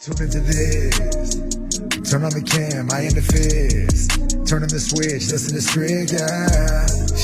Tune into this. Turn on the cam, I am the fizz. Turn on the switch, listen to Strig,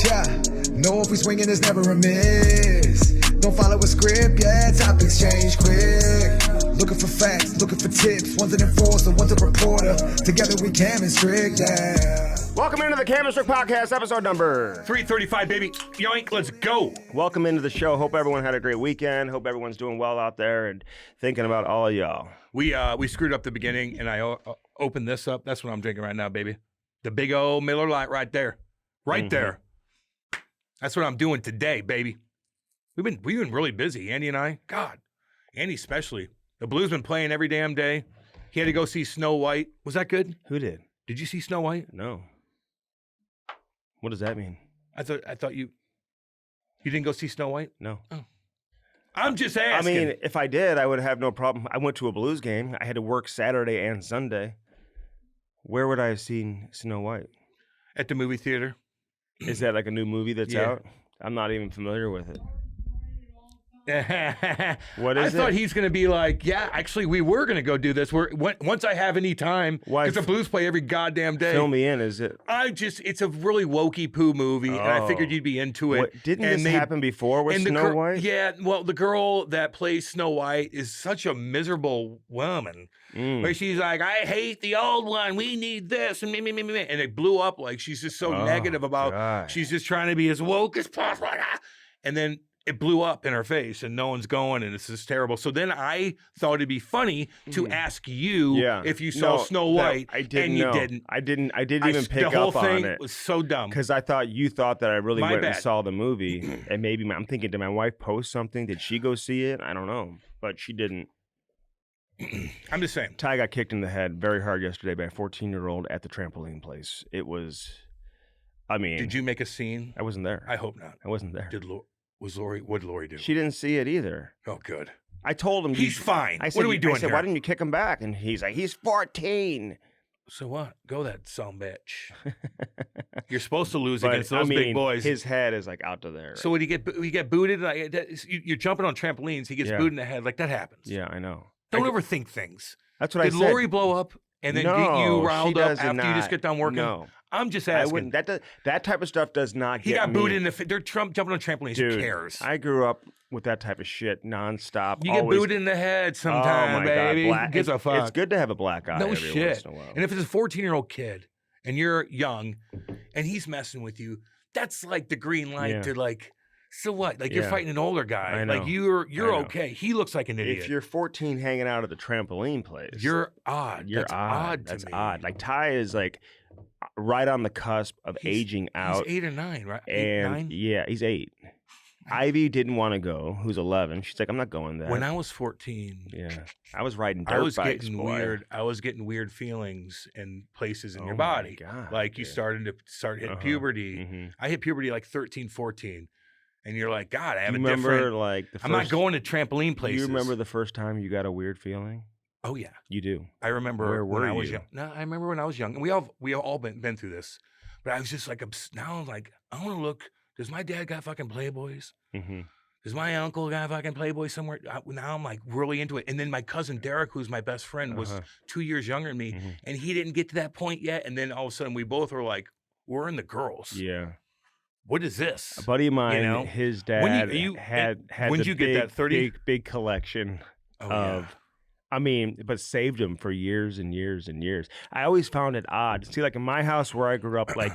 yeah. Know if we swinging, there's never a miss. Don't follow a script, yeah. Topics change quick. Looking for facts, looking for tips. One's an enforcer, one's a reporter. Together we Cam and Strig, yeah. Welcome into the Cam and Strig Podcast, episode number 335, baby. Yoink, let's go. Welcome into the show. Hope everyone had a great weekend. Hope everyone's doing well out there and thinking about all of y'all. We screwed up the beginning, and I opened this up. That's what I'm drinking right now, baby. The big old Miller Lite right there. Right there. That's what I'm doing today, baby. We've been really busy, Andy and I. God, Andy especially. The Blues been playing every damn day. He had to go see Snow White. Was that good? Who did? Did you see Snow White? No. What does that mean? I thought you didn't go see Snow White? No. Oh. I'm just asking. I mean, if I did, I would have no problem. I went to a Blues game. I had to work Saturday and Sunday. Where would I have seen Snow White? At the movie theater. Is that like a new movie that's out? I'm not even familiar with it. What is I thought he's going to be like, yeah, actually, we were going to go do this. Once I have any time, because the Blues play every goddamn day. Fill me in, is it? It's a really wokey poo movie, and I figured you'd be into it. Didn't this happen before with Snow White? Yeah, well, the girl that plays Snow White is such a miserable woman. Where she's like, I hate the old one. We need this. And it blew up like she's just so negative about, she's just trying to be as woke as possible. And then it blew up in her face, and no one's going, and it's just terrible. So then I thought it'd be funny to ask you if you saw Snow White, and you didn't. I didn't even pick up on it. The whole thing was so dumb. Because I thought you thought that I really went and saw the movie, and maybe I'm thinking, did my wife post something? Did she go see it? I don't know, but she didn't. I'm just saying. Ty got kicked in the head very hard yesterday by a 14-year-old at the trampoline place. It was, I mean. Did you make a scene? I wasn't there. I hope not. I wasn't there. What did Lori do? She didn't see it either. Oh, good. I told him. He's fine. I said, what are we doing I said, here? why didn't you kick him back? And he's like, he's 14. So what? Go that son bitch. You're supposed to lose against those big boys. His head is like out to there. So when you get booted, you're jumping on trampolines. He gets booted in the head. Like that happens. Yeah, I know. Don't overthink things. That's what I said. Did Lori blow up and then get you riled up after you just get done working? No. I'm just asking. That type of stuff does not get me. He got booted in the. They're jumping on trampolines. Dude, who cares? I grew up with that type of shit nonstop. You get booted in the head sometime, baby. God, gives a fuck. It's good to have a black eye. No every shit. Once in a while. And if it's a 14-year-old kid and you're young and he's messing with you, that's like the green light to like. So what? Like you're fighting an older guy. I know. Like you're okay. He looks like an idiot. If you're 14 hanging out at the trampoline place, you're odd. You're That's odd. That's to me. odd. Like Ty is like right on the cusp of aging out. He's 8 or 9, right? And 9? Yeah, he's 8. Ivy didn't want to go. Who's 11? She's like, I'm not going there. When I was 14, I was riding dirt bikes. I was getting weird feelings in places in your body. God, like you started hitting puberty. I hit puberty like 13, 14. And you're like, God, I have I'm not going to trampoline places. You remember the first time you got a weird feeling? Oh yeah, you do. I remember Where when were I was you? young. No, I remember when I was young, and we have all been through this. But I was just like, now I'm like, I want to look. Does my dad got fucking Playboys? Does my uncle got fucking Playboy somewhere? Now I'm like really into it. And then my cousin Derek, who's my best friend, was 2 years younger than me, and he didn't get to that point yet. And then all of a sudden, we both were like, we're in the girls. Yeah. What is this? A buddy of mine, his dad had when did you get that 30? big collection of, I mean, but saved them for years and years and years. I always found it odd. See, like in my house where I grew up, like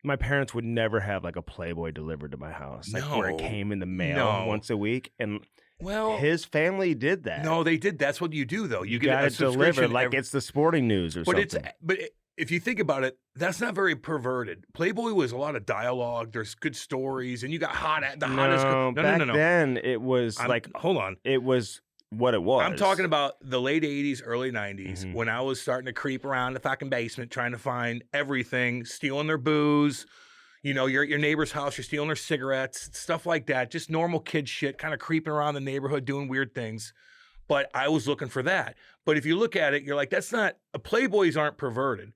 my parents would never have like a Playboy delivered to my house, like where it came in the mail once a week. And his family did that. No, they did. That's what you do, though. You get it delivered like it's the sporting news or something. If you think about it, that's not very perverted. Playboy was a lot of dialogue. There's good stories, and you got hottest. No. Then it was hold on. It was what it was. I'm talking about the late 80s, early 90s, when I was starting to creep around the fucking basement trying to find everything, stealing their booze. You know, you're at your neighbor's house, you're stealing their cigarettes, stuff like that. Just normal kid shit, kind of creeping around the neighborhood, doing weird things. But I was looking for that. But if you look at it, you're like, that's not, Playboys aren't perverted.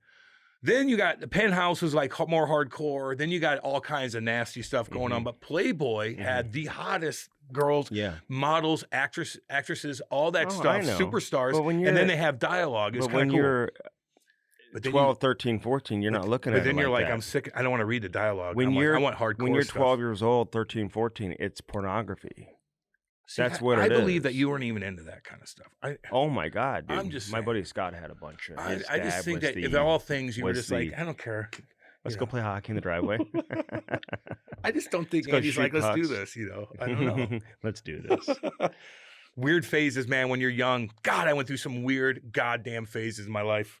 Then you got the Penthouse is like more hardcore. Then you got all kinds of nasty stuff going on. But Playboy had the hottest girls, Yeah. models, actresses, all that Oh, stuff, I know. superstars, But when and then you're- they have dialogue. It's But kind when of cool. you're But then 12, 13, 14, you're not looking at it But then you're like, that. I'm sick. I don't want to read the dialogue. When I'm you're, like, I want hardcore when you're stuff. 12 years old, 13, 14, it's pornography. See, That's what I it believe that is. you weren't even into that kind of stuff. Oh my God, dude. I'm just my saying. buddy Scott had a bunch of. I his just dad think was that the- of all things, you were was just the- like, I don't care. Let's You go know. play hockey in the driveway. I just don't think Let's go Andy's shoot like, let's do pucks. this. I don't know. Let's do this. Weird phases, man, when you're young. God, I went through some weird goddamn phases in my life.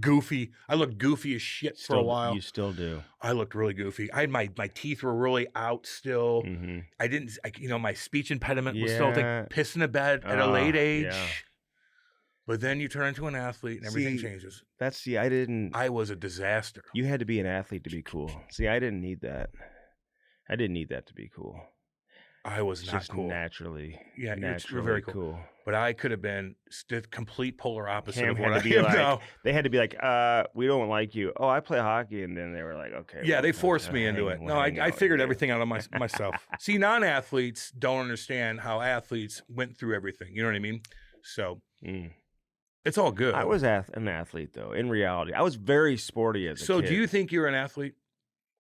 Goofy. I looked goofy as shit for a while. You still do. I looked really goofy. I had my teeth were really out still. Mm-hmm. I didn't, my speech impediment was still like piss in the bed at a late age. Yeah. But then you turn into an athlete and everything changes. I didn't. I was a disaster. You had to be an athlete to be cool. See, I didn't need that. I didn't need that to be cool. I was not Just cool. naturally. Yeah, naturally you're very cool. But I could have been complete polar opposite Cam of had what to I be am like, now. they had to be like, we don't like you. Oh, I play hockey, and then they were like, okay. Yeah, well, they forced me hang- into it. we'll No, hang I out figured with you. everything out of myself. See, non-athletes don't understand how athletes went through everything. You know what I mean? So it's all good. I was an athlete though. In reality, I was very sporty as a So kid. do you think you're an athlete?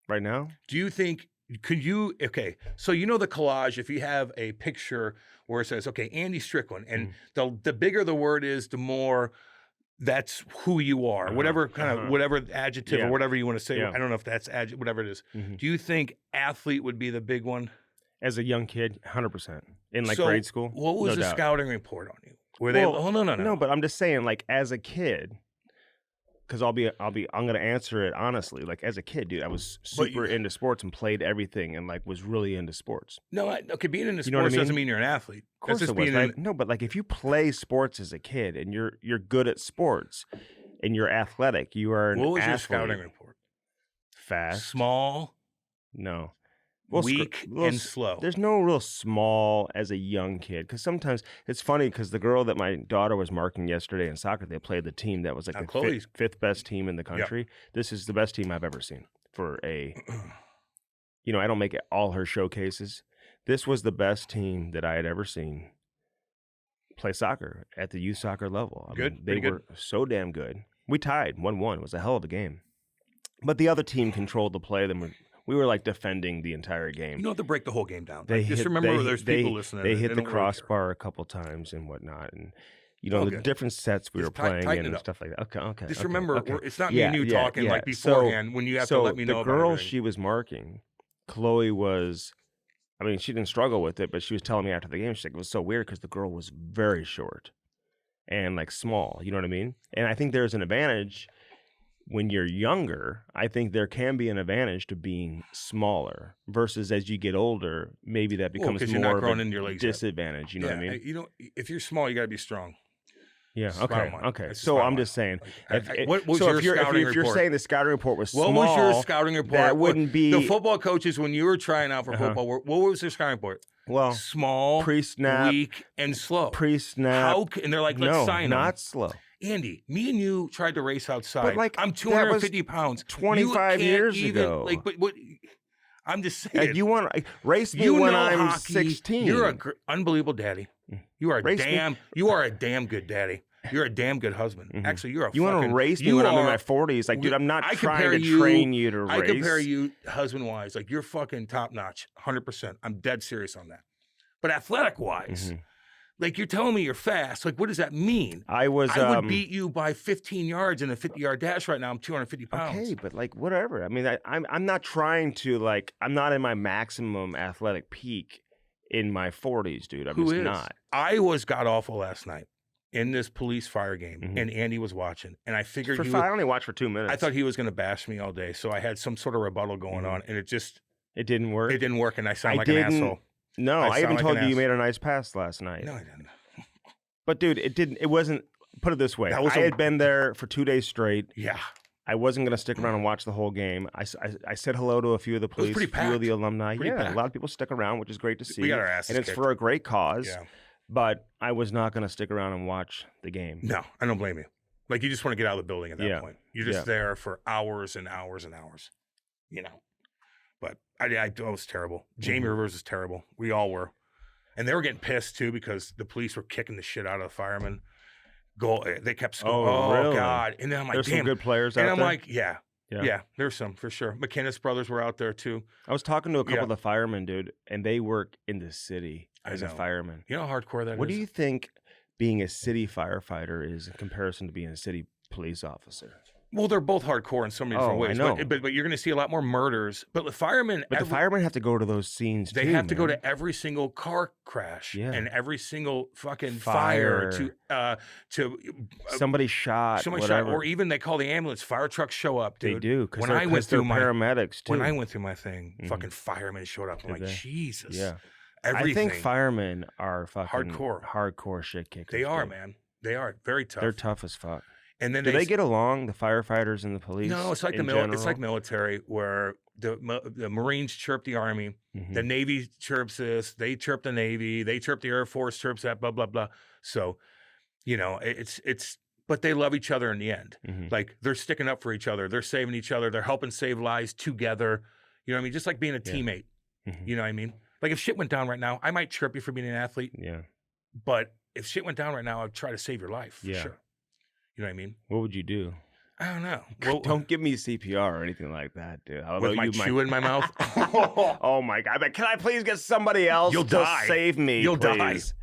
right now? Do you think okay, so you know the collage, if you have a picture where it says, okay, Andy Strickland, and the bigger the word is, the more that's who you are, whatever kind of, whatever adjective or whatever you want to say. Yeah. I don't know if that's whatever it is. Mm-hmm. Do you think athlete would be the big one? As a young kid, 100%. In like So grade school. What was no the doubt. scouting report on you? Were they, Well, oh, no. No, but I'm just saying, like, as a kid, because I'm gonna answer it honestly. Like, as a kid, dude, I was super into sports and played everything, and like was really into sports. No, okay, being into You know what I sports mean? doesn't mean you're an athlete. Of course That's it just was. being Like, no, but like if you play sports as a kid and you're good at sports and you're athletic, you are an What was your athlete. scouting report? Fast? Small, No. weak, and slow. There's no real small as a young kid, because sometimes it's funny because the girl that my daughter was marking yesterday in soccer, they played the team that was like the Chloe's- fifth best team in the country. This is the best team I've ever seen for a. I don't make it all her showcases. This was the best team that I had ever seen play soccer at the youth soccer level. I mean, they were so damn good. We tied 1-1. It was a hell of a game. But the other team controlled the play. We were like defending the entire game. You don't have to break the whole game down. They Just hit- remember they- there's they- people listening. They that hit they the don't really care. crossbar a couple times and whatnot, and the good. different sets we Just were playing tighten in it and up. stuff like that. Okay. Just okay, remember, okay. it's not me and you talking like beforehand when you have to let me know the about girl everything. she was marking, Chloe was. I mean, she didn't struggle with it, but she was telling me after the game, she's like, it was so weird because the girl was very short and like small. You know what I mean? And I think there's an advantage when you're younger. I think there can be an advantage to being smaller versus as you get older, maybe that becomes 'cause more you're not of growing a into your legs yet. disadvantage. You know what I mean? If you're small, you got to be strong. Yeah. It's the Okay. bottom line. Okay. It's the So bottom I'm line. just saying. What was your scouting if you're report? saying the scouting report was What small, was your scouting report? that wouldn't be The football coaches, when you were trying out for football, what was their scouting report? well Small, pre-snap, weak, and slow. pre-snap. And they're like, let's no, sign them. not slow. Andy, me and you tried to race outside. like, I'm that 250 pounds. 25 You years can't even, ago. Like, but what? I'm just saying. You want to race me you when know I'm hockey. 16? You're a unbelievable daddy. You are Race me. You are a damn good daddy. You're a damn good husband. Actually, you're a. You want to race me when I'm in my 40s? Like, dude, I'm not trying to train you to race. I compare you husband wise. Like, you're fucking top notch, 100%. I'm dead serious on that. But athletic wise, like, you're telling me you're fast. Like, what does that mean? I would beat you by 15 yards in a 50-yard dash right now. I'm 250 pounds. Okay, but like whatever. I mean, I'm not trying to like. I'm not in my maximum athletic peak in my 40s, dude. I'm Who just is? not. I was god awful last night in this police fire game, and Andy was watching, and I figured I only watched for 2 minutes. I thought he was going to bash me all day, so I had some sort of rebuttal going on, and it didn't work. It didn't work, and I sound like an asshole. No, I I even sound like told an you you ass. made a nice pass last night. No, I didn't. But dude, it didn't. It wasn't. Put it this way: That was I a- had been there for 2 days straight. Yeah. I wasn't gonna stick around and watch the whole game. I said hello to a few of the police, pretty few of the packed. alumni. Pretty yeah, packed. a lot of people stuck around, which is great to see. We got our asses and it's kicked. for a great cause. Yeah. But I was not gonna stick around and watch the game. No, I don't blame you. Like, you just want to get out of the building at that Yeah. point. You're just Yeah. there for hours and hours and hours, you know. But I was terrible. Jamie Rivers is terrible. We all were. And they were getting pissed too because the police were kicking the shit out of the firemen. They kept scoring. Oh, really? God! And then I'm like, There's damn. some good players out and there. I'm like, yeah, there's some for sure. McKinnis brothers were out there too. I was talking to a couple of the firemen, dude, and they work in the city as a fireman. You know how hardcore that is? What do you think being a city firefighter is in comparison to being a city police officer? Well, they're both hardcore in so many different ways. I know. But you're going to see a lot more murders. But the firemen... But the firemen have to go to those scenes, They have to go to every single car crash and every single fucking fire to somebody shot, whatever. Or even they call the ambulance. Fire trucks show up, dude. They do, because I went through my paramedics, too. When I went through my thing, fucking firemen showed up. I'm like, Jesus. Yeah. Everything. I think firemen are fucking hardcore. Hardcore shit kickers. They are, man. They are. Very tough. They're tough as fuck. And then do they get along, the firefighters and the police? No, it's like it's like military, where the Marines chirp the Army, the Navy chirps this, they chirp the Navy, they chirp the Air Force, chirps that, blah blah blah. So, it's but they love each other in the end. Like they're sticking up for each other, they're saving each other, they're helping save lives together. You know what I mean? Just like being a teammate. You know what I mean? Like if shit went down right now, I might chirp you for being an athlete. Yeah. But if shit went down right now, I'd try to save your life for sure. You know what I mean? What would you do? I don't know. Well, don't give me CPR or anything like that, dude. With my chew in my mouth? Oh, my God. But can I please get somebody else to save me, You'll please? die.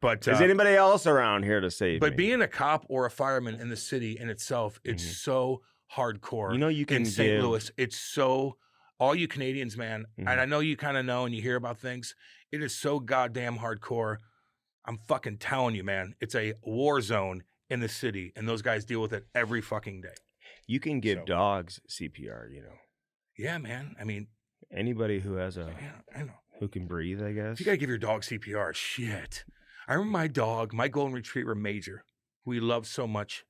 But is anybody else around here to save me? But being a cop or a fireman in the city in itself, it's so hardcore. You know, you can in St. Louis, it's so... All you Canadians, man, and I know you kind of know and you hear about things, it is so goddamn hardcore. I'm fucking telling you, man. It's a war zone in the city, and those guys deal with it every fucking day. You can give dogs CPR, you know. Yeah, man. I mean, anybody who has I know. Who can breathe, I guess. You gotta give your dog CPR. Shit. I remember my dog, my golden retriever Major, who we love so much.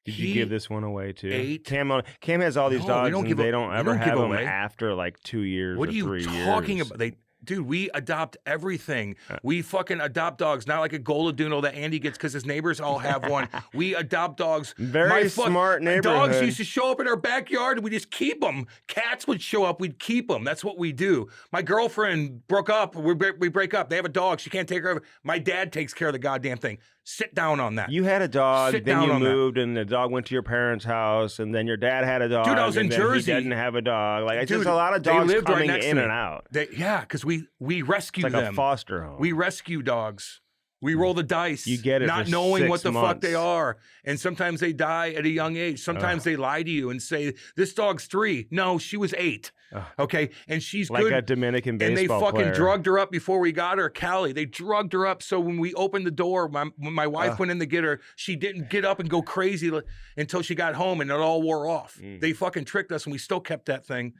Did you give this one away too? 8. Cam has all these dogs, and they don't ever have them after like 2 years or 3 years. What are you talking about? Dude, we adopt everything. We fucking adopt dogs, not like a Goladuno that Andy gets because his neighbors all have one. We adopt dogs. Very smart neighborhood. Dogs used to show up in our backyard, and we just keep them. Cats would show up, we'd keep them. That's what we do. My girlfriend broke up. We break up. They have a dog. She can't take care of it. My dad takes care of the goddamn thing. Sit down on that. You had a dog, then you moved, and the dog went to your parents' house, and then your dad had a dog. Dude, I was in Jersey. He didn't have a dog. Like, it's just a lot of dogs coming in and out. Because we rescue them. It's like a foster home. We rescue dogs. We roll the dice. You get it not for knowing 6 what the months. fuck they are. And sometimes they die at a young age. Sometimes they lie to you and say, this dog's 3. No, she was 8. Okay. And she's like good. Like a Dominican baseball player. And they fucking drugged her up before we got her, Callie. They drugged her up. So when we opened the door, when my wife went in to get her, she didn't get up and go crazy until she got home, and it all wore off. They fucking tricked us, and we still kept that thing.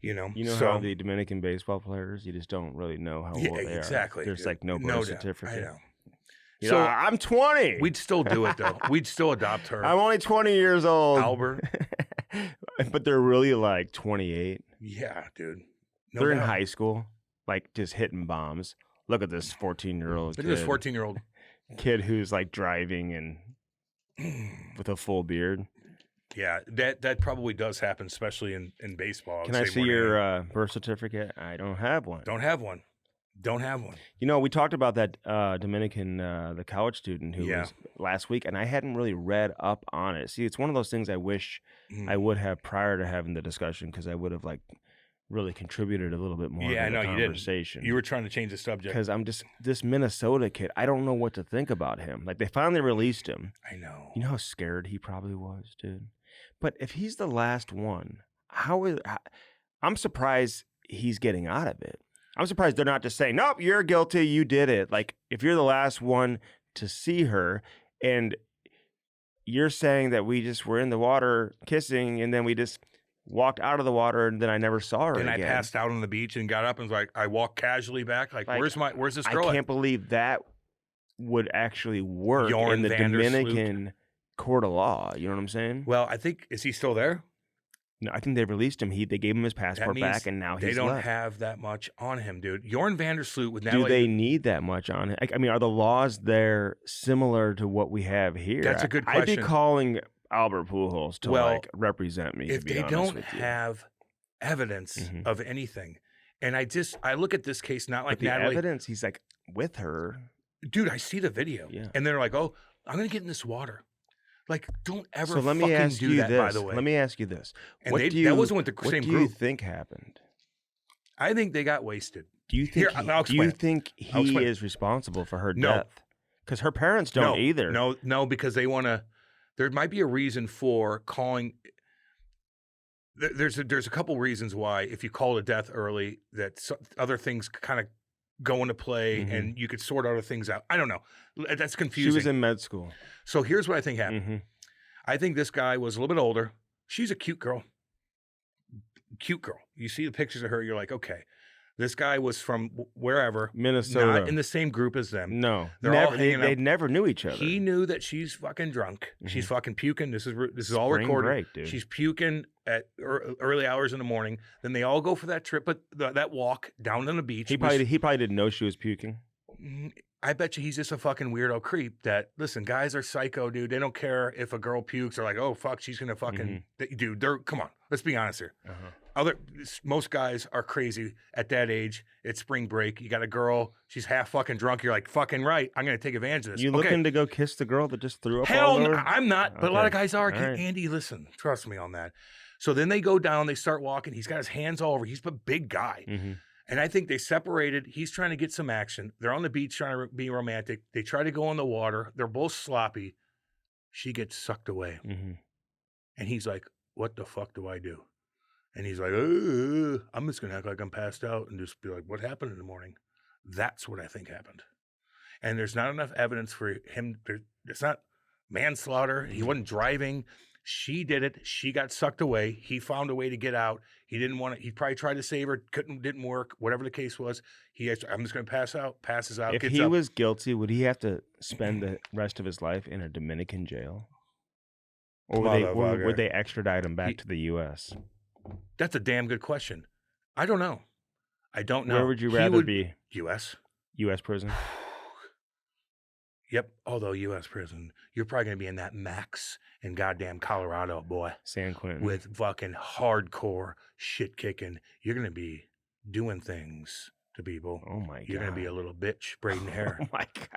You know how the Dominican baseball players, you just don't really know how old they are. Exactly. There's like no birth certificate. I know. So I'm 20. We'd still do it though. We'd still adopt her. I'm only 20 years old. Albert. But they're really like 28. Yeah, dude. They're in high school, like just hitting bombs. Look at this 14-year-old kid. Look at this 14-year-old kid who's like driving and with a full beard. Yeah, that probably does happen, especially in baseball. Can I see your birth certificate? I don't have one. Don't have one. Don't have one. You know, we talked about that Dominican, the college student who was last week, and I hadn't really read up on it. See, it's one of those things I wish I would have prior to having the discussion, because I would have like really contributed a little bit more to the conversation. You were trying to change the subject. Because I'm just, this Minnesota kid, I don't know what to think about him. Like, they finally released him. I know. You know how scared he probably was, dude? But if he's the last one, I'm surprised he's getting out of it. I'm surprised they're not just saying, nope, you're guilty, you did it. Like, if you're the last one to see her, and you're saying that we just were in the water kissing, and then we just walked out of the water, and then I never saw her again. And I passed out on the beach and got up and was like, I walked casually back. Like where's this girl? I can't believe that would actually work in the Dominican court of law. You know what I'm saying? Well, I think, is he still there? No, I think they released him. They gave him his passport back, and now he's They don't left. have that much on him, dude. Jorn Vandersloot with Do they need that much on him? I mean, are the laws there similar to what we have here? That's a good question. I'd be calling Albert Pujols to like represent me. If to be they honest don't with you. have evidence of anything, And I look at this case not like But the Natalie. evidence, he's like with her. Dude, I see the video. Yeah. And they're like, oh, I'm going to get in this water. Like, don't ever So let me fucking ask do you that, this. by the way. Let me ask you this. And What they, do you, that wasn't with the what same do group. you think happened? I think they got wasted. Do you think Here, he, I'll do you explain think I'll he explain is responsible for her No. death? Because her parents don't either. No, because they want to. There might be a reason for calling. There's a couple reasons why if you call a death early, that other things kind of go into play, and you could sort other things out. I don't know. That's confusing. She was in med school. So here's what I think happened. I think this guy was a little bit older. She's a cute girl. Cute girl. You see the pictures of her, you're like, okay, this guy was from wherever, Minnesota. not in the same group as them. No, They're all never, hanging they out. never knew each other. He knew that she's fucking drunk. She's fucking puking. This is all Spring recorded. break, dude. She's puking at early hours in the morning. Then they all go for that trip, but that walk down on the beach. He probably didn't know she was puking. I bet you he's just a fucking weirdo creep that, listen, guys are psycho, dude. They don't care if a girl pukes. They're like, oh, fuck, she's going to fucking, dude, come on. Let's be honest here. Most guys are crazy at that age. It's spring break. You got a girl. She's half fucking drunk. You're like, fucking right. I'm going to take advantage of this. You looking to go kiss the girl that just threw up Hell all no, over? I'm not. But a lot of guys are. All right. Andy, listen, trust me on that. So then they go down. They start walking. He's got his hands all over. He's a big guy. And I think they separated. He's trying to get some action. They're on the beach trying to be romantic. They try to go in the water. They're both sloppy. She gets sucked away. And he's like, what the fuck do I do? And he's like, I'm just going to act like I'm passed out and just be like, what happened in the morning? That's what I think happened. And there's not enough evidence for him. It's not manslaughter. He wasn't driving. She did it. She got sucked away. He found a way to get out. He didn't want to. He probably tried to save her. Didn't work. Whatever the case was. I'm just going to pass out. Passes out. If gets he up. was guilty, would he have to spend the rest of his life in a Dominican jail? Or would they extradite him back to the U.S.? That's a damn good question. I don't know. I don't know. Where would you rather be? U.S. U.S. prison? Yep. Although U.S. prison, you're probably going to be in that max in goddamn Colorado, boy. San Quentin. With fucking hardcore shit kicking. You're going to be doing things to people. Oh, my God. You're going to be a little bitch braiding hair. Oh, my God.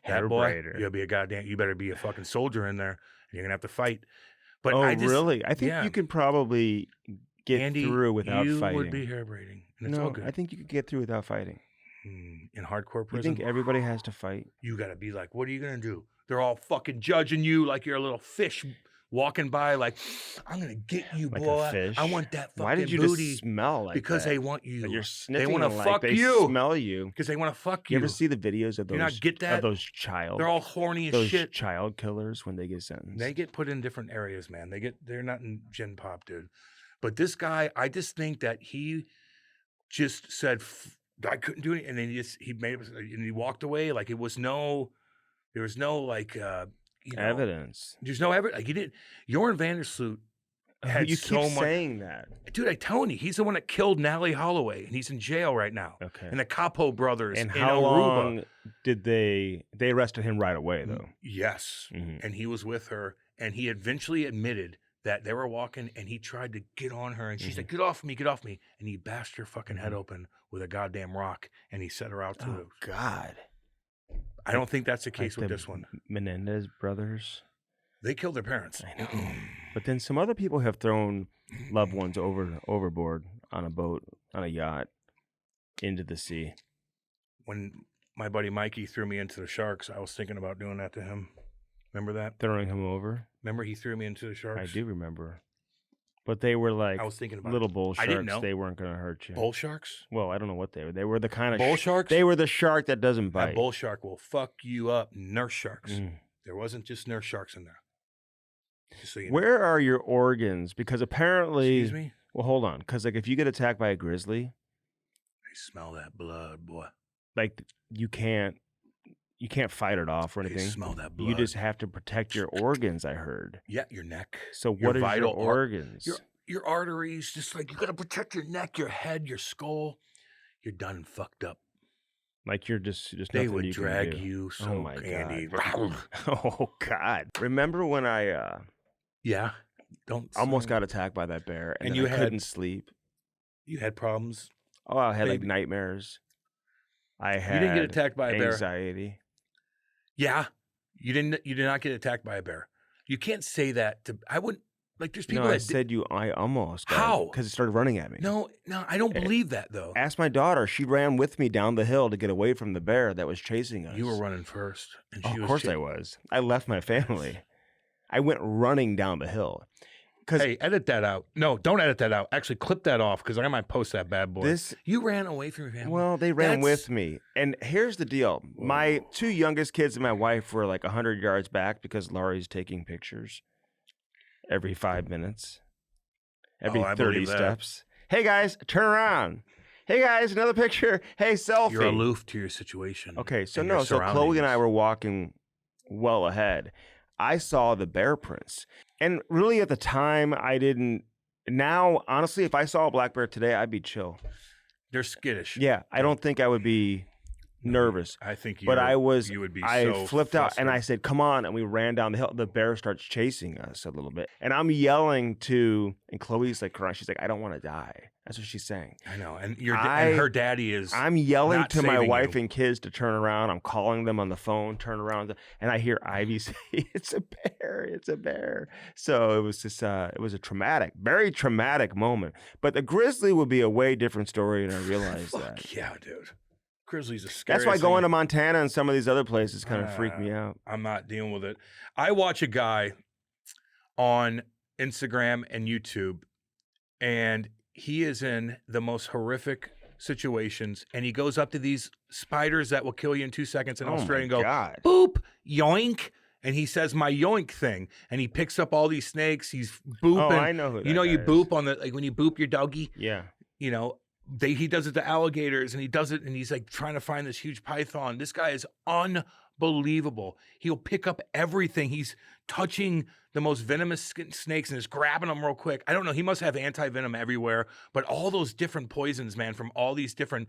That Hair boy, braider. you better be a fucking soldier in there. And you're going to have to fight. But really? I think you could probably get Andy, through without you fighting. would be hair braiding. And it's all good. I think you could get through without fighting. In hardcore You prison. think everybody has to fight? You got to be like, what are you going to do? They're all fucking judging you like you're a little fish walking by like, I'm going to get you, Like boy. a fish? I want that fucking Why did you booty. just smell like Because that? they want you. Like you're sniffing They want to like fuck they you. smell you. Because they want to fuck You you. ever see the videos of You those, not get that? of those child? They're all horny as those shit. child killers when they get sentenced. They get put in different areas, man. They're not in Gen Pop, dude. But this guy, I just think that he just said, I couldn't do it. And then he walked away. Like there was no like, evidence. There's no evidence. Like he did. Jorn Vandersloot had You so keep much. saying that. Dude, I'm telling you, he's the one that killed Natalie Holloway, and he's in jail right now. Okay. And the Capo brothers And in how Aruba. long did they arrested him right away though? Yes. And he was with her, and he eventually admitted that they were walking, and he tried to get on her, and she's like, get off me, and he bashed her fucking head open with a goddamn rock, and he set her out to Oh God. I don't think that's the case Like with the this one. Menendez brothers. They killed their parents. I know. But then some other people have thrown loved ones overboard on a boat, on a yacht, into the sea. When my buddy Mikey threw me into the sharks, I was thinking about doing that to him. Remember that? Throwing him over? Remember he threw me into the sharks? I do remember. But they were like I was thinking about little bull I didn't sharks. know. They weren't going to hurt you. bull sharks. Well, I don't know what they were. They were the kind of Bull sharks? They were the shark that doesn't bite. That bull shark will fuck you up. Nurse sharks. Mm. There wasn't just nurse sharks in there. Just so you know. Where are your organs? Because apparently, Excuse me? well, hold on. Because like if you get attacked by a grizzly, I smell that blood, boy. like you can't fight it off or I anything. smell that blood. You just have to protect your organs. I heard. Yeah, your neck. So Your what is your vital organs? Your arteries, just like you got to protect your neck, your head, your skull. You're done fucked up. Like you're just They nothing would you can drag do. you so Oh my Andy. God. Oh God. Remember when I Yeah. Don't almost say- got attacked by that bear and And then you I had- couldn't sleep? You had problems Oh, I had like Maybe. nightmares. I had You didn't get attacked by a bear. anxiety. Yeah. You did not get attacked by a bear. You can't say that to. I wouldn't. Like, there's people No, I that said I almost got How? because it started running at me. No, I don't believe that though. Ask my daughter. She ran with me down the hill to get away from the bear that was chasing us. You were running first, and Oh, she of was. course I was. I left my family. I went running down the hill. Hey, edit that out. No, don't edit that out. Actually, clip that off because I might post that bad boy. You ran away from your family. Well, they ran with me. And here's the deal. My 2 youngest kids and my wife were like 100 yards back because Laurie's taking pictures every 5 minutes, every 30 steps. Hey, guys, turn around. Hey, guys, another picture. Hey, selfie. You're aloof to your situation. Okay, so no. So Chloe and I were walking well ahead. I saw the bear prints. And really at the time, I didn't. Now, honestly, if I saw a black bear today, I'd be chill. They're skittish. Yeah, I don't think I would be nervous. I think but I was. You would be. I so flipped out and flustered. I said, "Come on!" And we ran down the hill. The bear starts chasing us a little bit, and I'm yelling and Chloe's like crying. She's like, "I don't want to die." That's what she's saying. I know, and and her daddy is. I'm yelling not to my saving wife you. and kids to turn around. I'm calling them on the phone, turn around, and I hear Ivy say, "It's a bear! It's a bear!" So it was just, it was a very traumatic moment. But the grizzly would be a way different story, and I realized that. Yeah, dude. Grizzlies are scary. That's why going to Montana and some of these other places kind of freak me out. I'm not dealing with it. I watch a guy on Instagram and YouTube, and he is in the most horrific situations, and he goes up to these spiders that will kill you in 2 seconds in Australia and go, God. boop, yoink. And he says my yoink thing, and he picks up all these snakes. He's booping. Oh, I know who that you guy boop on the, like when you boop your doggy. Yeah. You know, he does it to alligators, and he does it, and he's like trying to find this huge python. This guy is unbelievable. He'll pick up everything. He's touching the most venomous snakes and just grabbing them real quick. I don't know. He must have anti-venom everywhere, but all those different poisons, man, from all these different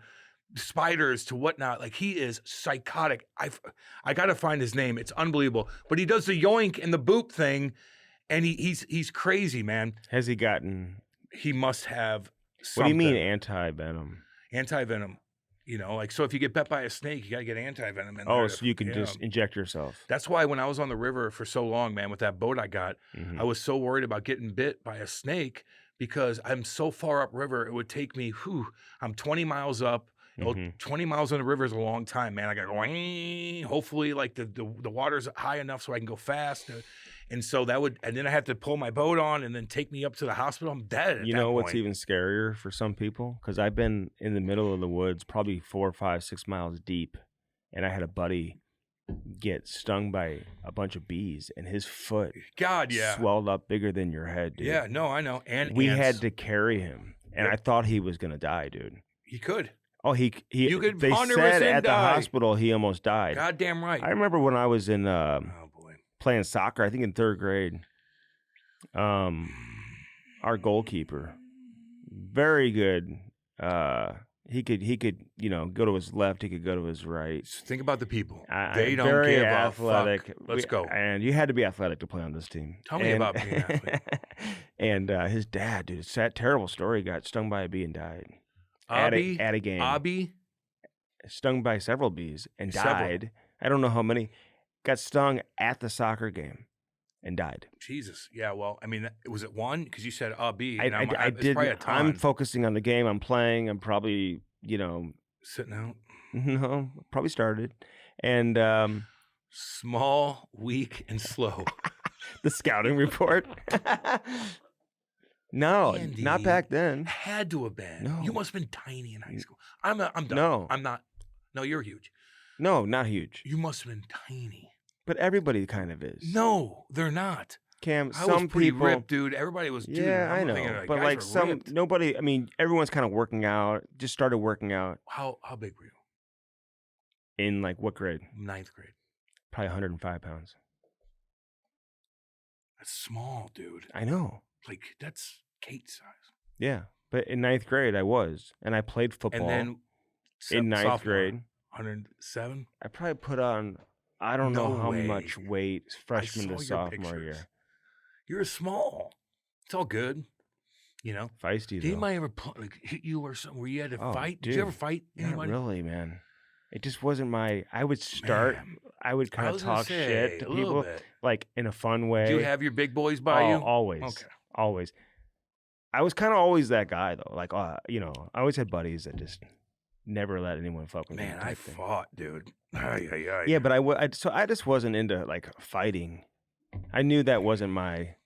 spiders to whatnot. Like, he is psychotic. I got to find his name. It's unbelievable. But he does the yoink and the boop thing, and he's crazy, man. Has he gotten? He must have something. What do you mean anti-venom? Anti-venom. You know, like, so if you get bit by a snake, you got to get anti-venom in there. Oh, so you can just inject yourself. That's why when I was on the river for so long, man, with that boat I got, I was so worried about getting bit by a snake because I'm so far upriver. It would take me, I'm 20 miles up. 20 miles on the river is a long time, man. I got to go, hopefully, like, the water's high enough so I can go fast. And so and then I have to pull my boat on and then take me up to the hospital. I'm dead. You know what's even scarier for some people? Because I've been in the middle of the woods, probably 4, 5, 6 miles deep, and I had a buddy get stung by a bunch of bees, and his foot swelled up bigger than your head, dude. Yeah, no, I know. And we ants. had to carry him, and I thought he was gonna die, dude. He could. Oh, You could they 100% said at the die. hospital he almost died. Goddamn right. I remember when I was in Oh boy. playing soccer, I think in 3rd grade. Our goalkeeper, very good. He could, go to his left. He could go to his right. Think about the people. They don't very give athletic. a fuck. Let's go. And you had to be athletic to play on this team. Tell me about being athletic. And his dad, dude, it's that terrible story. Got stung by a bee and died. Abby, at a game. Abby, stung by several bees and died. I don't know how many. Got stung at the soccer game and died. Jesus. Yeah, well, I mean, was it one? Because you said Abby. I did. I'm focusing on the game. I'm playing. I'm probably, sitting out. No, probably started. And small, weak, and slow. The scouting report. No, Andy, not back then. Had to have been. No. You must have been tiny in high school. I'm done. No. I'm not. No, you're huge. No, not huge. You must have been tiny. But everybody kind of is. No, they're not. Cam, I some was pretty people ripped, dude. Everybody was. Dude, yeah, I know. But like nobody. I mean, everyone's kind of working out. Just started working out. How big were you? In like what grade? 9th grade. Probably 105 pounds. That's small, dude. I know. Like, that's Kate size. Yeah, but in 9th grade I was, and I played football. And then in 9th grade, 107. I probably put on. I don't know how much weight freshman to sophomore year. You're small. It's all good. You know, feisty. Did Though. anybody ever hit you or something where you had to fight? Dude, Did you ever fight anybody? Not really, man. It just wasn't my. I would start. Man, I would kind of talk shit to people, like in a fun way. Do you have your big boys by you? Always. Okay. Always. I was kind of always that guy though. Like, you know, I always had buddies that just never let anyone fuck with me. Man, I fought, dude. Yeah, but I just wasn't into like fighting. I knew that wasn't my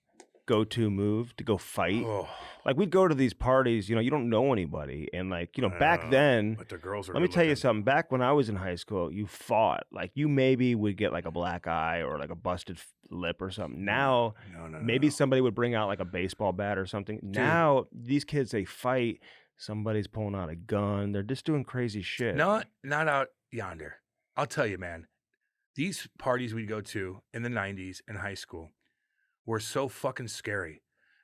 go-to move to go fight. Oh. Like we'd go to these parties, you know, you don't know anybody, and like, you know, back then. But the girls are. Let me tell you something. Back when I was in high school, you fought. Like you maybe would get like a black eye or like a busted lip or something. Now, maybe somebody would bring out like a baseball bat or something. Dude. Now these kids, they fight. Somebody's pulling out a gun. They're just doing crazy shit. Not out yonder. I'll tell you, man. These parties we'd go to in the 90s in high school were so fucking scary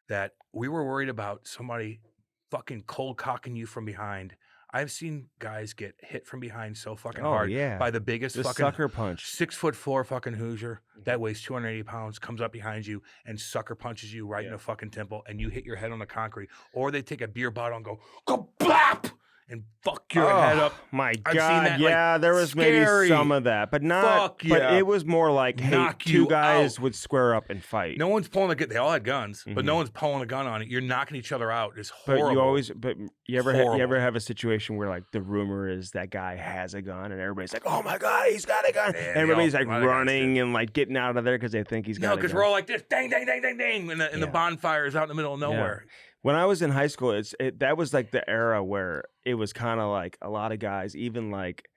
that we were worried about somebody fucking cold cocking you from behind. I've seen guys get hit from behind so fucking hard by the biggest fucking sucker punch. 6'4" fucking Hoosier that weighs 280 pounds comes up behind you and sucker punches you right in the fucking temple, and you hit your head on the concrete. Or they take a beer bottle and go bap and fuck your head up. My I've God, seen that, yeah, there was maybe some of that, but not. But it was more like, hey, two guys would square up and fight. No one's pulling a gun. They all had guns, but no one's pulling a gun on it. You're knocking each other out. It's horrible. But you ever have a situation where like the rumor is that guy has a gun and everybody's like, oh my God, he's got a gun. And everybody's like running and like getting out of there because they think he's got a gun. No, because we're all like this, dang, dang, dang, dang, dang, and the bonfire is out in the middle of nowhere. Yeah. When I was in high school, that was like the era where it was kind of like a lot of guys, even like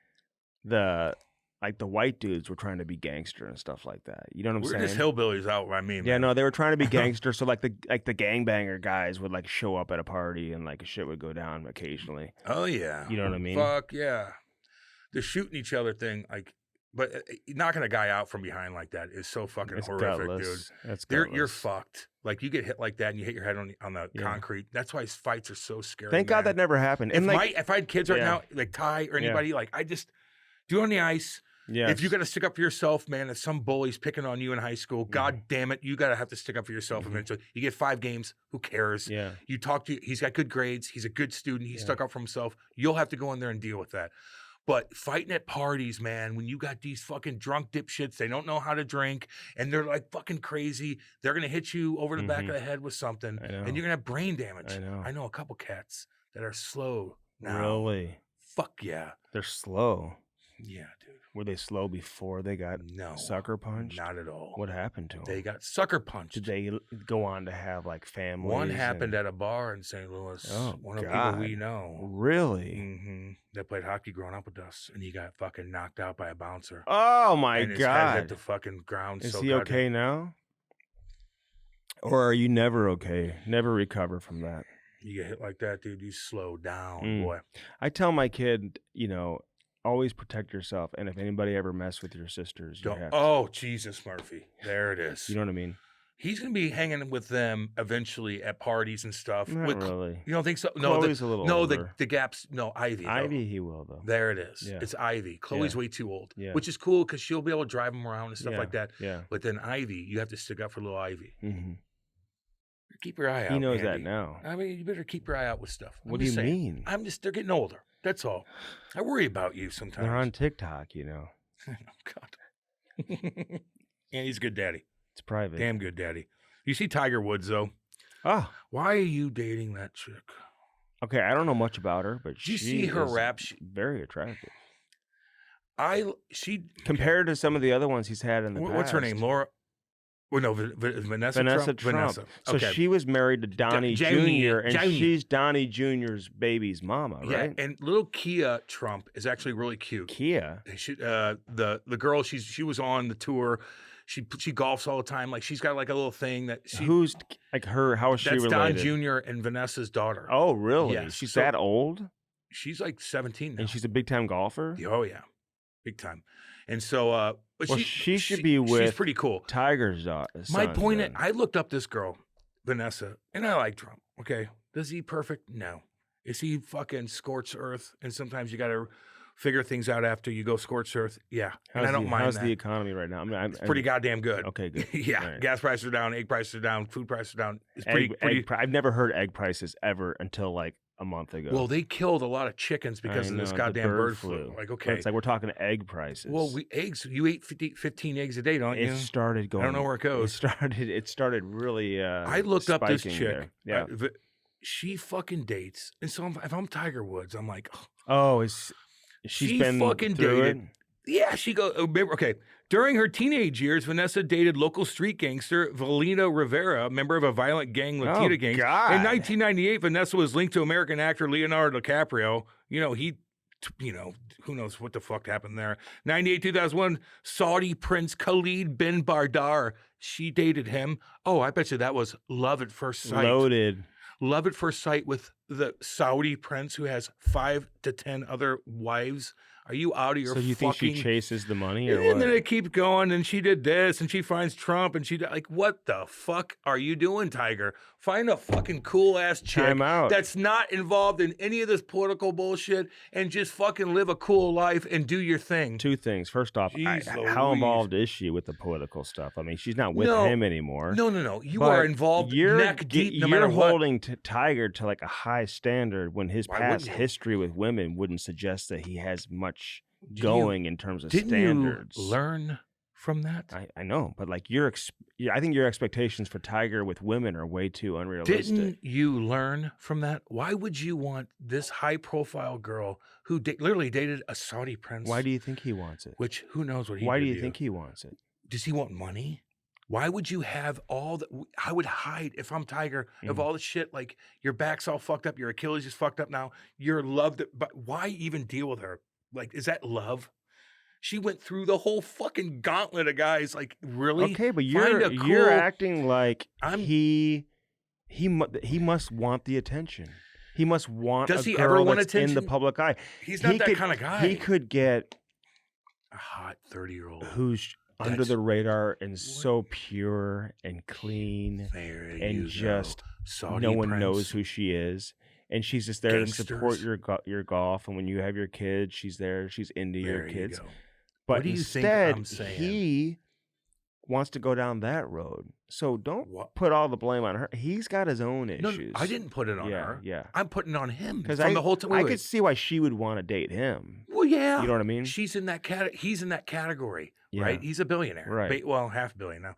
the white dudes were trying to be gangster and stuff like that. You know what I'm saying? We're just hillbillies out by me, man. Yeah, no, they were trying to be gangster. So like the gangbanger guys would like show up at a party and like shit would go down occasionally. Oh yeah, you know what I mean? Fuck yeah, the shooting each other thing, like. But knocking a guy out from behind like that is so fucking horrific, gutless. Dude. That's you're fucked. Like you get hit like that and you hit your head on the concrete. That's why fights are so scary. Thank God that never happened. And if I had kids right now, like Ty or anybody, like I just do it on the ice. Yeah. If you got to stick up for yourself, man, if some bully's picking on you in high school, God damn it, you got to have to stick up for yourself eventually. You get 5 games, who cares? Yeah. You talk to, he's got good grades, he's a good student, he stuck up for himself. You'll have to go in there and deal with that. But fighting at parties, man, when you got these fucking drunk dipshits, they don't know how to drink, and they're like fucking crazy. They're going to hit you over the back of the head with something, and you're going to have brain damage. I know a couple cats that are slow now. Really? Fuck yeah. They're slow. Yeah, dude. Were they slow before they got sucker punched? Not at all. What happened to them? They got sucker punched. Did they go on to have like families? One happened at a bar in St. Louis. Oh, one of the people we know. Really? Mm-hmm. They played hockey growing up with us, and he got fucking knocked out by a bouncer. Oh my and his God! Head hit the fucking ground. Is he okay now? Or are you never okay? Never recover from that? You get hit like that, dude. You slow down, boy. I tell my kid, you know, always protect yourself, and if anybody ever mess with your sisters, you have to. Oh, Jesus, Murphy. There it is. You know what I mean? He's going to be hanging with them eventually at parties and stuff. Not really. You don't think so? Chloe's a little older. The Gap's, Ivy. Ivy, he will, though. There it is. Yeah. It's Ivy. Chloe's way too old, yeah. which is cool because she'll be able to drive him around and stuff like that. Yeah. But then Ivy, you have to stick up for little Ivy. Mm-hmm. Keep your eye out. He knows Andy. that now. I mean, you better keep your eye out with stuff. What do you mean? They're getting older. That's all. I worry about you sometimes. They're on TikTok, you know. Oh, God. And he's a good daddy. It's private. Damn good daddy. You see Tiger Woods, though. Oh. Why are you dating that chick? Okay, I don't know much about her, but did you see her rap? Very attractive. Compared to some of the other ones he's had in the past. What's her name? Laura? Well, no, Vanessa Trump. Vanessa. So she was married to Donnie Jr., and she's Donnie Jr.'s baby's mama, right? Yeah, and little Kia Trump is actually really cute. Kia? The girl, she was on the tour. She golfs all the time. Like, she's got like a little thing that she... Who's, like her, how is she related? That's Don Jr. and Vanessa's daughter. Oh, really? Yes. She's that old? She's like 17 now. And she's a big-time golfer? Oh, yeah. Big time. And so... But she should be with... She's pretty cool. Tiger's son. My point is, I looked up this girl, Vanessa, and I like Trump, okay? Is he perfect? No. Is he fucking scorched earth? And sometimes you got to figure things out after you go scorched earth. Yeah, and I don't mind how's that. the economy right now? It's pretty goddamn good. Okay, good. Yeah, Right. gas prices are down, egg prices are down, food prices are down. It's I've never heard egg prices ever until like a month ago. Well, they killed a lot of chickens because of this goddamn bird flu. Like, okay, it's like we're talking egg prices. Well, eggs. You eat 15 eggs a day, don't you? It started going. I don't know where it goes. It started really. I looked up this chick. Yeah, she fucking dates, and so if I'm Tiger Woods, I'm like, she's been fucking through dated. Yeah, she goes. Okay, during her teenage years, Vanessa dated local street gangster Valina Rivera, member of a violent gang, Latina gang. God. In 1998, Vanessa was linked to American actor Leonardo DiCaprio. Who knows what the fuck happened there. 98, 2001, Saudi Prince Khalid bin Bardar. She dated him. Oh, I bet you that was love at first sight. Loaded. Love at first sight with the Saudi prince who has 5 to 10 other wives. Are you out of your fucking... So you think she chases the money or what? And then it keeps going, and she did this, and she finds Trump, and what the fuck are you doing, Tiger? Find a fucking cool-ass chick that's not involved in any of this political bullshit and just fucking live a cool life and do your thing. 2 things. First off, how involved is she with the political stuff? I mean, she's not with him anymore. No. You are involved neck deep no matter what. You're holding Tiger to like a high standard when his past history with women wouldn't suggest that he has much going in terms of standards. You learn from that? I know, but like I think your expectations for Tiger with women are way too unrealistic. Didn't you learn from that? Why would you want this high-profile girl who literally dated a Saudi prince? Why do you think he wants it? Which, who knows what he Why did do you think he wants it? Does he want money? Why would you have all the... I would hide, if I'm Tiger, of all the shit, like your back's all fucked up, your Achilles is fucked up now, you're loved, but why even deal with her? Like, is that love? She went through the whole fucking gauntlet of guys. Like, really? Okay, but you're acting like he must want the attention. He must want Does a he girl ever want that's attention? in the public eye. He's not that kind of guy. He could get a hot 30-year-old who's under the radar and so pure and clean and just no one knows who she is. And she's just there to support your golf. And when you have your kids, she's there. She's into your kids. But what do you instead, think I'm saying? He wants to go down that road. So don't put all the blame on her. He's got his own issues. No, I didn't put it on her. Yeah. I'm putting it on him. Because the whole time. I could see why she would want to date him. Well, yeah. You know what I mean? She's in that he's in that category, right? He's a billionaire. Right. Well, $500 million now.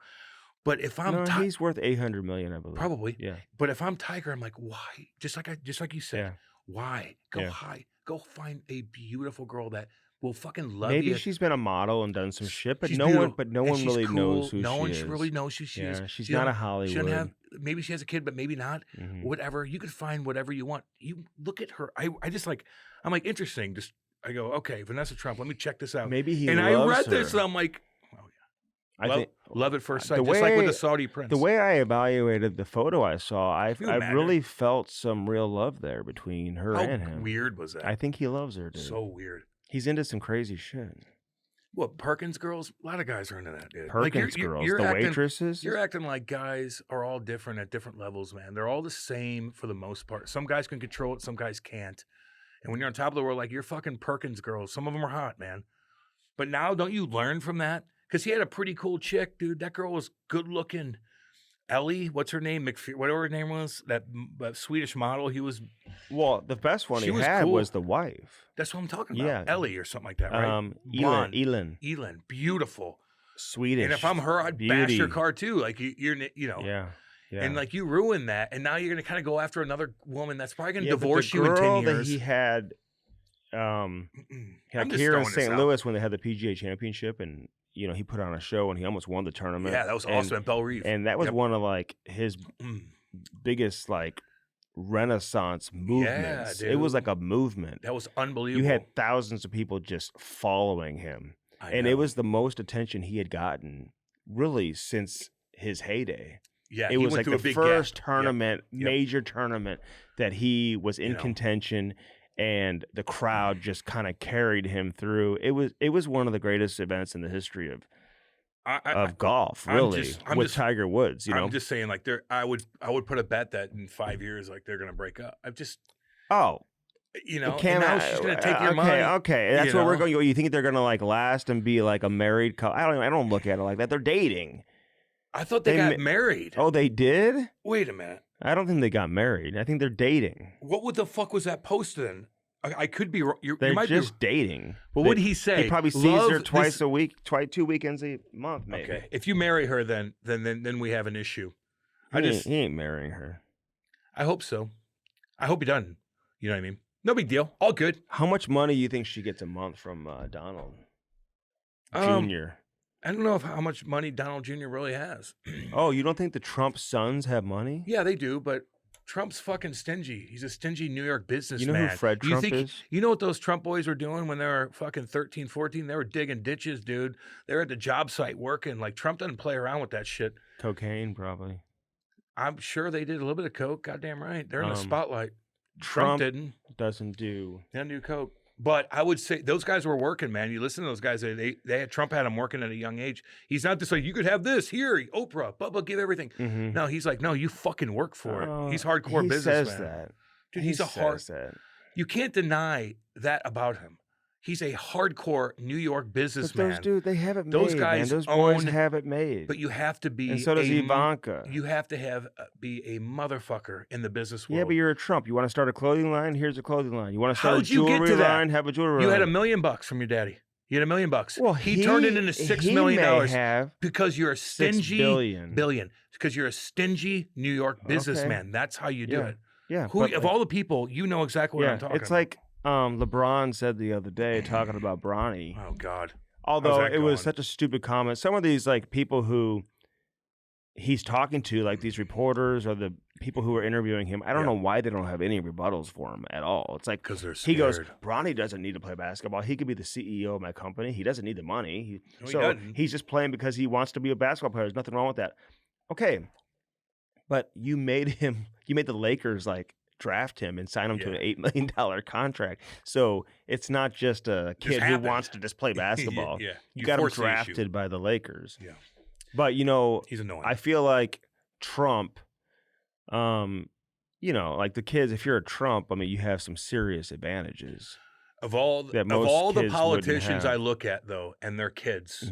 But if I'm he's worth $800 million, I believe. Probably. Yeah. But if I'm Tiger, I'm like, why? Just like you said, why? Go high. Go find a beautiful girl that will fucking love you. Maybe she's been a model and done some shit, but no one really knows who she is. No one really knows who she is. She's not a Hollywood. Maybe she has a kid, but maybe not. Whatever. You could find whatever you want. You look at her. I just like, I'm like, interesting. I go, okay, Vanessa Trump, let me check this out. Maybe he and loves I read her. this and I'm like, I think love at first sight, just like with the Saudi prince. The way I evaluated the photo I saw, I really felt some real love there between her and him. How weird was that? I think he loves her, dude. So weird. He's into some crazy shit. What, Perkins girls? A lot of guys are into that, dude. Perkins girls, the waitresses? You're acting like guys are all different at different levels, man. They're all the same for the most part. Some guys can control it, some guys can't. And when you're on top of the world, like, you're fucking Perkins girls. Some of them are hot, man. But now, don't you learn from that? Because he had a pretty cool chick, dude. That girl was good looking. Ellie, what's her name? Whatever her name was, that Swedish model. He was. Well, the best one he had was the wife. That's what I'm talking about. Yeah, Ellie or something like that, right? Elin, beautiful, Swedish. And if I'm her, I'd bash her car too. Like you're. Yeah. And like you ruined that, and now you're gonna kind of go after another woman that's probably gonna divorce you in 10 years. That he had, here in St. Louis when they had the PGA Championship, and he put on a show and he almost won the tournament. Yeah, that was awesome at Belle Reeve. And that was one of like his biggest like Renaissance movements. Yeah, it was like a movement. That was unbelievable. You had thousands of people just following him, and it was the most attention he had gotten really since his heyday. Yeah, it was like the first tournament, major tournament that he was in contention. And the crowd just kind of carried him through. It was one of the greatest events in the history of golf, really, with Tiger Woods. I'm just saying, like, I would put a bet that in 5 years, like, they're gonna break up. You know, and now she's going to take your money. Okay, that's where we're going. You think they're going to like last and be like a married couple? I don't look at it like that. They're dating. I thought they got married. Oh, they did? Wait a minute. I don't think they got married. I think they're dating. What the fuck was that post then? I could be wrong. They're you might just dating. Well, what did he say? He probably sees her twice a week, 2 weekends a month, maybe. Okay. If you marry her, then we have an issue. He ain't marrying her. I hope so. I hope he doesn't. You know what I mean? No big deal. All good. How much money do you think she gets a month from Donald Jr.? I don't know how much money Donald Jr. really has. Oh, you don't think the Trump sons have money? Yeah, they do, but Trump's fucking stingy. He's a stingy New York businessman. You know who Fred Trump is? You know what those Trump boys were doing when they were fucking 13, 14? They were digging ditches, dude. They were at the job site working. Like, Trump doesn't play around with that shit. Cocaine, probably. I'm sure they did a little bit of coke. Goddamn right. They're in the spotlight. Trump didn't. Doesn't do. They didn't do coke. But I would say those guys were working, man. You listen to those guys. Trump had them working at a young age. He's not just like, you could have this here, Oprah, Bubba, give everything. Mm-hmm. No, he's like, no, you fucking work for it. He's hardcore businessman. He says that. Dude, he's a hard. You can't deny that about him. He's a hardcore New York businessman. But those dudes, they have it made. Those guys, man. Those boys have it made. But you have to be. And so does Ivanka. You have to be a motherfucker in the business world. Yeah, but you're a Trump. You want to start a clothing line? Here's a clothing line. You want to start a jewelry line? Have a jewelry line. You had $1 million from your daddy. You had $1 million. Well, he turned it into $6 million have because you're a stingy billion. Because you're a stingy New York businessman. Okay. That's how you do it. Yeah. Of all the people, you know exactly what I'm talking about. It's like LeBron said the other day talking about Bronny. Oh God! Although it was such a stupid comment. Some of these like people who he's talking to, like these reporters or the people who are interviewing him, I don't know why they don't have any rebuttals for him at all. It's like because they're scared. He goes, Bronny doesn't need to play basketball. He could be the CEO of my company. He doesn't need the money. He's just playing because he wants to be a basketball player. There's nothing wrong with that. Okay, but you made the Lakers like draft him and sign him to an $8 million contract. So it's not just a kid who wants to just play basketball. You got him drafted by the Lakers. Yeah. But, he's annoying. I feel like Trump, like the kids, if you're a Trump, I mean, you have some serious advantages. Of all the politicians I look at, though, and their kids,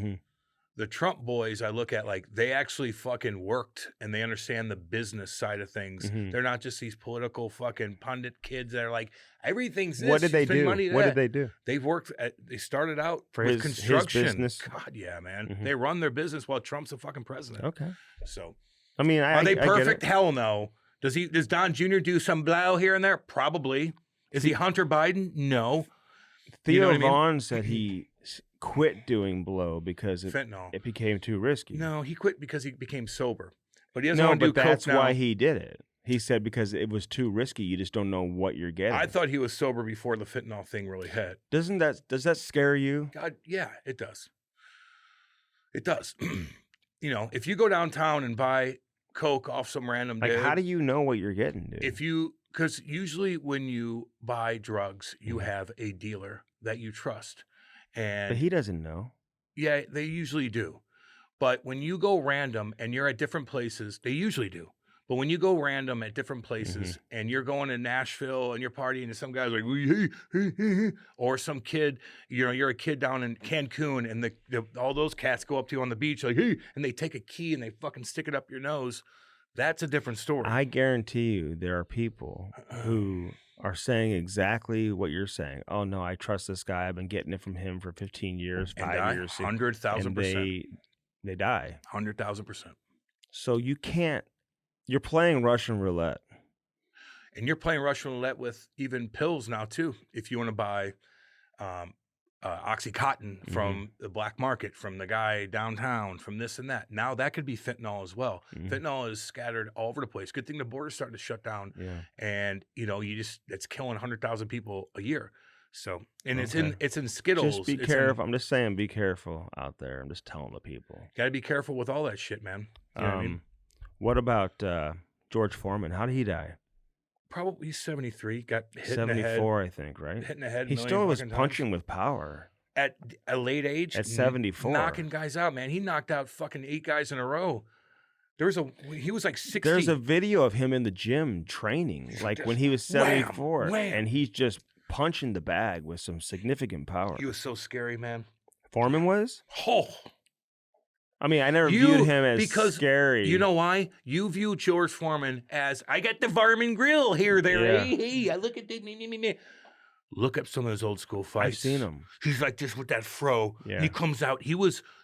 the Trump boys I look at, like, they actually fucking worked and they understand the business side of things. They're not just these political fucking pundit kids that are like, everything's this. What did they do? What did they do? They started out for with construction. His business? God, yeah, man. They run their business while Trump's a fucking president. Okay. So, I mean, are they perfect? Hell no. Does Don Jr. do some blow here and there? Probably. Is he Hunter Biden? No. Theo Vaughn said he quit doing blow because fentanyl. It became too risky. No, he quit because he became sober. But he doesn't want to do coke now. That's why he did it. He said because it was too risky. You just don't know what you're getting. I thought he was sober before the fentanyl thing really hit. Does that scare you? God, yeah, it does. It does. If you go downtown and buy coke off some random dude, how do you know what you're getting, dude? Because usually when you buy drugs, you have a dealer that you trust. But he doesn't know. Yeah, they usually do. But when you go random and you're at different places, they usually do. But when you go random at different places and you're going to Nashville and you're partying and some guy's like, hey, or some kid, you're a kid down in Cancun and all those cats go up to you on the beach like, hey, and they take a key and they fucking stick it up your nose. That's a different story. I guarantee you there are people who are saying exactly what you're saying. Oh, no, I trust this guy. I've been getting it from him for 15 years, 5 years. 100,000%. They die. 100,000%. So you can't. You're playing Russian roulette. And you're playing Russian roulette with even pills now, too. If you want to buy Oxycontin from the black market, from the guy downtown, from this and that. Now that could be fentanyl as well. Fentanyl is scattered all over the place. Good thing the border's starting to shut down. Yeah. And, it's killing 100,000 people a year. So, and it's in Skittles. Just be careful. I'm just saying, be careful out there. I'm just telling the people. Got to be careful with all that shit, man. You know what I mean? What about George Foreman? How did he die? Probably 73. Got hit 74, in the head. I think, right? Hit in the head. He still was punching with power. At a late age? At 74. Knocking guys out, man. He knocked out fucking 8 guys in a row. He was like 60. There's a video of him in the gym training, like when he was 74. Wham. And he's just punch in the bag with some significant power. He was so scary, man. Foreman was? Oh. I mean, I never viewed him as scary. You know why? You view George Foreman as, I got the Varmin grill here, there. Yeah. Hey, I look at the me. Look up some of those old school fights. I've seen him. He's like this with that fro. Yeah. And he comes out.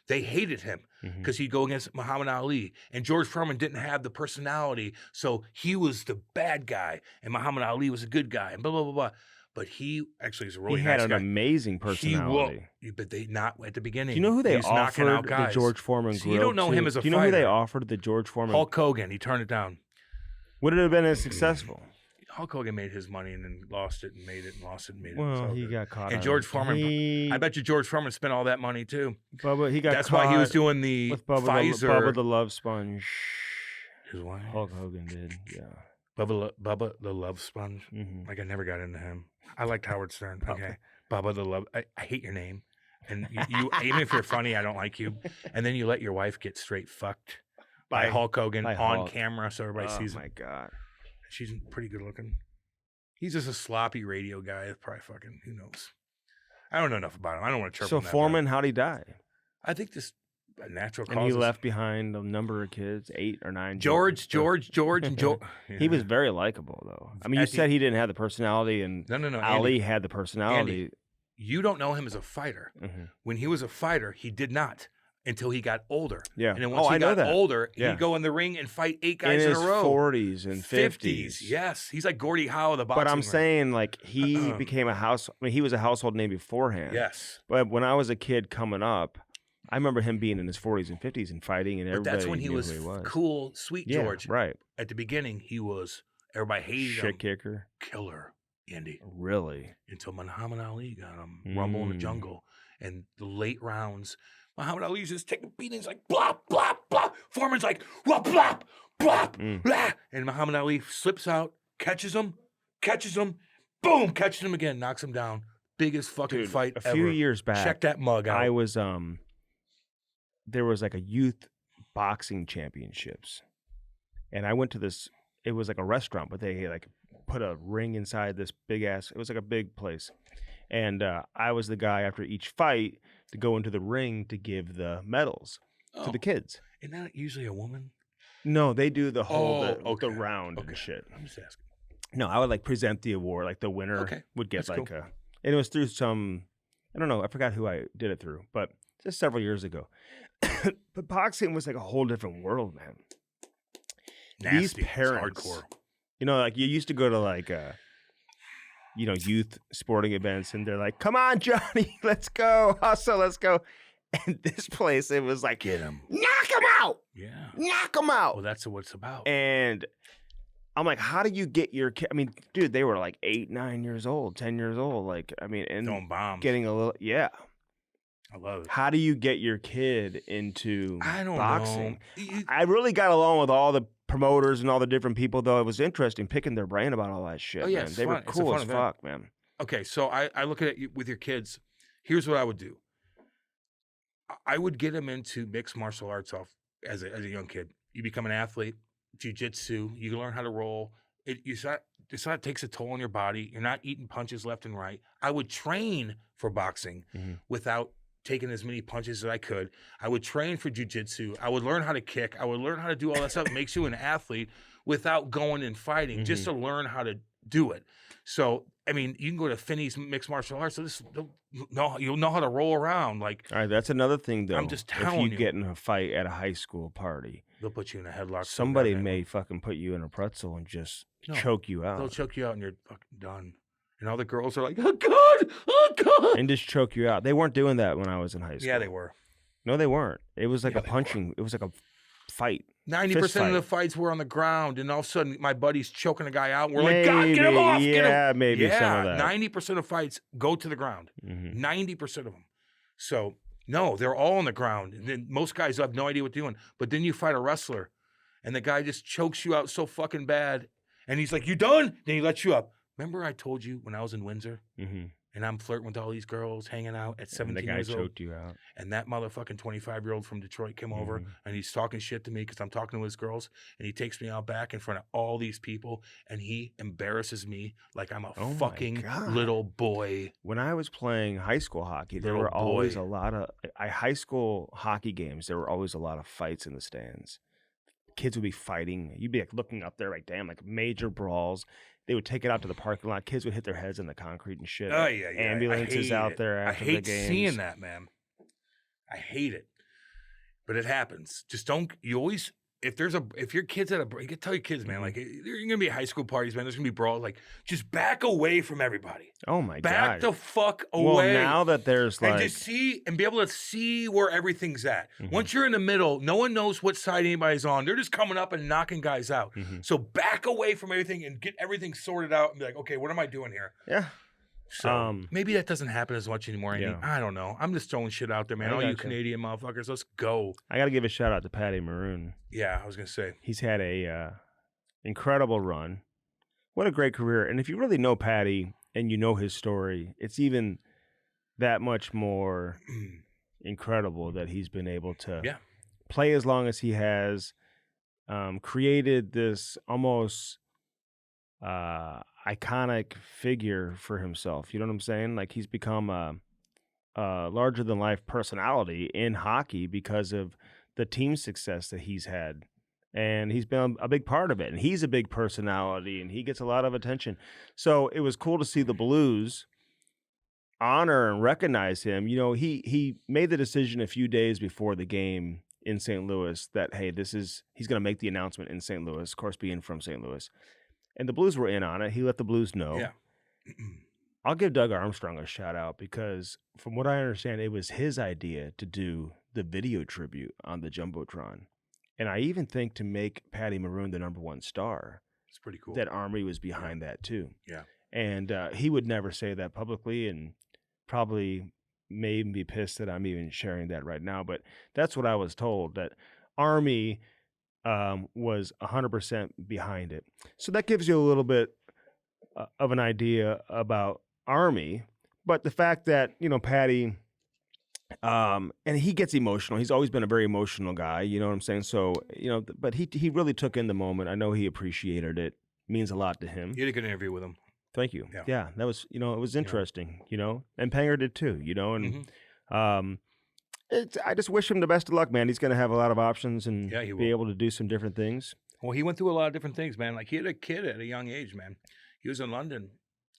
They hated him because he'd go against Muhammad Ali. And George Foreman didn't have the personality. So he was the bad guy. And Muhammad Ali was a good guy. And blah, blah, blah, blah. But he actually is a really nice guy. He had an amazing personality. But they not at the beginning. Do you know who they offered the George Foreman grill? You don't know him as a fighter. Do you know who they offered the George Foreman? Hulk Hogan. He turned it down. Would it have been as successful? Hulk Hogan made his money and then lost it and made it and lost it and made it. Well, he got caught. And George Foreman, I bet you George Foreman spent all that money too. Bubba, he got That's caught why he was doing the with Bubba Pfizer. Bubba the Love Sponge. His wife. Hulk Hogan did, yeah. Bubba the Love Sponge. Like I never got into him. I liked Howard Stern. Okay, Bubba the Love. I hate your name, and you even if you're funny, I don't like you. And then you let your wife get straight fucked by Hulk Hogan on camera, so everybody sees it. Oh my god, she's pretty good looking. He's just a sloppy radio guy. Probably fucking, who knows? I don't know enough about him. I don't want to chirp him. So Foreman, how'd he die? I think this natural causes. And he left behind a number of kids, 8 or 9. George, and George. Yeah. He was very likable, though. I mean, you said he didn't have the personality, and no. Ali Andy, had the personality. Andy, you don't know him as a fighter. When he was a fighter, he did not. Until he got older. Yeah. And then once he got older, he'd go in the ring and fight 8 guys in a row. In his 40s and 50s. Yes. He's like Gordie Howe of the boxing But I'm ring. saying, like, he became he was a household name beforehand. Yes. But when I was a kid coming up, I remember him being in his 40s and 50s and fighting, and everybody But that's when he was cool, sweet George. Yeah, right. At the beginning, he was, everybody hated him. Shit kicker. Killer, Andy. Really? Until Muhammad Ali got him. Rumble in the jungle. And the late rounds, Muhammad Ali's just taking beatings like blop, blop, blop. Foreman's like, blop, blop, blop, blah. And Muhammad Ali slips out, catches him, boom, catches him again, knocks him down. Biggest fucking fight ever. A few years back. Check that mug out. I was, there was like a youth boxing championships. And I went to this, it was like a restaurant, but they like put a ring inside this big ass, it was like a big place. And I was the guy after each fight to go into the ring to give the medals to the kids. Isn't that usually a woman? No, they do the whole the round and shit. I'm just asking. No, I would like present the award, like the winner would get like a, and it was through some, I don't know, I forgot who I did it through, but just several years ago. But boxing was like a whole different world, man. Nasty. These parents, hardcore. You know, like you used to go to like you know, youth sporting events, and they're like, "Come on, Johnny, let's go, hustle, let's go." And this place, it was like, "Get him, knock him out, knock him out." Well, that's what it's about. And I'm like, "How do you get your kid?" I mean, dude, they were like 8, 9 years old, 10 years old. Like, I mean, and throwing bombs, getting a little, I love it. How do you get your kid into boxing? Know. I really got along with all the promoters and all the different people, though. It was interesting picking their brain about all that shit. Oh, yeah, man. They were cool as fuck, man. Okay, so I look at it with your kids. Here's what I would do. I would get them into mixed martial arts off as a young kid. You become an athlete, jiu-jitsu, you learn how to roll. It's not it takes a toll on your body. You're not eating punches left and right. I would train for boxing without taking as many punches as I could. I would train for jiu-jitsu. I would learn how to kick. I would learn how to do all that stuff that makes you an athlete without going and fighting, just to learn how to do it. So, I mean, you can go to Finney's mixed martial arts. So you'll know how to roll around. Like, all right, that's another thing, though. I'm just telling you. If you get in a fight at a high school party, they'll put you in a headlock. Somebody may fucking put you in a pretzel and just choke you out. They'll choke you out and you're fucking done. And all the girls are like, "Oh God, oh God," and just choke you out. They weren't doing that when I was in high school. Yeah, they were. No, they weren't. It was like a punching. It was like a fight. 90% of the fights were on the ground, and all of a sudden, my buddy's choking a guy out. And we're like, "God, get him off!" Yeah, maybe some of that. 90% of fights go to the ground. 90% of them. So no, they're all on the ground. And then most guys have no idea what they're doing. But then you fight a wrestler, and the guy just chokes you out so fucking bad, and he's like, "You done?" Then he lets you up. Remember I told you when I was in Windsor and and I'm flirting with all these girls, hanging out at 17 And the guy years old. choked you out. And that motherfucking 25-year-old from Detroit came over, and he's talking shit to me because I'm talking to his girls, and he takes me out back in front of all these people, and he embarrasses me like I'm a fucking little boy. When I was playing high school hockey, there were always a lot of high school hockey games. There were always a lot of fights in the stands. Kids would be fighting. You'd be like looking up there, like damn, like major brawls. They would take it out to the parking lot. Kids would hit their heads in the concrete and shit. Oh yeah, yeah. Ambulances out there after the games. I hate seeing that, man. I hate it, but it happens. Just don't. You always. If your kid's at you can tell your kids, man, like there's gonna be high school parties, man. There's gonna be brawls. Like just back away from everybody. Oh my god. Back the fuck away. Well, now that there's like and just see and be able to see where everything's at. Once you're in the middle, no one knows what side anybody's on. They're just coming up and knocking guys out. So back away from everything and get everything sorted out and be like, okay, what am I doing here? Yeah. So maybe that doesn't happen as much anymore. Yeah. I don't know. I'm just throwing shit out there, man. All you Canadian motherfuckers, let's go. I got to give a shout out to Pat Maroon. Yeah, I was gonna say he's had a incredible run. What a great career! And if you really know Patty and you know his story, it's even that much more incredible that he's been able to play as long as he has. Created this almost iconic figure for himself. You know what I'm saying? Like he's become a larger than life personality in hockey because of the team success that he's had. And he's been a big part of it. And he's a big personality and he gets a lot of attention. So it was cool to see the Blues honor and recognize him. You know, he made the decision a few days before the game in St. Louis that, hey, he's going to make the announcement in St. Louis, of course, being from St. Louis. And the Blues were in on it. He let the Blues know. Yeah. I'll give Doug Armstrong a shout out because from what I understand, it was his idea to do the video tribute on the Jumbotron. And I even think to make Patty Maroon the #1 star. It's pretty cool. That Army was behind that too. Yeah. And he would never say that publicly and probably may even be pissed that I'm even sharing that right now. But that's what I was told, that Army was 100% behind it. So that gives you a little bit of an idea about Army. But the fact that, you know, Patty, and he gets emotional. He's always been a very emotional guy, you know what I'm saying? So, you know, but he really took in the moment. I know he appreciated it. Means a lot to him. You had a good interview with him. Thank you. Yeah, that was, you know, it was interesting, you know, and Panger did too, you know, and I just wish him the best of luck, man. He's going to have a lot of options and be able to do some different things. Well, he went through a lot of different things, man. Like he had a kid at a young age, man. He was in London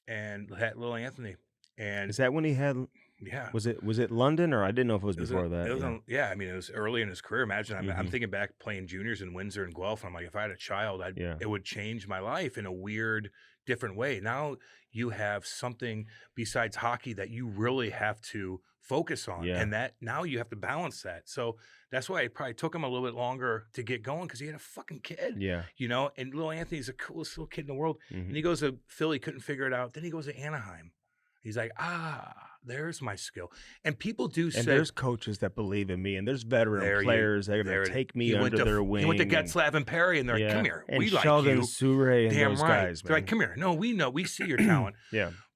and had little Anthony. And is that when he had? Yeah. Was it London or I didn't know if it was before that? It was I mean, it was early in his career. Imagine I'm thinking back playing juniors in Windsor and Guelph. And I'm like, if I had a child, it would change my life in a weird, different way. Now you have something besides hockey that you really have to focus on, and that now you have to balance that. So that's why it probably took him a little bit longer to get going because he had a fucking kid. Yeah, you know. And little Anthony's the coolest little kid in the world. And he goes to Philly, couldn't figure it out. Then he goes to Anaheim. He's like, there's my skill. And people do say... And there's coaches that believe in me, and there's veteran players that are going to take me under their wing. He went to Getzlav and Perry, and they're like, come here. And we Sheldon, like you. Souray and Damn those right. guys, man. They're like, come here. No, we know. We see your talent.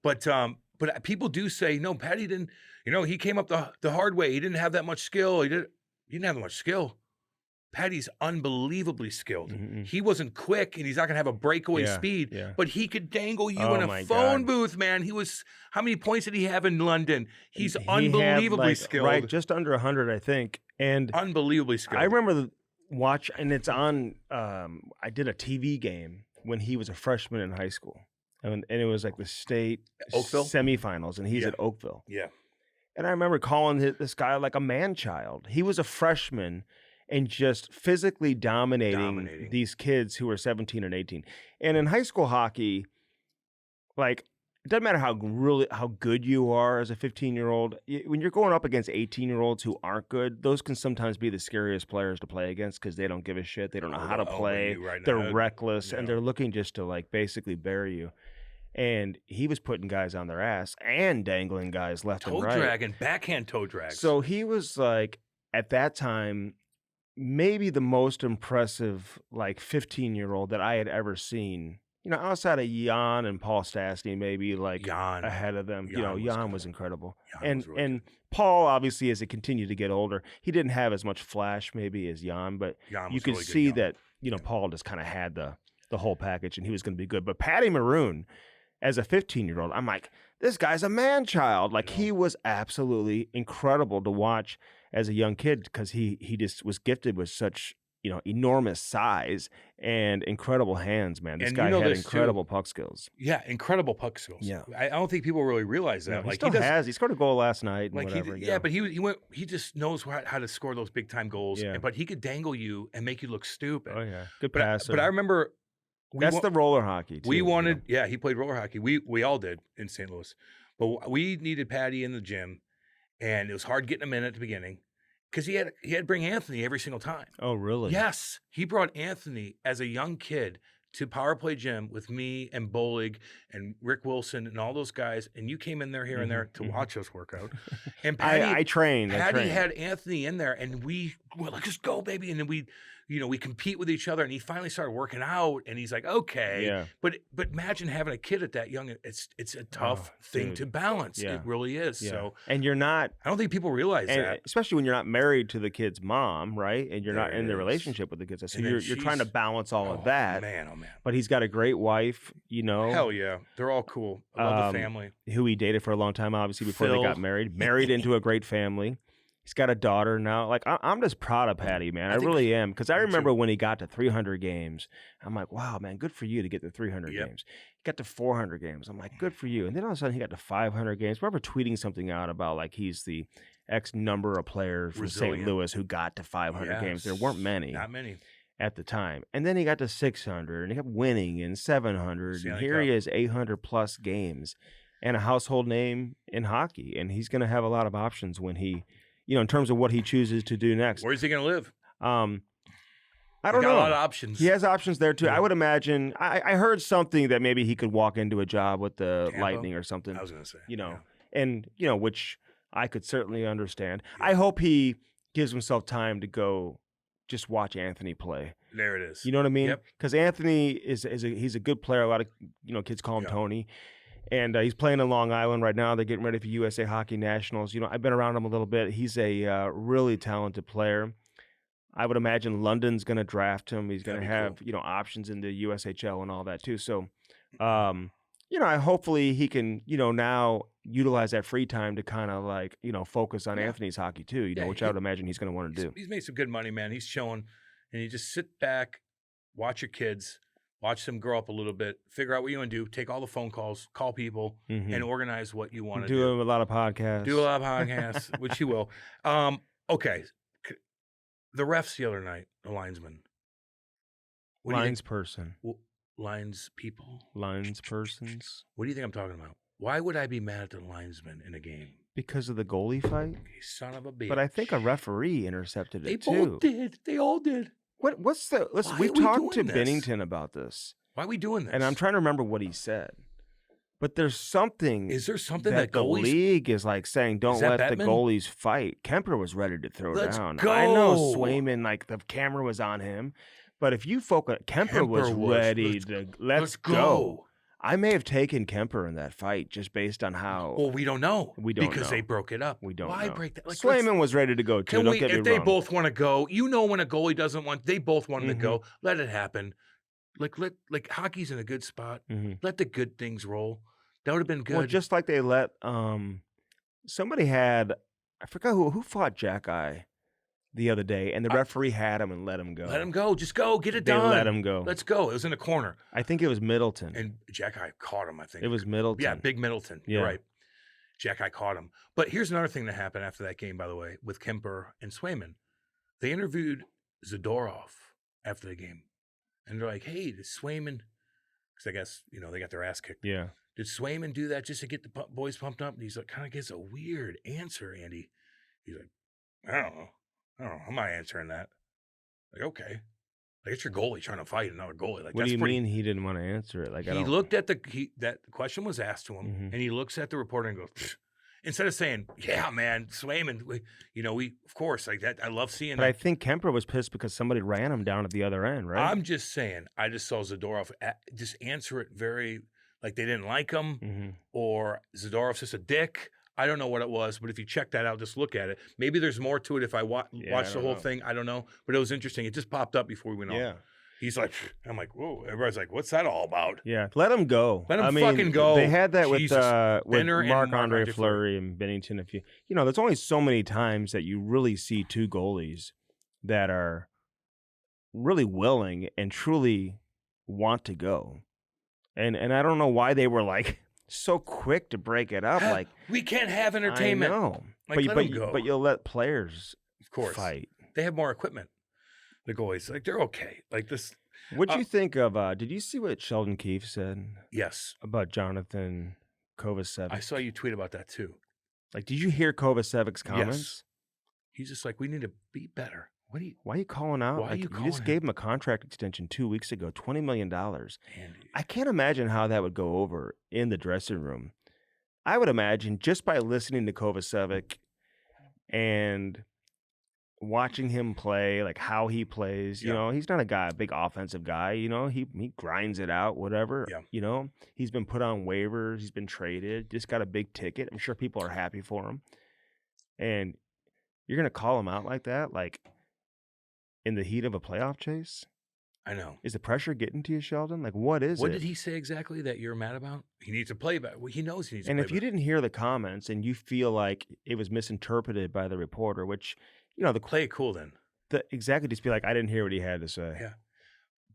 But people do say, no, Patty didn't... You know, he came up the hard way. He didn't have that much skill. He didn't have that much skill. Patty's unbelievably skilled. He wasn't quick, and he's not going to have a breakaway speed, but he could dangle you in a phone booth, man. He was, how many points did he have in London? He's unbelievably skilled. Right, just under 100, I think. And unbelievably skilled. I remember and it's on, I did a TV game when he was a freshman in high school. And it was like the state Oakville? Semifinals, and he's at Oakville. Yeah. And I remember calling this guy like a man-child. He was a freshman and just physically dominating these kids who were 17 and 18. And in high school hockey, like, it doesn't matter how good you are as a 15-year-old. When you're going up against 18-year-olds who aren't good, those can sometimes be the scariest players to play against because they don't give a shit. They don't know how to play. They're reckless, and they're looking just to, like, basically bury you. And he was putting guys on their ass and dangling guys left and right. Toe dragging, backhand toe drags. So he was, like, at that time, maybe the most impressive, like, 15-year-old that I had ever seen outside of Jan and Paul Stastny, maybe like Jan. ahead of them. Jan was incredible. Jan was really and Paul, obviously, as he continued to get older, he didn't have as much flash maybe as Jan, but you could really see good, that, Paul just kind of had the whole package and he was going to be good. But Patty Maroon, as a 15-year-old, I'm like, this guy's a man-child. Like, he was absolutely incredible to watch as a young kid because he just was gifted with such, enormous size and incredible hands, man. This guy had incredible puck skills. Yeah, incredible puck skills. Yeah. I don't think people really realize that. He scored a goal last night and whatever. But he just knows how to score those big-time goals. Yeah. But he could dangle you and make you look stupid. Oh, yeah. Good passer. But I remember... That's the roller hockey, too. We wanted... Yeah, he played roller hockey. We all did in St. Louis. But we needed Patty in the gym, and it was hard getting him in at the beginning. Because he had to bring Anthony every single time. Oh, really? Yes. He brought Anthony as a young kid to Power Play Gym with me and Bolig and Rick Wilson and all those guys. And you came in there here and there to watch us work out. And Patty, I trained. Patty had Anthony in there, and we were like, just go, baby. And then we compete with each other. And he finally started working out, and he's like, okay. Yeah. But imagine having a kid at that young. It's a tough thing to balance. Yeah. It really is. Yeah. So, and you're not. I don't think people realize that, especially when you're not married to the kid's mom, right? And you're not in the relationship with the kids. So you're trying to balance all of that. Man, oh man. But he's got a great wife. Hell yeah, they're all cool. I love the family. Who he dated for a long time, obviously before they got married. Married into a great family. He's got a daughter now. Like, I'm just proud of Patty, man. I really am. Because I remember when he got to 300 games, I'm like, wow, man, good for you to get to 300 games. He got to 400 games. I'm like, good for you. And then all of a sudden he got to 500 games. I remember tweeting something out about, like, he's the X number of players from St. Louis who got to 500 games. There weren't many. Not many. At the time. And then he got to 600, and he kept winning in 700. And here he is, 800-plus games, and a household name in hockey. And he's going to have a lot of options when he... in terms of what he chooses to do next. Where's he going to live? I don't know. A lot of options. He has options there, too. Yeah. I would imagine. I heard something that maybe he could walk into a job with the Tampa? Lightning or something. I was going to say. And, which I could certainly understand. Yeah. I hope he gives himself time to go just watch Anthony play. There it is. You know what I mean? Yep. Because Anthony he's a good player. A lot of, kids call him Tony. And he's playing in Long Island right now. They're getting ready for USA Hockey Nationals. I've been around him a little bit. He's a really talented player. I would imagine London's going to draft him. He's going to have, options in the USHL and all that too. So, hopefully he can, now utilize that free time to kind of like, focus on Anthony's hockey too, which I would imagine he's going to want to do. He's made some good money, man. He's chilling, and you just sit back, watch your kids, watch them grow up a little bit, figure out what you want to do, take all the phone calls, call people, and organize what you want to do. Do a lot of podcasts. Do a lot of podcasts, which you will. Okay. The refs the other night, the linesman. Linesperson. Lines people. Linespersons. What do you think I'm talking about? Why would I be mad at the linesman in a game? Because of the goalie fight? You son of a bitch. But I think a referee intercepted it, too. They both did. They all did. What's the... Listen, we talked to Bennington about this. Why are we doing this? And I'm trying to remember what he said. But there's something... Is there something that the league is like saying, don't let Bettman? the goalies fight? Kemper was ready to throw down. Go. I know Swayman, like the camera was on him. But if you focus... Kemper was ready to... Let's go. I may have taken Kemper in that fight just based on how... Well, we don't know. We don't because know. they broke it up. We don't know. Why break that? Like, Swayman was ready to go, too. Don't get me wrong. If they both want to go, when a goalie doesn't want... They both wanted to go. Let it happen. Like hockey's in a good spot. Let the good things roll. That would have been good. Well, just like they let... somebody had... I forgot who fought Jack Eye the other day, and the referee had him and let him go. Let him go. Just go. Get it done. They let him go. Let's go. It was in the corner. I think it was Middleton. And Jack Eye caught him, I think. It was Middleton. Yeah, big Middleton. Yeah. You're right. Jack Eye caught him. But here's another thing that happened after that game, by the way, with Kemper and Swayman. They interviewed Zadorov after the game. And they're like, hey, did Swayman, because I guess, they got their ass kicked. Yeah. Did Swayman do that just to get the boys pumped up? And he's like, kind of gives a weird answer, Andy. He's like, I don't know. I'm not answering that. Like, okay. Like, it's your goalie trying to fight another goalie. Like, what do you mean he didn't want to answer it? Like, he looked at that question was asked to him, and he looks at the reporter and goes, pfft. Instead of saying, "Yeah, man, Swayman," we of course like that. I love seeing But that. I think Kemper was pissed because somebody ran him down at the other end, right? I'm just saying, I just saw Zadorov just answer it very like they didn't like him, Mm-hmm. or Zadorov's just a dick. I don't know what it was, but if you check that out, just look at it. Maybe there's more to it if I watch the whole thing. I don't know, but it was interesting. It just popped up before we went on. He's like, I'm like, whoa. Everybody's like, what's that all about? Yeah, let him go. Let him fucking go. They had that Jesus. with Benner and Marc-Andre Marc-Andre Fleury and Bennington. If there's only so many times that you really see two goalies that are really willing and truly want to go. And I don't know why they were like so quick to break it up. Like, we can't have entertainment. I know. Like, let them go. But you'll let players of course fight. They have more equipment. The goalies, like, they're okay. Like this. What'd you think of? Did you see what Sheldon Keefe said? Yes. About Jonathan Kovacevic. I saw you tweet about that too. Like, did you hear Kovacevic's comments? Yes. He's just like, we need to be better. Why are you calling out? Why are you calling just him? gave him a contract extension 2 weeks ago, $20 million. Andy. I can't imagine how that would go over in the dressing room. I would imagine just by listening to Kovacevic and watching him play, like how he plays, he's not a big offensive guy, he grinds it out, whatever. Yeah. He's been put on waivers, he's been traded, just got a big ticket. I'm sure people are happy for him. And you're going to call him out like that, like in the heat of a playoff chase? I know. Is the pressure getting to you, Sheldon? Like, what is it? What did he say exactly that you're mad about? He needs to play better. Well, he knows he needs to play And if you better. didn't hear the comments and you feel like it was misinterpreted by the reporter, which, play it cool then. Exactly, just be like, I didn't hear what he had to say. Yeah.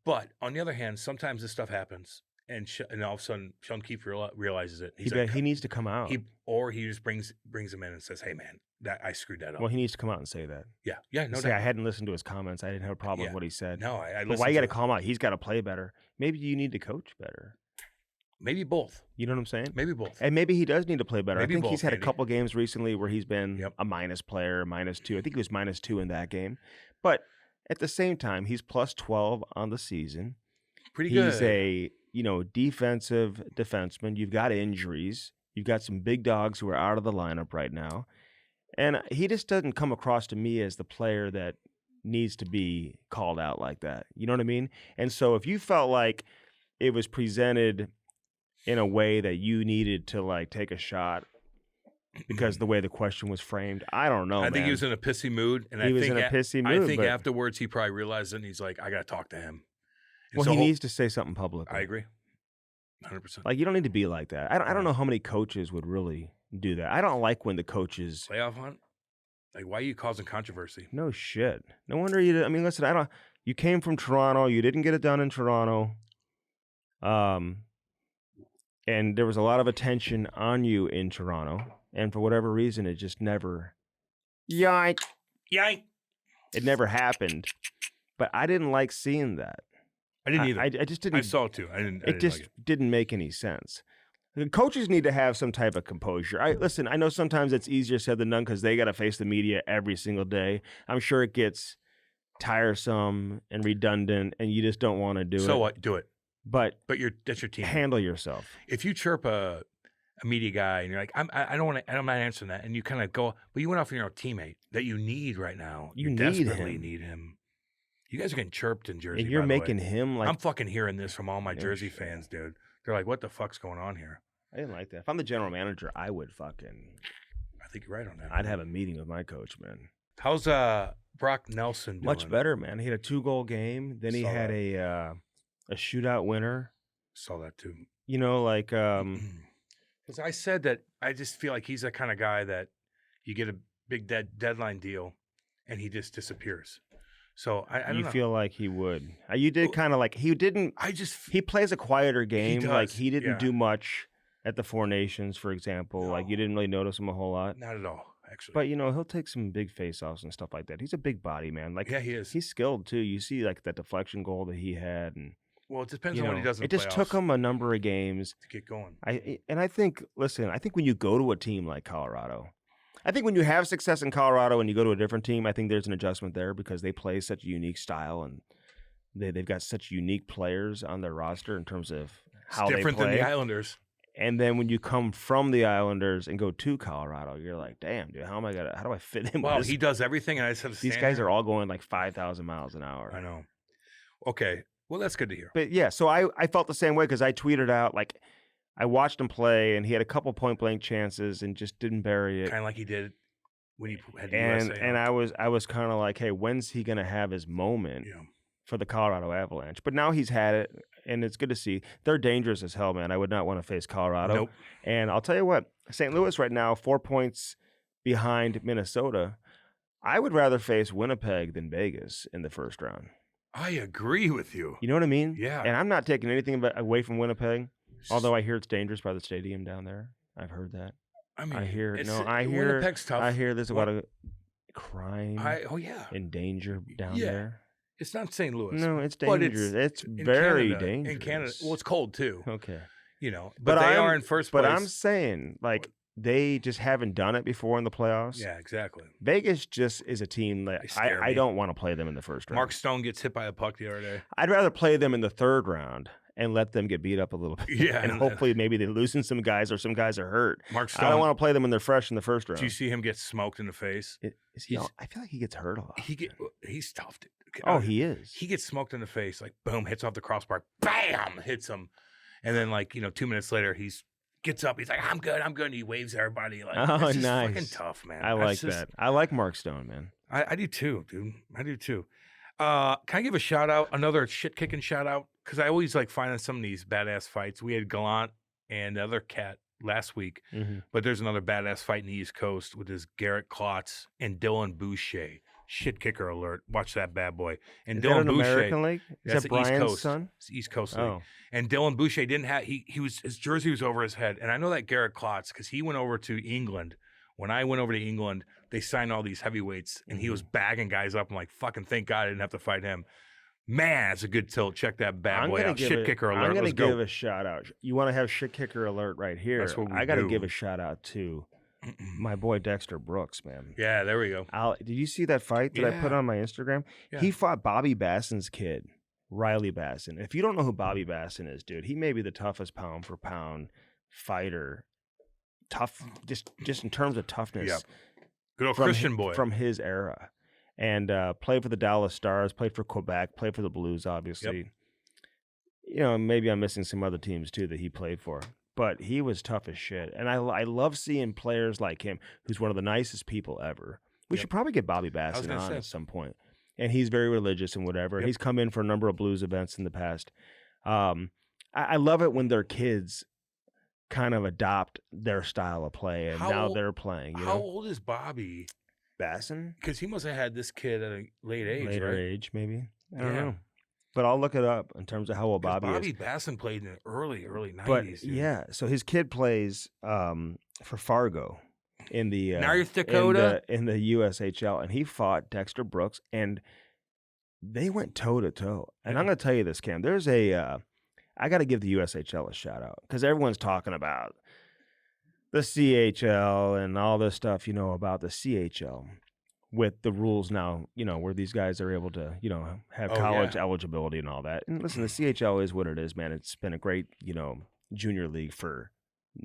But on the other hand, sometimes this stuff happens, and all of a sudden, Sheldon Keefe realizes it. He needs to come out. He just brings him in and says, "Hey, man, I screwed that up." Well, he needs to come out and say that. Yeah, no Say, doubt. I hadn't listened to his comments. I didn't have a problem with what he said. No, I But why you got to call him out? He's got to play better. Maybe you need to coach better. Maybe both. You know what I'm saying? Maybe both. And maybe he does need to play better. Maybe I think both, he's had Andy. a couple games recently where he's been a minus player, -2. I think he was -2 in that game. But at the same time, he's plus 12 on the season. Pretty good. He's a, defensive defenseman. You've got injuries. You've got some big dogs who are out of the lineup right now. And he just doesn't come across to me as the player that needs to be called out like that. You know what I mean? And so if you felt like it was presented in a way that you needed to, like, take a shot because the way the question was framed, I don't know, I think he was in a pissy mood. And I think but afterwards he probably realized it, and he's like, I got to talk to him. And well, so he needs to say something publicly. I agree. 100%. Like, you don't need to be like that. I don't know how many coaches would really do that. I don't like when the coaches Playoff hunt? Like, why are you causing controversy? No shit. No wonder you. I mean, listen. You came from Toronto. You didn't get it done in Toronto. And there was a lot of attention on you in Toronto, and for whatever reason, it just never. Yike! It never happened. But I didn't like seeing that. I didn't either. I just didn't. I saw it too. It just didn't make any sense. The coaches need to have some type of composure. Listen, I know sometimes it's easier said than done because they got to face the media every single day. I'm sure it gets tiresome and redundant, and you just don't want to do it. So what? Do it. But that's your team. Handle yourself. If you chirp a media guy and you're like, I'm not answering that, and you kind of go, but you went off on your own teammate that you need right now. You desperately need him. You guys are getting chirped in Jersey. And you're making him like. I'm fucking hearing this from all my Jersey fans, dude. They're like, what the fuck's going on here? I didn't like that. If I'm the general manager, I would fucking. I think you're right on that. I'd have a meeting with my coach, man. How's Brock Nelson doing? Much better, man. He had a 2-goal game. Then he had a shootout winner. Saw that too. Because I said that I just feel like he's the kind of guy that you get a big deadline deal and he just disappears. So I don't know. You feel like he would. You did kind of like he didn't. He plays a quieter game. Like he didn't do much at the Four Nations, for example. No. Like you didn't really notice him a whole lot. Not at all, actually. But he'll take some big face-offs and stuff like that. He's a big body, man. Like he is. He's skilled too. You see like that deflection goal that he had, and well, it depends on what he does in the playoffs. It just took him a number of games to get going. I think when you go to a team like Colorado. I think when you have success in Colorado and you go to a different team, I think there's an adjustment there because they play such a unique style and they've got such unique players on their roster in terms of how they play. Different than the Islanders. And then when you come from the Islanders and go to Colorado, you're like, damn, dude, how do I fit in? Well, with this? he does everything, and I just have to These stand guys there. are all going like 5,000 miles an hour. I know. Okay, well, that's good to hear. But yeah, so I felt the same way because I tweeted out like I watched him play and he had a couple point blank chances and just didn't bury it. Kind of like he did when he had the And USA. and I was kind of like, hey, when's he gonna have his moment for the Colorado Avalanche? But now he's had it, and it's good to see. They're dangerous as hell, man. I would not want to face Colorado. Nope. And I'll tell you what, St. Louis right now, 4 points behind Minnesota. I would rather face Winnipeg than Vegas in the first round. I agree with you. You know what I mean? Yeah. And I'm not taking anything away from Winnipeg, although I hear it's dangerous by the stadium down there. I've heard that. I mean, I hear Winnipeg's tough. I hear there's a lot of crime yeah. and danger down there. It's not St. Louis. No, it's but dangerous. It's in very Canada, dangerous. In Canada, well, it's cold too. Okay. You know, but they are in first place. But I'm saying, like, they just haven't done it before in the playoffs. Yeah, exactly. Vegas just is a team that I don't want to play them in the first round. Mark Stone gets hit by a puck the other day. I'd rather play them in the third round and let them get beat up a little bit. Yeah, and hopefully maybe they loosen some guys or some guys are hurt. Mark Stone. I don't want to play them when they're fresh in the first round. Do you see him get smoked in the face? Is he? I feel like he gets hurt a lot. He's tough. Dude. Oh, he is. He gets smoked in the face, like boom, hits off the crossbar, bam, hits him, and then 2 minutes later he's gets up. He's like, I'm good. And he waves at everybody. Like, oh, it's just nice. fucking tough, man. I like that. I like Mark Stone, man. I do too, dude. I do too. Can I give a shout out? Another shit kicking shout out because I always like finding some of these badass fights. We had Gallant and the other cat last week, but there's another badass fight in the East Coast with this Garrett Klotz and Dylan Boucher. Shit kicker alert! Watch that bad boy. And Is Dylan that an Boucher, American League? Is that's that the East Brian's Coast. son? It's East Coast League. Oh. And Dylan Boucher didn't have his jersey was over his head. And I know that Garrett Klotz because he went over to England. When I went over to England, they signed all these heavyweights, and he was bagging guys up. I'm like, fucking thank God I didn't have to fight him. Man, that's a good tilt. Check that bad boy out. Shit kicker alert. I'm going to Let's go. give a shout out. You want to have shit kicker alert right here? That's what we I got to do. give a shout out to my boy Dexter Brooks, man. Yeah, there we go. Did you see that fight that I put on my Instagram? Yeah. He fought Bobby Basson's kid, Riley Basson. If you don't know who Bobby Basson is, dude, he may be the toughest pound for pound fighter. Tough, just in terms of toughness. Yep. Good old Christian boy from his era, and played for the Dallas Stars, played for Quebec, played for the Blues, obviously. Yep. You know, maybe I'm missing some other teams too that he played for. But he was tough as shit. And I love seeing players like him, who's one of the nicest people ever. We should probably get Bobby Basson on at some point. And he's very religious and whatever. He's come in for a number of blues events in the past. I love it when their kids kind of adopt their style of play, and now they're playing. How old is Bobby Basson? Because he must have had this kid at a late age, Later right? age, maybe. I don't know. But I'll look it up in terms of how old Bobby Bobby is. Basson played in the early 90s. But dude. yeah, so his kid plays for Fargo in the North Dakota in the USHL, and he fought Dexter Brooks, and they went toe to toe. And I'm going to tell you this, Cam. There's I got to give the USHL a shout out because everyone's talking about the CHL and all this stuff, about the CHL. With the rules now, where these guys are able to, have college eligibility and all that. And listen, the CHL is what it is, man. It's been a great, junior league for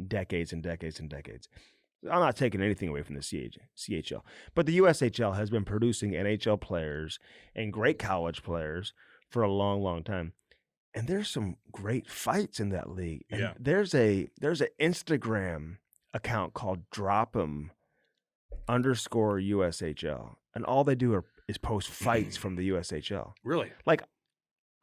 decades and decades and decades. I'm not taking anything away from the CHL. But the USHL has been producing NHL players and great college players for a long, long time. And there's some great fights in that league. And there's an Instagram account called Drop'em_USHL, and all they do is post fights from the USHL. Really? Like,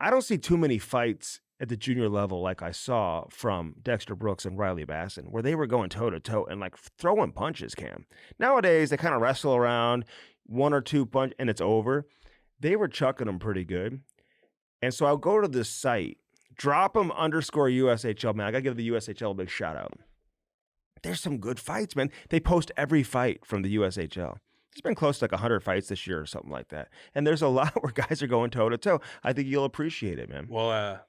I don't see too many fights at the junior level like I saw from Dexter Brooks and Riley Basson, where they were going toe to toe and like throwing punches, Cam. Nowadays, they kind of wrestle around, one or two punch, and it's over. They were chucking them pretty good. And so I'll go to this site, Drop'em_USHL. Man, I got to give the USHL a big shout out. There's some good fights, man. They post every fight from the USHL. There's been close to like 100 fights this year or something like that. And there's a lot where guys are going toe-to-toe. I think you'll appreciate it, man. Well,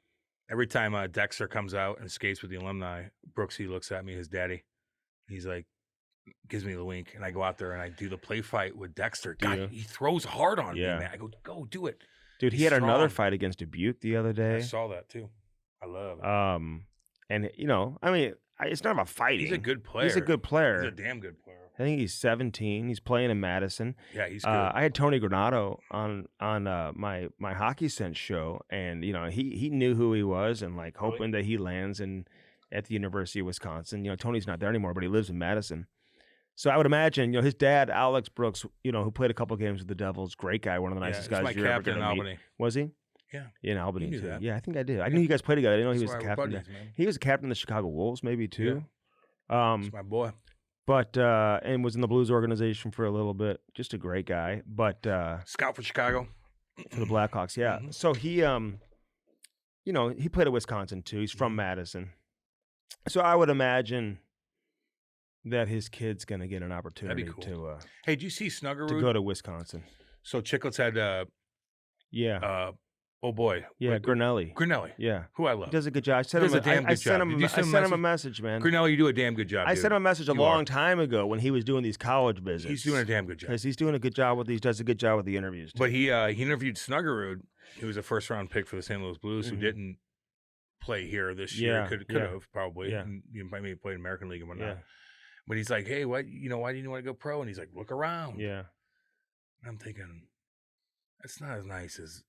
every time Dexter comes out and skates with the alumni, Brooksy looks at me, his daddy. He's like, gives me the wink. And I go out there and I do the play fight with Dexter. God, he throws hard on me, man. I go do it. Dude, he had another fight against Dubuque the other day. I saw that too. I love it. And, I mean, it's not about fighting. He's a good player. He's a good player. He's a damn good player. I think he's 17. He's playing in Madison. Yeah, he's good. I had Tony Granato on my Hockey Sense show, and he knew who he was, and like hoping that he lands at the University of Wisconsin. Tony's not there anymore, but he lives in Madison. So I would imagine, his dad, Alex Brooks, who played a couple games with the Devils, great guy, one of the nicest guys you're ever going to meet. Albany. Was he? Yeah. In Albany, You knew too. that. Yeah, I think I did. I knew you guys played together. I didn't know he was That's the why we're captain. buddies, man. He was a captain of the Chicago Wolves, maybe, too. That's my boy. But and was in the Blues organization for a little bit. Just a great guy. But Scout for Chicago. For the Blackhawks, yeah. Mhm. So he he played at Wisconsin too. He's from Madison. So I would imagine that his kid's gonna get an opportunity cool. Hey, did you see Snuggarude? to go to Wisconsin. So Chicklets had oh boy. Yeah, Grinelli. Grinelli. Yeah. Who I love. He does a good job. I sent Does him a damn good job. Did you I send him sent him a a message, man. Grinelli, you do a damn good job, I dude. sent him a message a long time ago when he was doing these college visits. He's doing a damn good job. Because he's doing a good job does a good job with the interviews. Too. But he interviewed Snuggarude, who was a first-round pick for the St. Louis Blues, who didn't play here this year. Could have, probably. Yeah. And, maybe played American League and whatnot. Yeah. But he's like, hey, why didn't you want to go pro? And he's like, look around. Yeah. And I'm thinking, that's not as nice as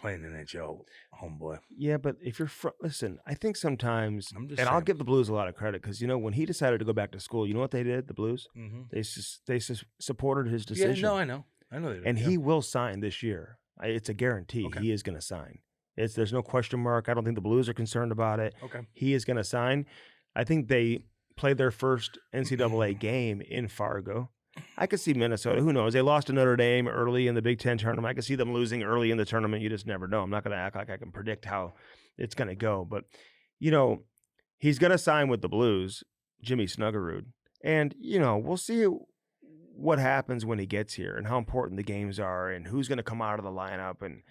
playing NHL, homeboy. Yeah, but if you're listen, I think sometimes, I'll saying. give the Blues a lot of credit because when he decided to go back to school, you know what they did? The Blues, they supported his decision. Yeah, no, I know they did. And he will sign this year. It's a guarantee. Okay. He is going to sign. There's no question mark. I don't think the Blues are concerned about it. Okay, he is going to sign. I think they played their first NCAA game in Fargo. I could see Minnesota. Who knows? They lost to Notre Dame early in the Big Ten tournament. I could see them losing early in the tournament. You just never know. I'm not going to act like I can predict how it's going to go. But, he's going to sign with the Blues, Jimmy Snuggarude. And, we'll see what happens when he gets here and how important the games are and who's going to come out of the lineup. And,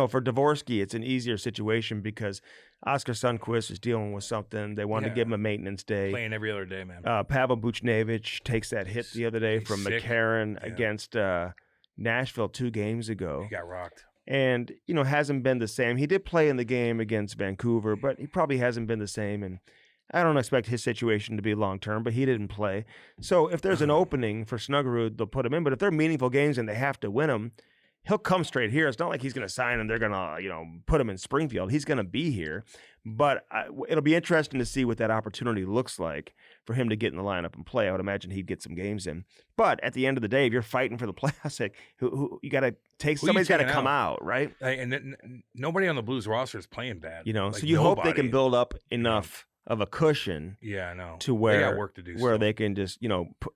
for Dvorsky, it's an easier situation because Oscar Sundqvist is dealing with something. They wanted to give him a maintenance day. Playing every other day, man. Pavel Buchnevich takes that hit the other day from McCarron against Nashville 2 games ago. He got rocked. And, hasn't been the same. He did play in the game against Vancouver, but he probably hasn't been the same. And I don't expect his situation to be long-term, but he didn't play. So if there's an opening for Snuggarude, they'll put him in. But if they're meaningful games and they have to win them, he'll come straight here. It's not like he's going to sign and they're going to, put him in Springfield. He's going to be here. But it'll be interesting to see what that opportunity looks like for him to get in the lineup and play. I would imagine he'd get some games in. But at the end of the day, if you're fighting for the playoffs, who you got to take, somebody's got to come out, right? And nobody on the Blues roster is playing bad. So you hope they can build up enough of a cushion, I know, to where they got work to do, where they can just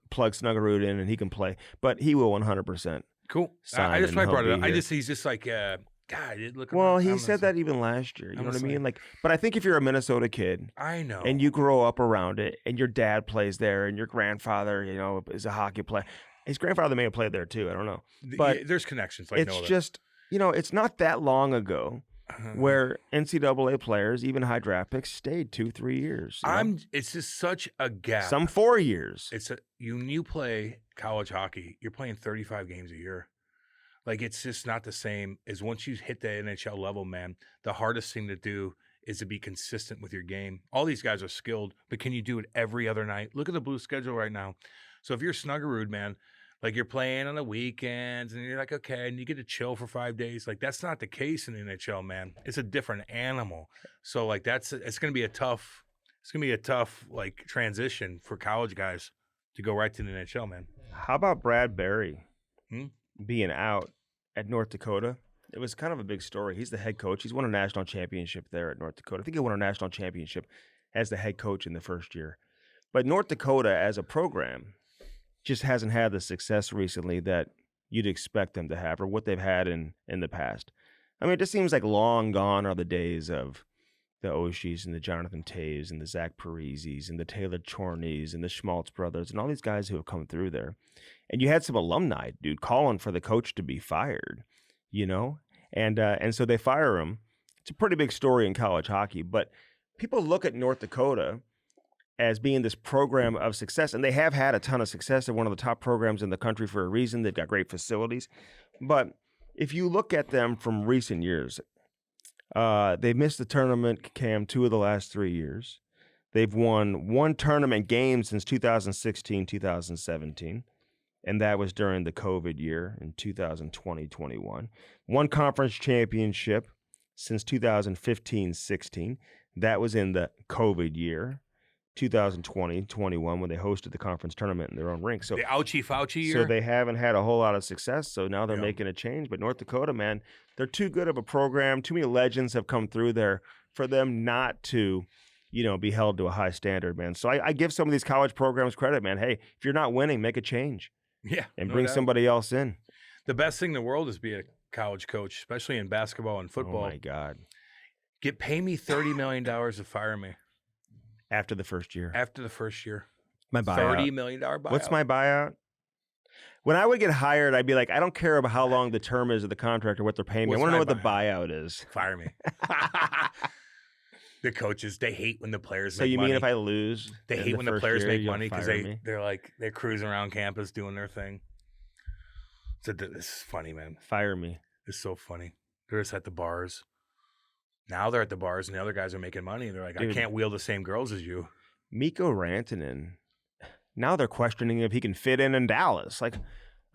plug Snuggarude in and he can play. But he will 100%. Cool. I just might brought it up. He's just like, God, look. Well, he said that even last year. You know what I mean? Like, but I think if you're a Minnesota kid, I know, and you grow up around it, and your dad plays there, and your grandfather, is a hockey player. His grandfather may have played there too. I don't know, but there's connections. It's just it's not that long ago where NCAA players, even high draft picks, stayed 2-3 years. It's just such a gap. Some 4 years. You play college hockey, you're playing 35 games a year. Like, it's just not the same as once you hit the NHL level, man. The hardest thing to do is to be consistent with your game. All these guys are skilled, but can you do it every other night? Look at the Blues schedule right now. So if you're Snuggarude, man, like you're playing on the weekends and you're like, okay, and you get to chill for 5 days. Like, that's not the case in the NHL, man. It's a different animal. So like it's going to be a tough like transition for college guys to go right to the NHL, man. How about Brad Berry being out at North Dakota? It was kind of a big story. He's the head coach. He's won a national championship there at North Dakota. I think he won a national championship as the head coach in the first year. But North Dakota as a program just hasn't had the success recently that you'd expect them to have or what they've had in the past. I mean, it just seems like long gone are the days of the Oshies and the Jonathan Taves and the Zach Parisis and the Taylor Chorneys and the Schmaltz brothers and all these guys who have come through there. And you had some alumni, dude, calling for the coach to be fired, And so they fire him. It's a pretty big story in college hockey. But people look at North Dakota as being this program of success, and they have had a ton of success. They're one of the top programs in the country for a reason. They've got great facilities. But if you look at them from recent years, they missed the tournament, Cam, 2 of the last 3 years. They've won one tournament game since 2016, 2017, and that was during the COVID year in 2020-21. One conference championship since 2015-16. That was in the COVID year, 2020-21, when they hosted the conference tournament in their own rink. So the ouchie Fauci year. So they haven't had a whole lot of success. So now they're making a change. But North Dakota, man, they're too good of a program. Too many legends have come through there for them not to, be held to a high standard, man. So I give some of these college programs credit, man. Hey, if you're not winning, make a change. Yeah. And bring somebody else in. The best thing in the world is be a college coach, especially in basketball and football. Oh, my God. Pay me $30 million to fire me. After the first year. After the first year. My buyout. $30 million buyout. What's my buyout? When I would get hired, I'd be like, I don't care about how long the term is of the contract or what they're paying me. I want to know what the buyout is. Fire me. The coaches, they hate when the players So make you money. mean if I lose? They hate when the players make money because me? they're cruising around campus doing their thing. So this is funny, man. Fire me. It's so funny. They're just at the bars. Now they're at the bars and the other guys are making money. They're like, Dude, I can't wheel the same girls as you. Mikko Rantanen. Now they're questioning if he can fit in Dallas. Like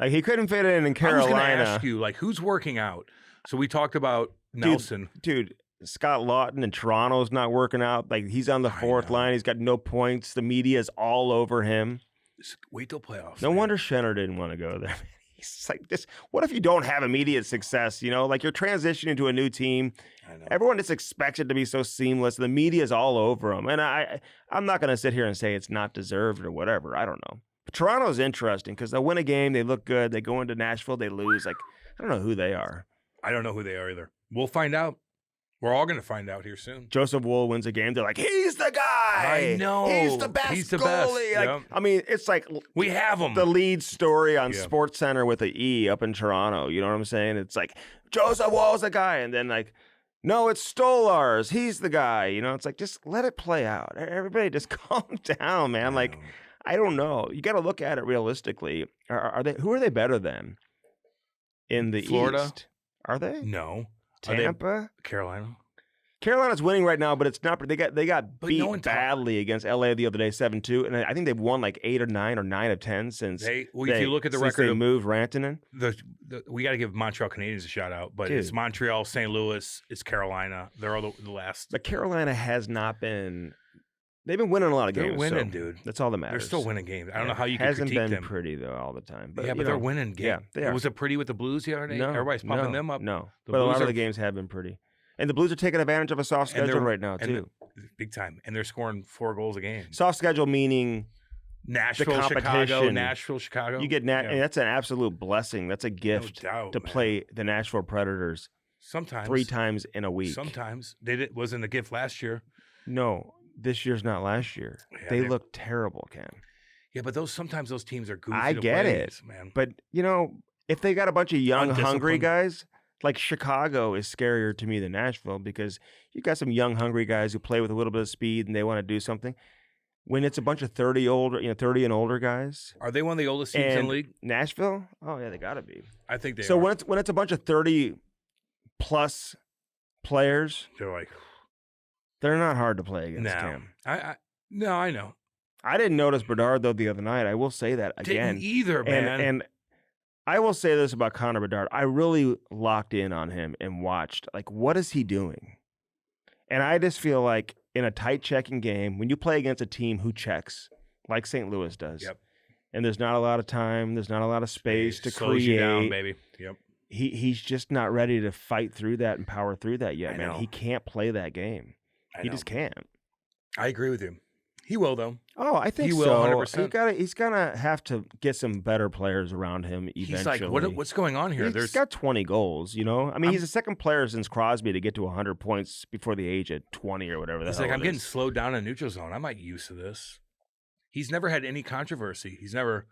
he couldn't fit in Carolina. I was going to ask you, who's working out? So we talked about Nelson. Dude, Scott Lawton in Toronto's not working out. Like he's on the fourth line. He's got no points. The media's all over him. Just wait till playoffs. No wonder Schenner didn't want to go there. He's like, this. What if you don't have immediate success? Like you're transitioning to a new team. I know. Everyone just expects it to be so seamless. The media's all over them. And I'm not going to sit here and say it's not deserved or whatever. I don't know. But Toronto's interesting because they'll win a game. They look good. They go into Nashville. They lose. Like, I don't know who they are. I don't know who they are either. We'll find out. We're all going to find out here soon. Joseph Wool wins a game. They're like, he's the guy. I know. He's the best goalie. Like, Yep. I mean, it's like we have him. The lead story on SportsCenter with an E up in Toronto. You know what I'm saying? It's like, Joseph Wool's the guy. And then like, no, it's Stolars. He's the guy. It's like, just let it play out. Everybody just calm down, man. Like, I don't know. You got to look at it realistically. Are they? Who are they better than in the Florida? East? Are they? No. Tampa? Carolina? Carolina's winning right now, but it's not. They got beat no one badly against LA the other day, 7-2, and I think they've won like 8 or 9 or 9 of 10 since. If you look at the record, they moved Rantanen. We got to give Montreal Canadiens a shout out, but it's Montreal, St. Louis, it's Carolina. They're all the last. But Carolina has not been. They've been winning a lot of games. They're winning, dude. That's all that matters. They're still winning games. I don't know how you can hasn't critique been them. Pretty though all the time. But, But they're winning games. Yeah, they are. Was it pretty with the Blues the other day? No, Everybody's pumping them up. No, The but a Blues lot of are- the games have been pretty. And the Blues are taking advantage of a soft schedule right now, too. Big time. And they're scoring 4 goals a game. Soft schedule meaning Nashville, Chicago, competition. Nashville, Chicago. you get and that's an absolute blessing. That's a gift doubt, to man. play the Nashville Predators Sometimes. 3 times in a week. Sometimes. Wasn't a gift last year. No, this year's not last year. Yeah, they look terrible, Ken. Yeah, but sometimes those teams are goofy I to get play it, against, man. But, if they got a bunch of young, hungry Undisciplined. guys, like Chicago is scarier to me than Nashville because you got some young, hungry guys who play with a little bit of speed and they want to do something. When it's a bunch of 30 and older guys. Are they one of the oldest teams in the league? Nashville? Oh, yeah, they got to be. I think they So are. when it's a bunch of 30-plus players, They're like, they're not hard to play against, no. Cam. I know. I didn't notice Bedard, though, the other night. I will say that again. Didn't either, man. And I will say this about Connor Bedard. I really locked in on him and watched, like, what is he doing? And I just feel like in a tight checking game, when you play against a team who checks, like St. Louis does, and there's not a lot of time, there's not a lot of space to slows create. you down, baby. Yep. He's just not ready to fight through that and power through that yet, I man. know. He can't play that game. He just can't. I agree with you. He will, though. Oh, I think He will, so. 100%. He's gonna have to get some better players around him eventually. He's like, what's going on here? He's got 20 goals, I mean, he's the second player since Crosby to get to 100 points before the age of 20 or whatever the He's hell like, I'm it getting is. slowed down in neutral zone. I'm not used to this. He's never had any controversy. He's never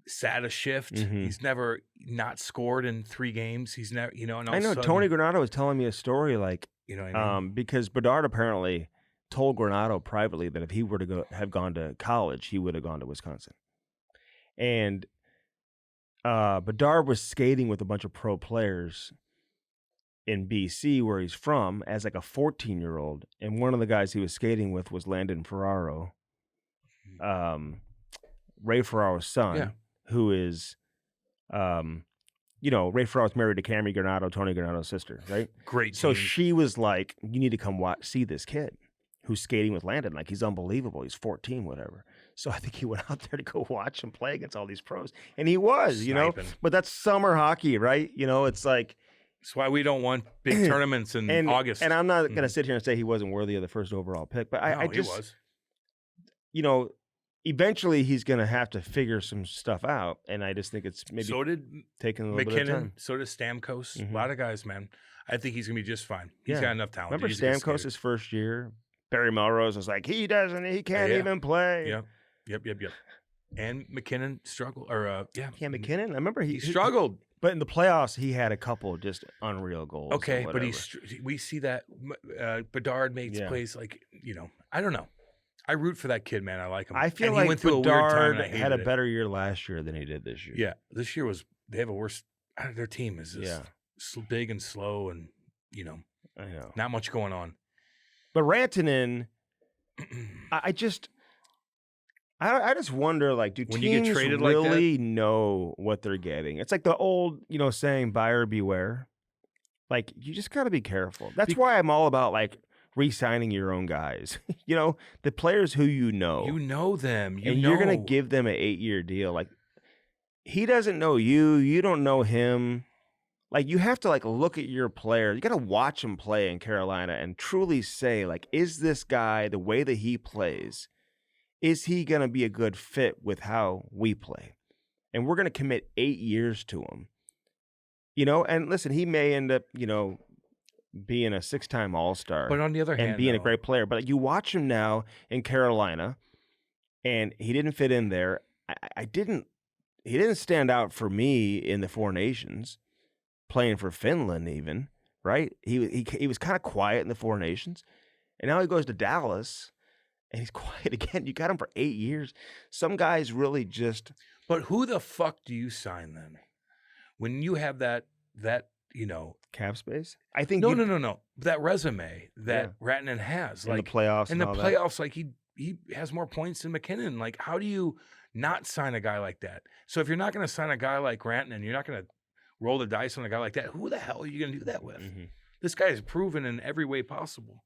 sat a shift. Mhm. He's never not scored in 3 games. He's never, and all I of a know sudden, Tony Granato was telling me a story like, you know what I mean? because Bedard apparently told Granato privately that if he were to have gone to college, he would have gone to Wisconsin. And Bedard was skating with a bunch of pro players in BC, where he's from, as like a 14-year-old, and one of the guys he was skating with was Landon Ferraro, Ray Ferraro's son, who is, Ray Ferraro's married to Cammy Granado, Tony Granado's sister, right? Great. So she was like, "You need to come see this kid who's skating with Landon. Like, he's unbelievable. He's 14, whatever." So I think he went out there to go watch him play against all these pros, and he was, Sniping. But that's summer hockey, right? It's like. That's why we don't want big tournaments in August. And I'm not going to sit here and say he wasn't worthy of the first overall pick, but I just, he was. Eventually he's going to have to figure some stuff out, and I just think it's maybe taking a little bit of time. So did Stamkos. A lot of guys, man. I think he's going to be just fine. He's got enough talent. Remember Stamkos' first year? Barry Melrose was like, he can't even play. Yep. And McKinnon struggled, McKinnon. I remember he struggled. But in the playoffs, he had a couple just unreal goals. Okay, but we see that Bedard makes plays like, I don't know. I root for that kid, man. I like him. I feel and like he went through Bedard a weird time had a better year last year than he did this year. Yeah, this year they have a worse. Their team is just big and slow, and I know, not much going on. But Rantanen, I just wonder, like, do when teams you get traded really like that? know what they're getting? It's like the old, saying, buyer beware. Like, you just got to be careful. That's why I'm all about, like, re-signing your own guys. The players who you know. You know them. You're going to give them an 8-year deal. Like, he doesn't know you. You don't know him. Like, you have to, like, look at your player. You got to watch him play in Carolina and truly say, like, is this guy, the way that he plays, is he going to be a good fit with how we play? And we're going to commit 8 years to him. And listen, he may end up, being a 6-time All-Star. But on the other hand, and being a great player. But you watch him now in Carolina, and he didn't fit in there. He didn't stand out for me in the Four Nations, playing for Finland even, right? He was kind of quiet in the Four Nations. And now he goes to Dallas, and he's quiet again. You got him for 8 years. Some guys really just. But who the fuck do you sign then? When you have that cap space? I think no. That resume that Rantanen has, in the playoffs. In the playoffs, like he has more points than McKinnon. Like, how do you not sign a guy like that? So if you're not going to sign a guy like Rantanen, you're not going to roll the dice on a guy like that. Who the hell are you going to do that with? Mm-hmm. This guy is proven in every way possible.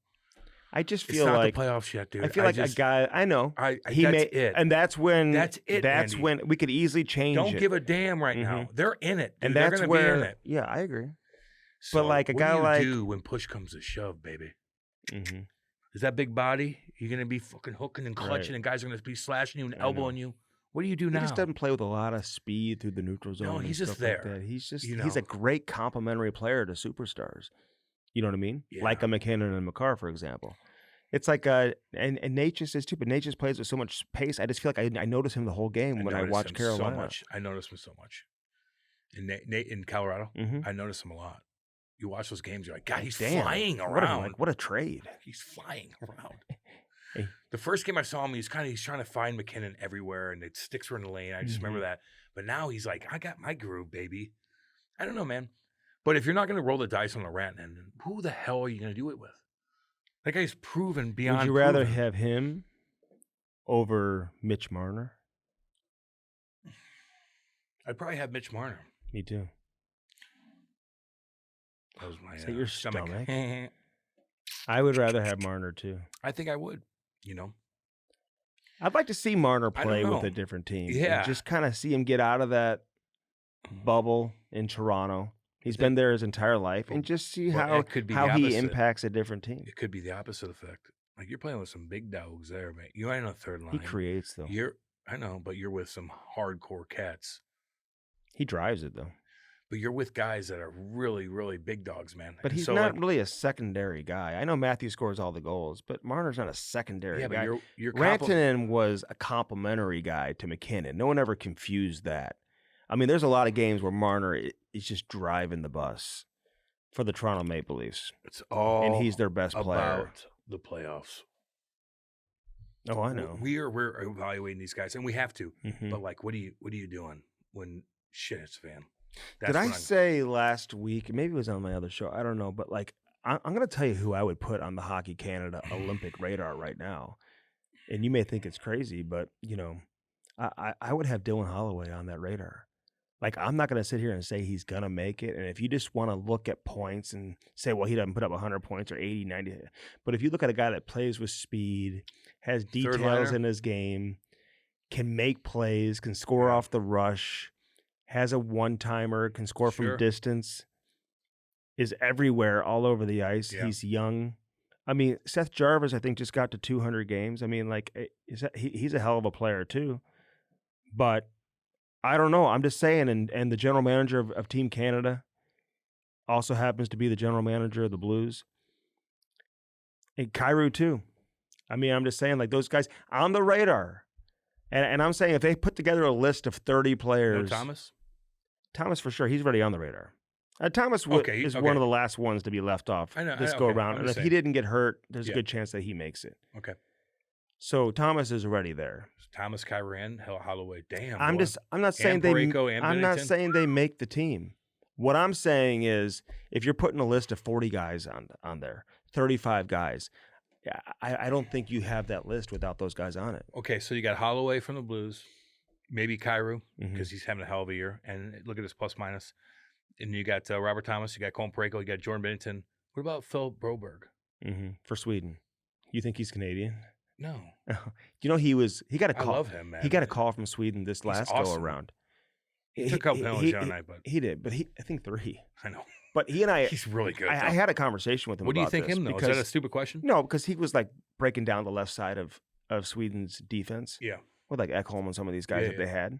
I just feel it's not like the playoffs yet, dude. I feel like a guy. I know. It. And that's when. That's it. That's Andy. when we could easily change it. Don't give a damn right now. They're in it, dude. And they're that's going to where. be in it. Yeah, I agree. So but like a guy what do you do when push comes to shove, baby? Mm-hmm. Is that big body? You're going to be fucking hooking and clutching, and guys are going to be slashing you and elbowing you. What do you do now? He just doesn't play with a lot of speed through the neutral zone. No, he's just there. there. Like he's just he's a great complementary player to superstars. You know what I mean? Yeah. Like a McKinnon and McCarr, for example. It's like and Natchez is too, but Natchez plays with so much pace. I just feel like I notice him the whole game when I watch Carolina. So much. I notice him so much. In Colorado, I notice him a lot. You watch those games, you're like, God, he's flying around. What a trade. He's flying around. Hey. The first game I saw him, he's trying to find McKinnon everywhere, and it sticks in the lane. I just remember that. But now he's like, I got my groove, baby. I don't know, man. But if you're not going to roll the dice on the Rantanen, who the hell are you going to do it with? That guy's proven beyond. Would you rather have him over Mitch Marner? I'd probably have Mitch Marner. Me too. That was my your stomach. I would rather have Marner too. I think I would. I'd like to see Marner play with a different team. Yeah, and just kind of see him get out of that bubble in Toronto. He's been there his entire life, and just see how he impacts a different team. It could be the opposite effect. Like, you're playing with some big dogs there, man. You ain't on the third line. He creates though. I know, but you're with some hardcore cats. He drives it though. But you're with guys that are really, really big dogs, man. But he's not really a secondary guy. I know Matthew scores all the goals, but Marner's not a secondary guy. But you're Rantanen was a complimentary guy to McKinnon. No one ever confused that. I mean, there's a lot of games where Marner is just driving the bus for the Toronto Maple Leafs. It's all and he's their best player. About the playoffs. Oh, I know. We're evaluating these guys, and we have to. Mm-hmm. But like, what are you doing when shit hits the fan? That's Did I say last week, maybe it was on my other show, I don't know, but like, I'm going to tell you who I would put on the Hockey Canada Olympic radar right now. And you may think it's crazy, but, you know, I would have Dylan Holloway on that radar. Like, I'm not going to sit here and say he's going to make it. And if you just want to look at points and say, well, he doesn't put up 100 points or 80, 90. But if you look at a guy that plays with speed, has details in his game, can make plays, can score off the rush, has a one-timer, can score from distance, is everywhere, all over the ice. Yeah. He's young. I mean, Seth Jarvis, I think, just got to 200 games. I mean, like, he's a hell of a player, too. But I don't know. I'm just saying, and the general manager of Team Canada also happens to be the general manager of the Blues. And Kyrou, too. I mean, I'm just saying, like, those guys on the radar. And I'm saying if they put together a list of 30 players. No Thomas? Thomas, for sure. He's already on the radar. Thomas is one of the last ones to be left off this go-around. And if he didn't get hurt, there's a good chance that he makes it. Okay. So Thomas is already there. Thomas, Kyran, Holloway. Damn. I'm not saying they make the team. What I'm saying is if you're putting a list of 40 guys on there, 35 guys, I don't think you have that list without those guys on it. Okay, so you got Holloway from the Blues, maybe Kyrou, because he's having a hell of a year. And look at his plus-minus. And you got Robert Thomas, you got Colin Parayko, you got Jordan Binnington. What about Phil Broberg? For Sweden. You think he's Canadian? No. You know, he got a call. I love him, man. He got a call from Sweden this last go-around. He took a couple penalties the other night, but he did, but I think 3. I know. But he and I, he's really good. I had a conversation with him. What do you think him though? Is that a stupid question? No, because he was like breaking down the left side of Sweden's defense. Yeah, with like Ekholm and some of these guys that they had,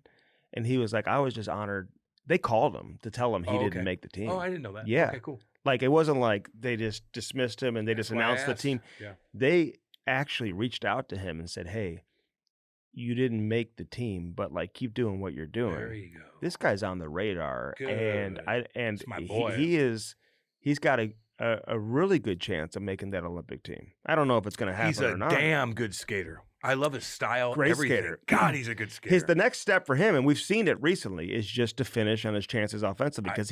and he was like, I was just honored. They called him to tell him he didn't make the team. Oh, I didn't know that. Yeah, okay, cool. Like it wasn't like they just dismissed him and they just announced the team. Yeah, they actually reached out to him and said, "Hey, you didn't make the team, but like keep doing what you're doing." There you go. This guy's on the radar, Good. and my boy. He's got a really good chance of making that Olympic team. I don't know if it's going to happen or not. He's a damn good skater. I love his style. Great everything. skater. God, he's a good skater. The next step for him, and we've seen it recently, is just to finish on his chances offensively because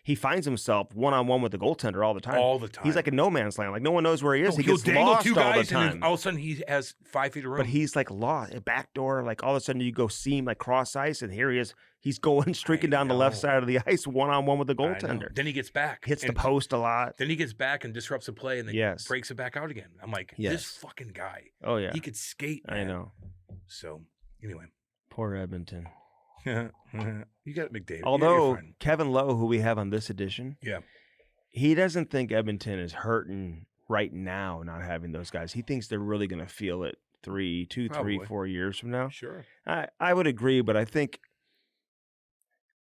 he finds himself one-on-one with the goaltender all the time. All the time. He's like in no man's land. Like no one knows where he is. He gets dangle lost two guys all the time. And all of a sudden he has 5 feet of room. But he's like lost. A back door, like all of a sudden you go see him like cross ice, and here he is. He's going streaking down the left side of the ice one-on-one with the goaltender. Then he gets back. Hits the post a lot. Then he gets back and disrupts the play and then breaks it back out again. I'm like, this fucking guy. Oh, yeah. He could skate, man. I know. So, anyway. Poor Edmonton. You got McDavid. Although Kevin Lowe, who we have on this edition, yeah, he doesn't think Edmonton is hurting right now not having those guys. He thinks they're really going to feel it 3, 4 years from now. Sure. I would agree, but I think...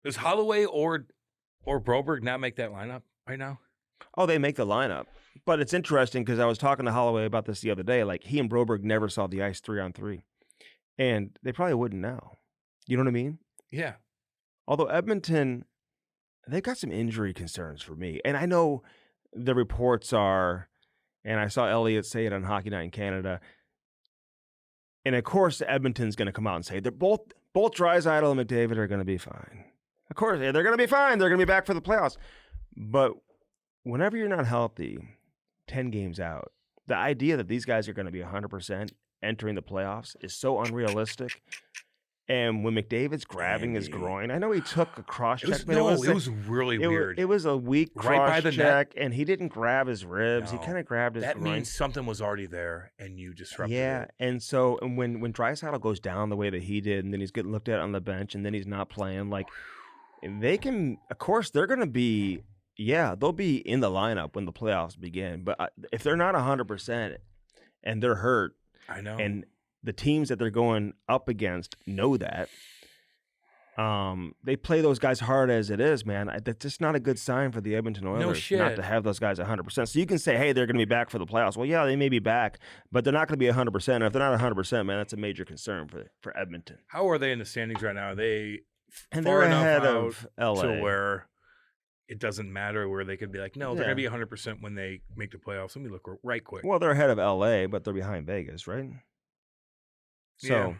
Does Holloway or Broberg not make that lineup right now? Oh, they make the lineup. But it's interesting because I was talking to Holloway about this the other day. Like, he and Broberg never saw the ice 3-on-3. And they probably wouldn't now. You know what I mean? Yeah. Although Edmonton, they've got some injury concerns for me. And I know the reports are, and I saw Elliott say it on Hockey Night in Canada, and of course Edmonton's going to come out and say they're both Draisaitl and McDavid are going to be fine. Of course, they're going to be fine. They're going to be back for the playoffs. But whenever you're not healthy, 10 games out, the idea that these guys are going to be 100% entering the playoffs is so unrealistic. And when McDavid's grabbing his groin, I know he took a cross check, but it was really weird. It was a weak cross check, and he didn't grab his ribs. No, he kind of grabbed his groin. That means something was already there, and you disrupted it. Yeah, and so when Draisaitl goes down the way that he did, and then he's getting looked at on the bench, and then he's not playing, like, they can, of course, they're going to be, they'll be in the lineup when the playoffs begin. But if they're not 100% and they're hurt, I know, and the teams that they're going up against know that. They play those guys hard as it is, man. That's just not a good sign for the Edmonton Oilers not to have those guys 100%. So you can say, hey, they're going to be back for the playoffs. Well, yeah, they may be back, but they're not going to be 100%. And if they're not 100%, man, that's a major concern for Edmonton. How are they in the standings right now? Are they they're ahead of LA to where it doesn't matter, where they could be like, no, they're going to be 100% when they make the playoffs. Let me look right quick. Well, they're ahead of LA, but they're behind Vegas, right? So,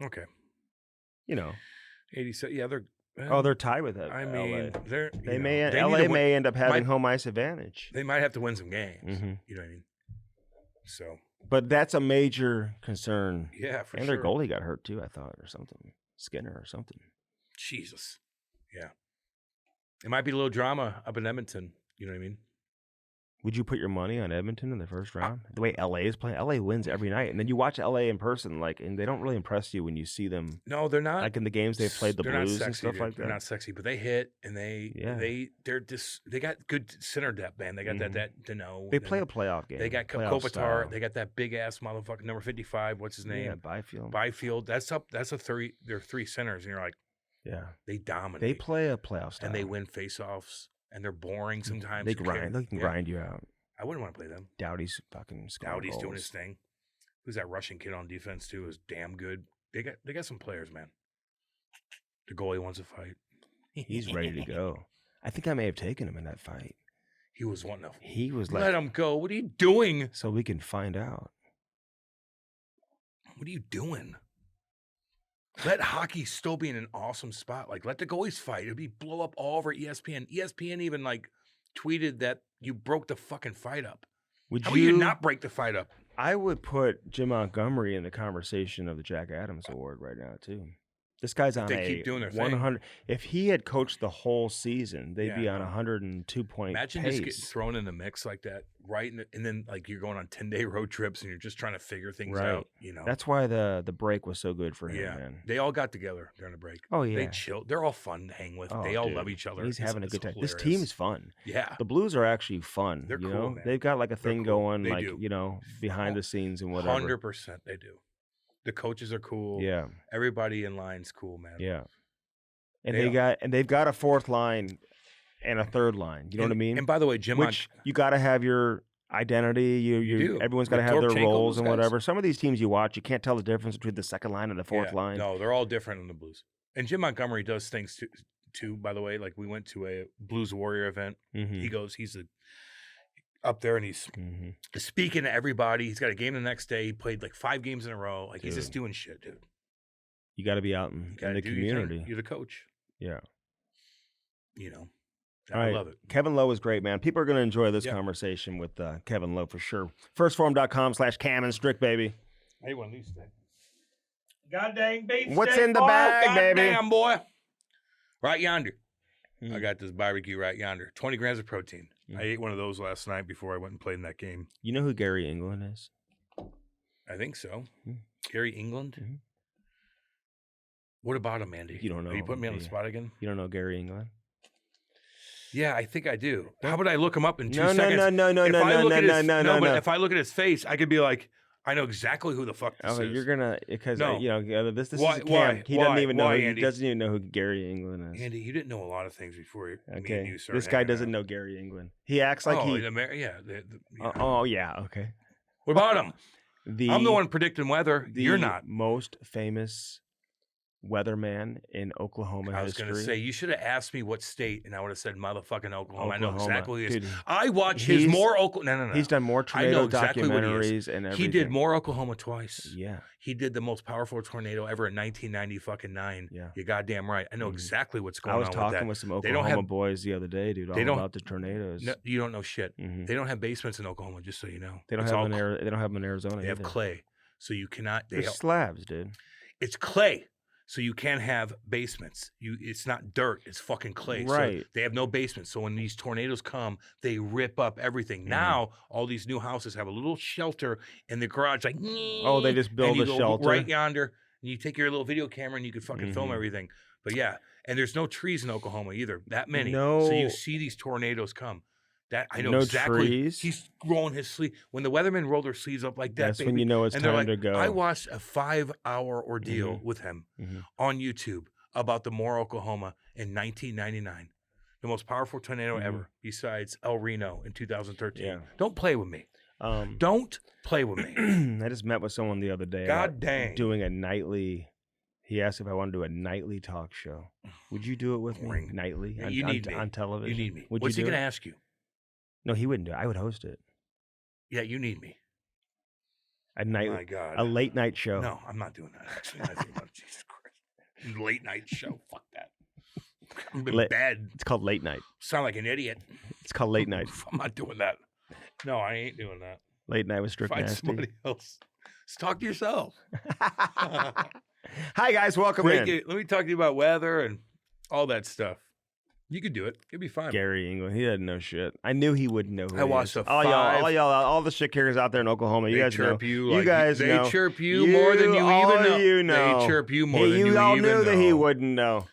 okay, 87. Yeah, they're Oh, they're tied with it. I mean, LA may end up having home ice advantage. They might have to win some games. Mm-hmm. You know what I mean? So, but that's a major concern. Yeah, for sure. And their goalie got hurt too, I thought, or something. Skinner or something. Jesus. Yeah. It might be a little drama up in Edmonton. You know what I mean? Would you put your money on Edmonton in the first round? The way LA is playing, LA wins every night, and then you watch LA in person, and they don't really impress you when you see them. No, they're not. Like in the games they've played the Blues and stuff like that. They're not sexy, but they hit and they got good center depth, man. They got that Deneau. They play a playoff game. They got Kopitar. They got that big ass motherfucker number 55. What's his name? Yeah, Byfield. Byfield. That's a three. They're three centers, and you're like, yeah, they dominate. They play a playoff style, and they win faceoffs. And they're boring sometimes. They grind. They can grind you out. I wouldn't want to play them. Doughty's fucking scoring Doughty's goals. doing his thing. Who's that Russian kid on defense too? Is damn good. They got some players, man. The goalie wants to fight. He's ready to go. I think I may have taken him in that fight. He was wanting to. He was like, let him go. What are you doing? So we can find out. What are you doing? Let hockey still be in an awesome spot. Like, let the goalies fight. It'd be blow up all over ESPN. ESPN even tweeted that you broke the fucking fight up. How would you not break the fight up? I would put Jim Montgomery in the conversation of the Jack Adams Award right now too. This guy's on keep doing their 100. If he had coached the whole season, they'd be on 102 point Imagine pace. just getting thrown in the mix like that, right? And then you're going on 10-day road trips and you're just trying to figure things out. You know, that's why the break was so good for him. Yeah, man. They all got together during the break. Oh yeah, they chilled. They're all fun to hang with. They all love each other. He's having a good time. Hilarious. This team is fun. Yeah, the Blues are actually fun. They're cool. Man. They've got like a thing going, they like do. Behind the scenes and whatever. 100% they do. The coaches are cool. Yeah. Everybody in line's cool, man. Yeah. And they've got a fourth line and a third line. You know what I mean? And by the way, Jim, you got to have your identity. You do. Everyone's got to have their roles and whatever. Some of these teams you watch, you can't tell the difference between the second line and the fourth line. No, they're all different in the Blues. And Jim Montgomery does things too. By the way, like we went to a Blues Warrior event. Mm-hmm. He's up there and he's speaking to everybody. He's got a game the next day. He played like 5 games in a row. Like he's just doing shit, dude. You got to be out in the community. You're the coach. Yeah. You know. I love it. Kevin Lowe is great, man. People are going to enjoy this conversation with Kevin Lowe for sure. Firstform.com/Cam and Strick, baby. Hey, one of these things. God dang beef. What's in the bag, baby? Damn, boy. Right yonder. I got this barbecue right yonder. 20 grams of protein. I ate one of those last night before I went and played in that game. You know who Gary England is? I think so. Gary England? What about him, Andy? You don't know. Are you putting me on the spot again? You don't know Gary England? Yeah, I think I do. How would I look him up in 2 seconds? No. But if I look at his face, I could be like, I know exactly who the fuck this is. You're gonna this is why, Cam. He doesn't even know. Andy? He doesn't even know who Gary England is. Andy, you didn't know a lot of things before me and you started. This guy doesn't know Gary England. He acts like okay. What about him? I'm the one predicting weather. You're not. Most famous weatherman in Oklahoma history. I was going to say, you should have asked me what state, and I would have said motherfucking Oklahoma. I know exactly who he is. Dude, I watch his more Oklahoma. No. He's done more tornado documentaries and everything. He did more Oklahoma twice. Yeah. He did the most powerful tornado ever in 1999. Yeah. You're goddamn right. I know exactly what's going on with that. I was talking with some Oklahoma boys the other day, dude, all about the tornadoes. No, you don't know shit. They don't have basements in Oklahoma, just so you know. They don't have them in Arizona. They have clay. So you cannot. They're slabs, dude. It's clay. So you can't have basements. It's not dirt. It's fucking clay. Right. So they have no basements. So when these tornadoes come, they rip up everything. Now all these new houses have a little shelter in the garage. Like, they just build a shelter right yonder, and you take your little video camera and you can fucking film everything. But yeah, and there's no trees in Oklahoma either. That many. No. So you see these tornadoes come. That I know no exactly. Trees. He's rolling his sleeve. When the weathermen roll their sleeves up like that, that's when you know it's time to go. I watched a 5-hour ordeal with him on YouTube about the Moore, Oklahoma in 1999. The most powerful tornado ever, besides El Reno in 2013. Yeah. Don't play with me. Don't play with me. I just met with someone the other day. God dang. Doing a nightly. He asked if I want to do a nightly talk show. Would you do it with me nightly? You need me on television. You need me. What's he going to ask you? No, he wouldn't do it. I would host it. Yeah, you need me. A late night show. No, I'm not doing that. Actually, Jesus Christ, late night show. Fuck that. I'm in bed. It's called late night. Sound like an idiot. It's called late night. I'm not doing that. No, I ain't doing that. Late night with Strict Find Nasty. somebody else. Just talk to yourself. Hi, guys. Welcome in. Let me talk to you about weather and all that stuff. You could do it. It'd be fine. Gary England. He doesn't know shit. I knew he wouldn't know who I watched the all the shit kickers out there in Oklahoma. You guys chirp know. you. You Like, guys they know. chirp you more than you even know. You know. They chirp you more than you You all even knew know. that he wouldn't know.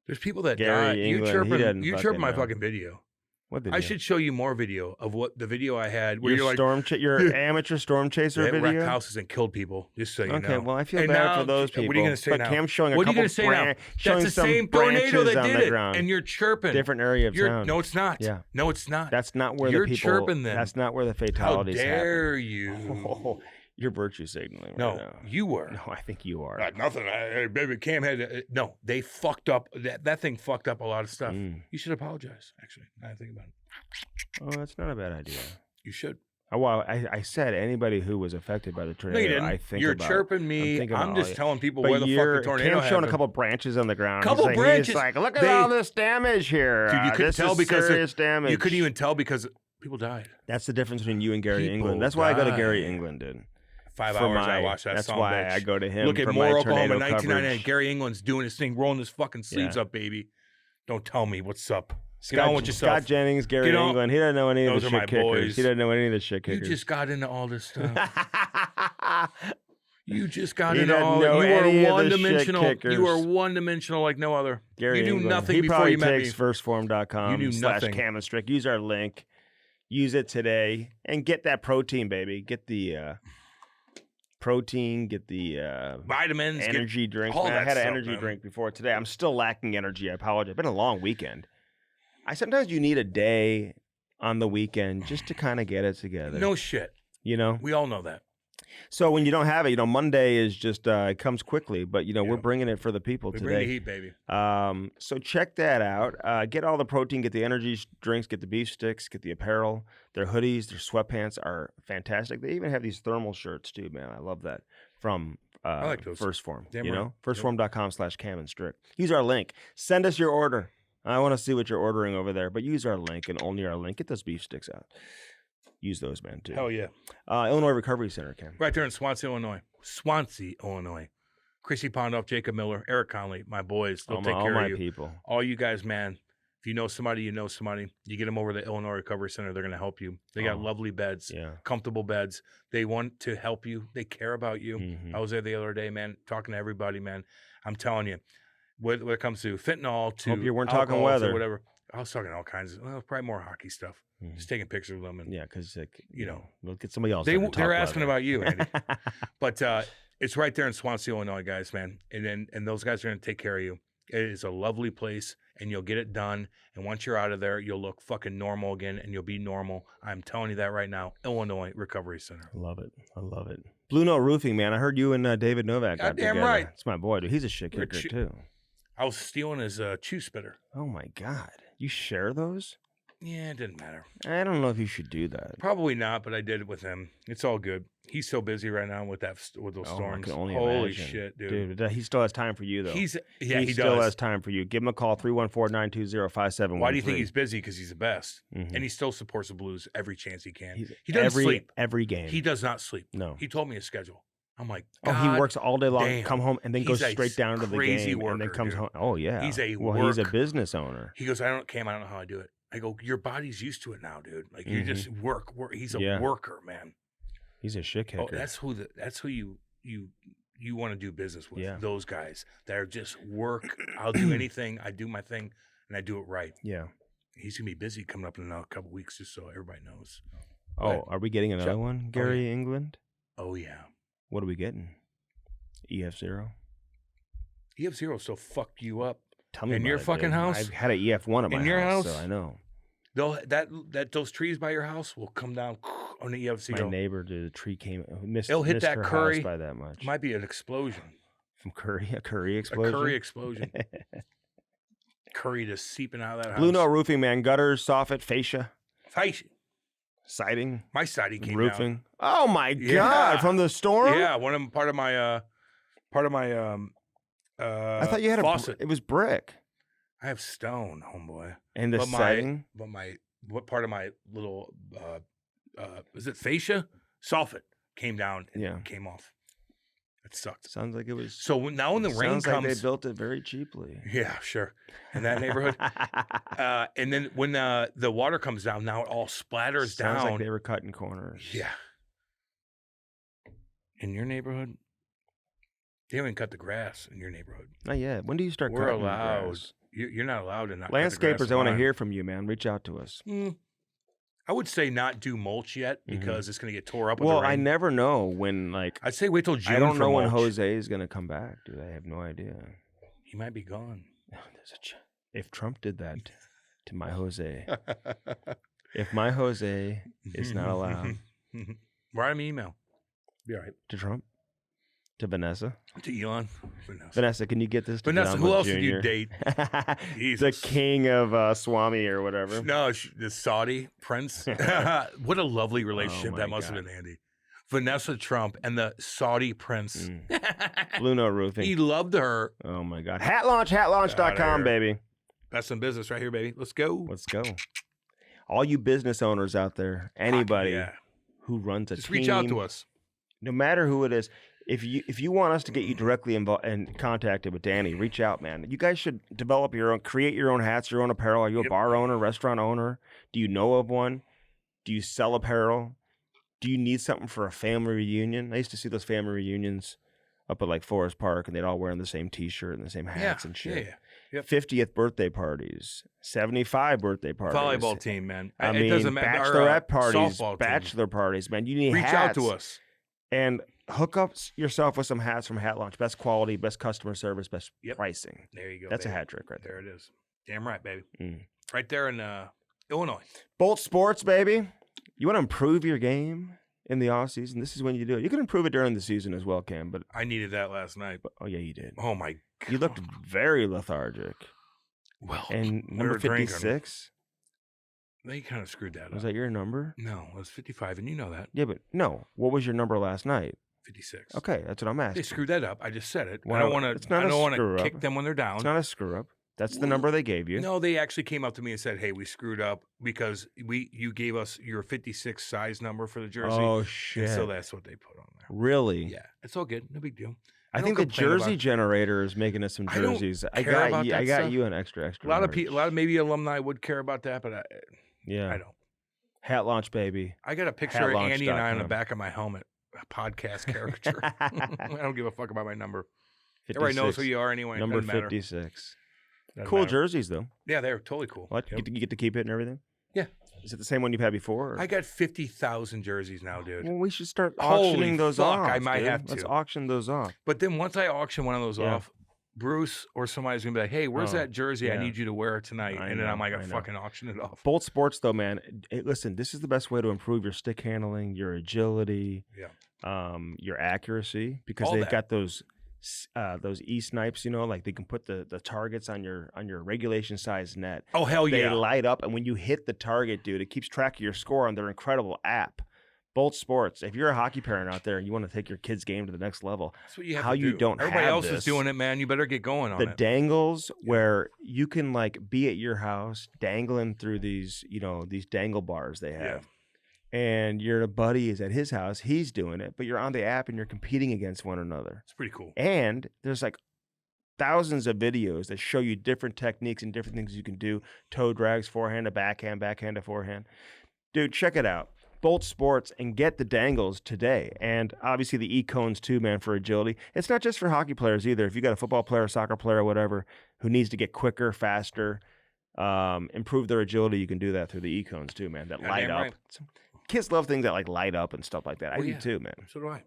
There's people that Gary die. England, You chirp my fucking video. What did I should show you more video of what the video I had where you're like your amateur storm chaser that video. wrecked houses and killed people. Just so you know. Okay, well I feel And bad now, for those people. What are you gonna say but now? Cam's showing a What are you couple gonna say now? showing That's the some same tornado branches that on did the it, ground. and you're chirping. Different area of town. No, it's not. Yeah. No, it's not. That's not where You're the people. chirping them. That's not where the How fatalities dare you? happen. You're virtue signaling right No, now. you were. No, I think you are. Nothing. Baby Cam had no. They fucked up. That thing fucked up a lot of stuff. You should apologize. Actually, now I think about it. Oh, that's not a bad idea. You should. Well, I said anybody who was affected by the tornado. No, you didn't. I think You're about, chirping me. I'm just telling people but where the fuck the tornado Cam's showing happened. a couple branches on the ground. Couple branches. He's like, look at all this damage here. Dude, you couldn't this tell is because serious damage. You couldn't even tell because people died. That's the difference between you and Gary People England. That's why I go to died. Gary England, dude. 5 hours I watched that That's song. why bitch. I go to him. Look at for more my Oklahoma tornado 1999. coverage. Gary England's doing his thing, rolling his fucking sleeves Yeah. up, baby. Don't tell me what's up. Get Scott, on with yourself. Scott Jennings, Gary Get on- England. He doesn't know any of Those the are shit my kickers. boys. He doesn't know any of the shit You kickers. just got into all this stuff. You just got He into doesn't all. know You any are of the shit one-dimensional. kickers. You are one-dimensional like no other. Gary you knew England. nothing He before probably you met me. takes firstform.com You knew nothing. /Camistrick. Use our link. Use it today and get that protein, baby. Get the protein. Get the Vitamins, energy drinks. all Man, I that had an stuff, energy man. drink before today. I'm still lacking energy. I apologize. It's been a long weekend. Sometimes you need a day on the weekend just to kind of get it together. No shit. You know? We all know that. So when you don't have it, Monday is just it comes quickly, but we're bringing it for the people We today. bring the heat, baby. So check that out. Get all the protein, get the energy drinks, get the beef sticks, get the apparel. Their hoodies, their sweatpants are fantastic. They even have these thermal shirts too, man. I love that from I like those. First Form. Damn right. Firstform.com /Cam&Strick. Use our link. Send us your order. I want to see what you're ordering over there, but use our link and only our link. Get those beef sticks out. Use those, man, too. Hell yeah. Illinois Recovery Center, Cam. Right there in Swansea, Illinois. Chrissy Pondoff, Jacob Miller, Eric Conley, my boys. They'll take all care my of you. people. All you guys, man. If you know somebody, you know somebody. You get them over to the Illinois Recovery Center. They're going to help you. They got lovely beds, comfortable beds. They want to help you. They care about you. Mm-hmm. I was there the other day, man, talking to everybody, man. I'm telling you, when it comes to fentanyl, to Hope you weren't talking alcohol, weather. to whatever. I was talking all kinds of, probably more hockey stuff. Just taking pictures of them. And, because know, we'll get somebody else. they're asking about you, Andy. But it's right there in Swansea, Illinois, guys, man. And those guys are going to take care of you. It is a lovely place, and you'll get it done. And once you're out of there, you'll look fucking normal again, and you'll be normal. I'm telling you that right now. Illinois Recovery Center. I love it. I love it. Blueote Roofing, man. I heard you and David Novak got Goddamn together. right. It's my boy, dude. He's a shit kicker, too. I was stealing his chew spitter. Oh, my God. You share those? Yeah, it didn't matter. I don't know if you should do that. Probably not, but I did it with him. It's all good. He's so busy right now with those storms. I can only Holy imagine. shit, dude. He still has time for you, though. He still does. has time for you. Give him a call, 314-920-5713. Why do you think he's busy? Because he's the best. And he still supports the Blues every chance he can. He doesn't sleep. Every game. He does not sleep. No. He told me his schedule. I'm like, he works all day long, damn. come home, and then goes He's a straight down to the crazy game, worker, and then comes dude. home. Oh, yeah. He's a He's a business owner. He goes, I don't know how I do it. I go, your body's used to it now, dude. Like you just work. He's a worker, man. He's a shit kicker. Oh, that's who you want to do business with. Yeah. Those guys that are just work. I'll do anything. I do my thing, and I do it right. Yeah. He's gonna be busy coming up in a couple weeks, just so everybody knows. Oh, are we getting another one, Gary England? Oh yeah. What are we getting? EF0. EF0 still fuck you up. Tell me in about your it, fucking dude. house. I've had an EF1 at my in your house, so I know. Those trees by your house will come down on the EF0. My neighbor, the tree came. It'll hit that her curry house by that much. Might be an explosion. From curry, a curry explosion. A curry explosion. Curry just seeping out of that house. Blueote Roofing, man. Gutters, soffit, fascia, siding. My siding came roofing. down. Oh my God! From the storm. Yeah, one of them. Part of my. I thought you had faucet. It was brick. I have stone, homeboy. And the setting? What part of my little, is it fascia? Soffit came down and came off. It sucked. Sounds like it was. So now when the rain comes. Sounds like they built it very cheaply. Yeah, sure. In that neighborhood. And then when the water comes down, now it all splatters down. Sounds like they were cutting corners. Yeah. In your neighborhood? They haven't cut the grass in your neighborhood. Not yet. When do you start We're cutting allowed. grass? You're not allowed to not Landscapers, cut the grass. I want to hear from you, man. Reach out to us. I would say not do mulch yet because it's going to get tore up with the Well, rain. I never know when, like... I'd say wait till June. I don't know when mulch. Jose is going to come back, dude. I have no idea. He might be gone. If Trump did that to my Jose, if my Jose is not allowed... Write him an email. Be all right. To Trump? To Vanessa? To Elon? Vanessa, can you get this to Vanessa, who else did you date? The king of Swami or whatever. No, the Saudi prince. What a lovely relationship that must have been, Andy. Vanessa Trump and the Saudi prince. Blueote Roofing. He loved her. Oh, my God. Hatlaunch.com, baby. Best in business right here, baby. Let's go. Let's go. All you business owners out there, anybody who runs a Just team. reach out to us. No matter who it is. If you want us to get you directly involved and contacted with Danny, reach out, man. You guys should develop your own, create your own hats, your own apparel. Are you a bar owner, restaurant owner? Do you know of one? Do you sell apparel? Do you need something for a family reunion? I used to see those family reunions up at like Forest Park, and they'd all wear the same T-shirt and the same hats and shit. Yeah. 50th birthday parties, 75 birthday parties. Volleyball team, man. I mean, it doesn't matter. Bachelorette parties, Softball bachelor parties, man. You need Reach hats. out to us. And hook up yourself with some hats from Hat Launch. Best quality, best customer service, best pricing. There you go. That's a hat trick right there. There it is. Damn right, baby. Right there in Illinois. Bolt Sports, baby. You want to improve your game in the off season? This is when you do it. You can improve it during the season as well, Cam. But I needed that last night. Oh yeah, you did. Oh my God. You looked very lethargic. Well, and number 56. They kind of screwed that up. Was that your number? No, it was 55, and you know that. Yeah, but no. What was your number last night? 56. Okay, that's what I'm asking. They screwed that up. I just said it. Well, I don't want to kick them when they're down. It's not a screw up. That's the number they gave you. No, they actually came up to me and said, "Hey, we screwed up because you gave us your 56 size number for the jersey." Oh shit! And so that's what they put on there. Really? Yeah, it's all good. No big deal. I think the jersey generator is making us some jerseys. I got you an extra. A lot of maybe alumni would care about that, but I don't. Hat Launch, baby. I got a picture of Andy and I on the back of my helmet. A podcast caricature. I don't give a fuck about my number. 56. Everybody knows who you are anyway. Number 56. Cool jerseys, though. Yeah, they're totally cool. What? You get to keep it and everything? Yeah. Is it the same one you've had before? Or? I got 50,000 jerseys now, dude. Well, we should start auctioning those off. I might have to. Let's auction those off. But then once I auction one of those off, Bruce or somebody's going to be like, hey, where's that jersey? I need you to wear it tonight. And then I'm like, I fucking auction it off. Bolt Sports, though, man. Hey, listen, this is the best way to improve your stick handling, your agility, your accuracy, because they've got those e-snipes, you know, like they can put the targets on your regulation size net. Oh, hell yeah. They light up, and when you hit the target, dude, it keeps track of your score on their incredible app. Bolt Sports. If you're a hockey parent out there and you want to take your kid's game to the next level, that's what you have how to do. You don't Everybody have else this. is doing it, man. You better get going on the it. Dangles where you can like be at your house dangling through these, you know, these dangle bars they have. And your buddy is at his house, he's doing it, but you're on the app and you're competing against one another. It's pretty cool. And there's like thousands of videos that show you different techniques and different things you can do. Toe drags, forehand to backhand, backhand to forehand. Dude, check it out. Bolt Sports and get the dangles today. And obviously the E-cones too, man, for agility. It's not just for hockey players either. If you got a football player, soccer player, whatever, who needs to get quicker, faster, improve their agility, you can do that through the E-cones too, man, that light up. Right. Kids love things that like light up and stuff like that. I do too, man. So do I.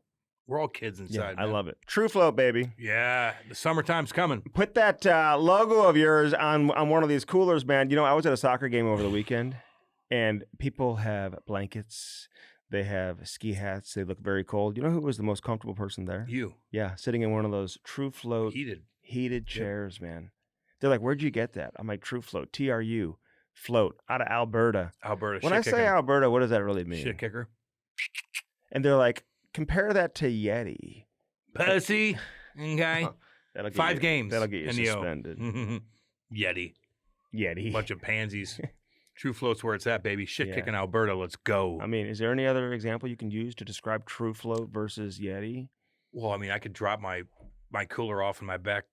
We're all kids inside, man. I love it. True Float, baby. Yeah, the summertime's coming. Put that logo of yours on one of these coolers, man. You know, I was at a soccer game over the weekend, and people have blankets. They have ski hats. They look very cold. You know who was the most comfortable person there? You. Yeah, sitting in one of those True Float heated chairs, man. They're like, where'd you get that? I'm like, True Float, TRU. Float out of Alberta. Alberta. When I say Alberta, what does that really mean? Shit kicker. And they're like, compare that to Yeti. Pussy. Okay. 5 games. That'll get you suspended. Yeti. Yeti. Bunch of pansies. True Float's where it's at, baby. Shit kicking Alberta. Let's go. I mean, is there any other example you can use to describe True Float versus Yeti? Well, I mean, I could drop my cooler off in my back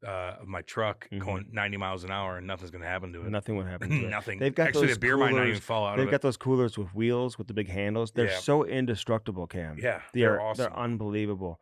of my truck going 90 miles an hour and nothing's going to happen to it. Nothing would happen to it. Nothing. They've got Actually, those the beer might not even fall out of it. They've got those coolers with wheels with the big handles. They're so indestructible, Cam. Yeah, they're awesome. They're unbelievable.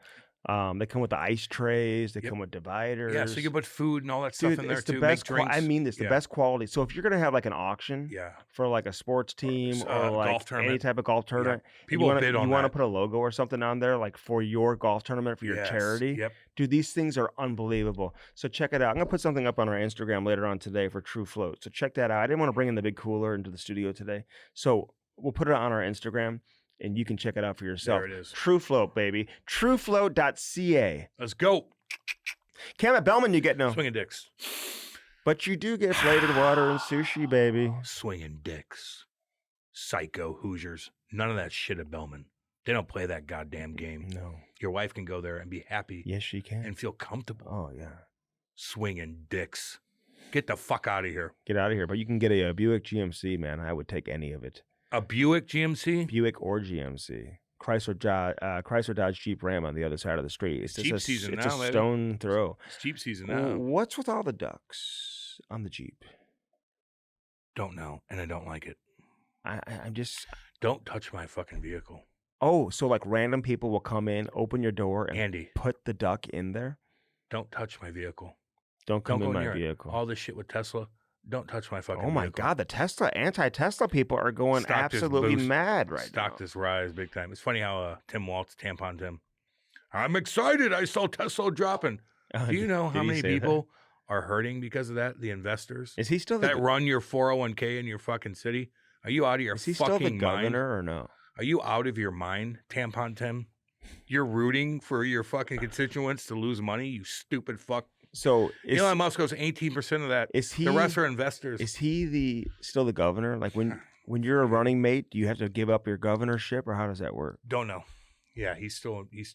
They come with the ice trays. They come with dividers. Yeah, so you can put food and all that stuff in there too. Make drinks. I mean this, the best quality. So if you're gonna have like an auction, for like a sports team or like golf tournament. any type of golf tournament, people bid on that. You want to put a logo or something on there, like for your golf tournament for your charity. Yep. Dude, these things are unbelievable. So check it out. I'm gonna put something up on our Instagram later on today for True Float. So check that out. I didn't want to bring in the big cooler into the studio today, so we'll put it on our Instagram. And you can check it out for yourself. There it is. True Float, baby. TrueFloat.ca. Let's go. Cam at Bellman, you get no. Swinging dicks. But you do get flavored water and sushi, baby. Swinging dicks. Psycho Hoosiers. None of that shit at Bellman. They don't play that goddamn game. No. Your wife can go there and be happy. Yes, she can. And feel comfortable. Oh, yeah. Swinging dicks. Get the fuck out of here. Get out of here. But you can get a Buick GMC, man. I would take any of it. A Buick GMC? Buick or GMC. Chrysler Dodge Jeep Ram on the other side of the street. It's Jeep season it's now, a baby. stone throw. It's Jeep season now. What's with all the ducks on the Jeep? Don't know, and I don't like it. I'm just... Don't touch my fucking vehicle. Oh, so like random people will come in, open your door, and Andy, put the duck in there? Don't touch my vehicle. Don't come in my vehicle. All this shit with Tesla. Don't touch my fucking vehicle. Oh my God, the anti-Tesla people are going absolutely mad right now. Stock this rise big time. It's funny how Tim Waltz, Tampon Tim, I'm excited. I saw Tesla dropping. Do you know how many people are hurting because of that? The investors. Is he still that run your 401k in your fucking city? Are you out of your fucking mind? Is he still the governor or no? Are you out of your mind, Tampon Tim? You're rooting for your fucking constituents to lose money, you stupid fuck. So Elon Musk goes 18% of that. The rest are investors. Is he still the governor? Like when you're a running mate, do you have to give up your governorship, or how does that work? Don't know. Yeah, he's still doing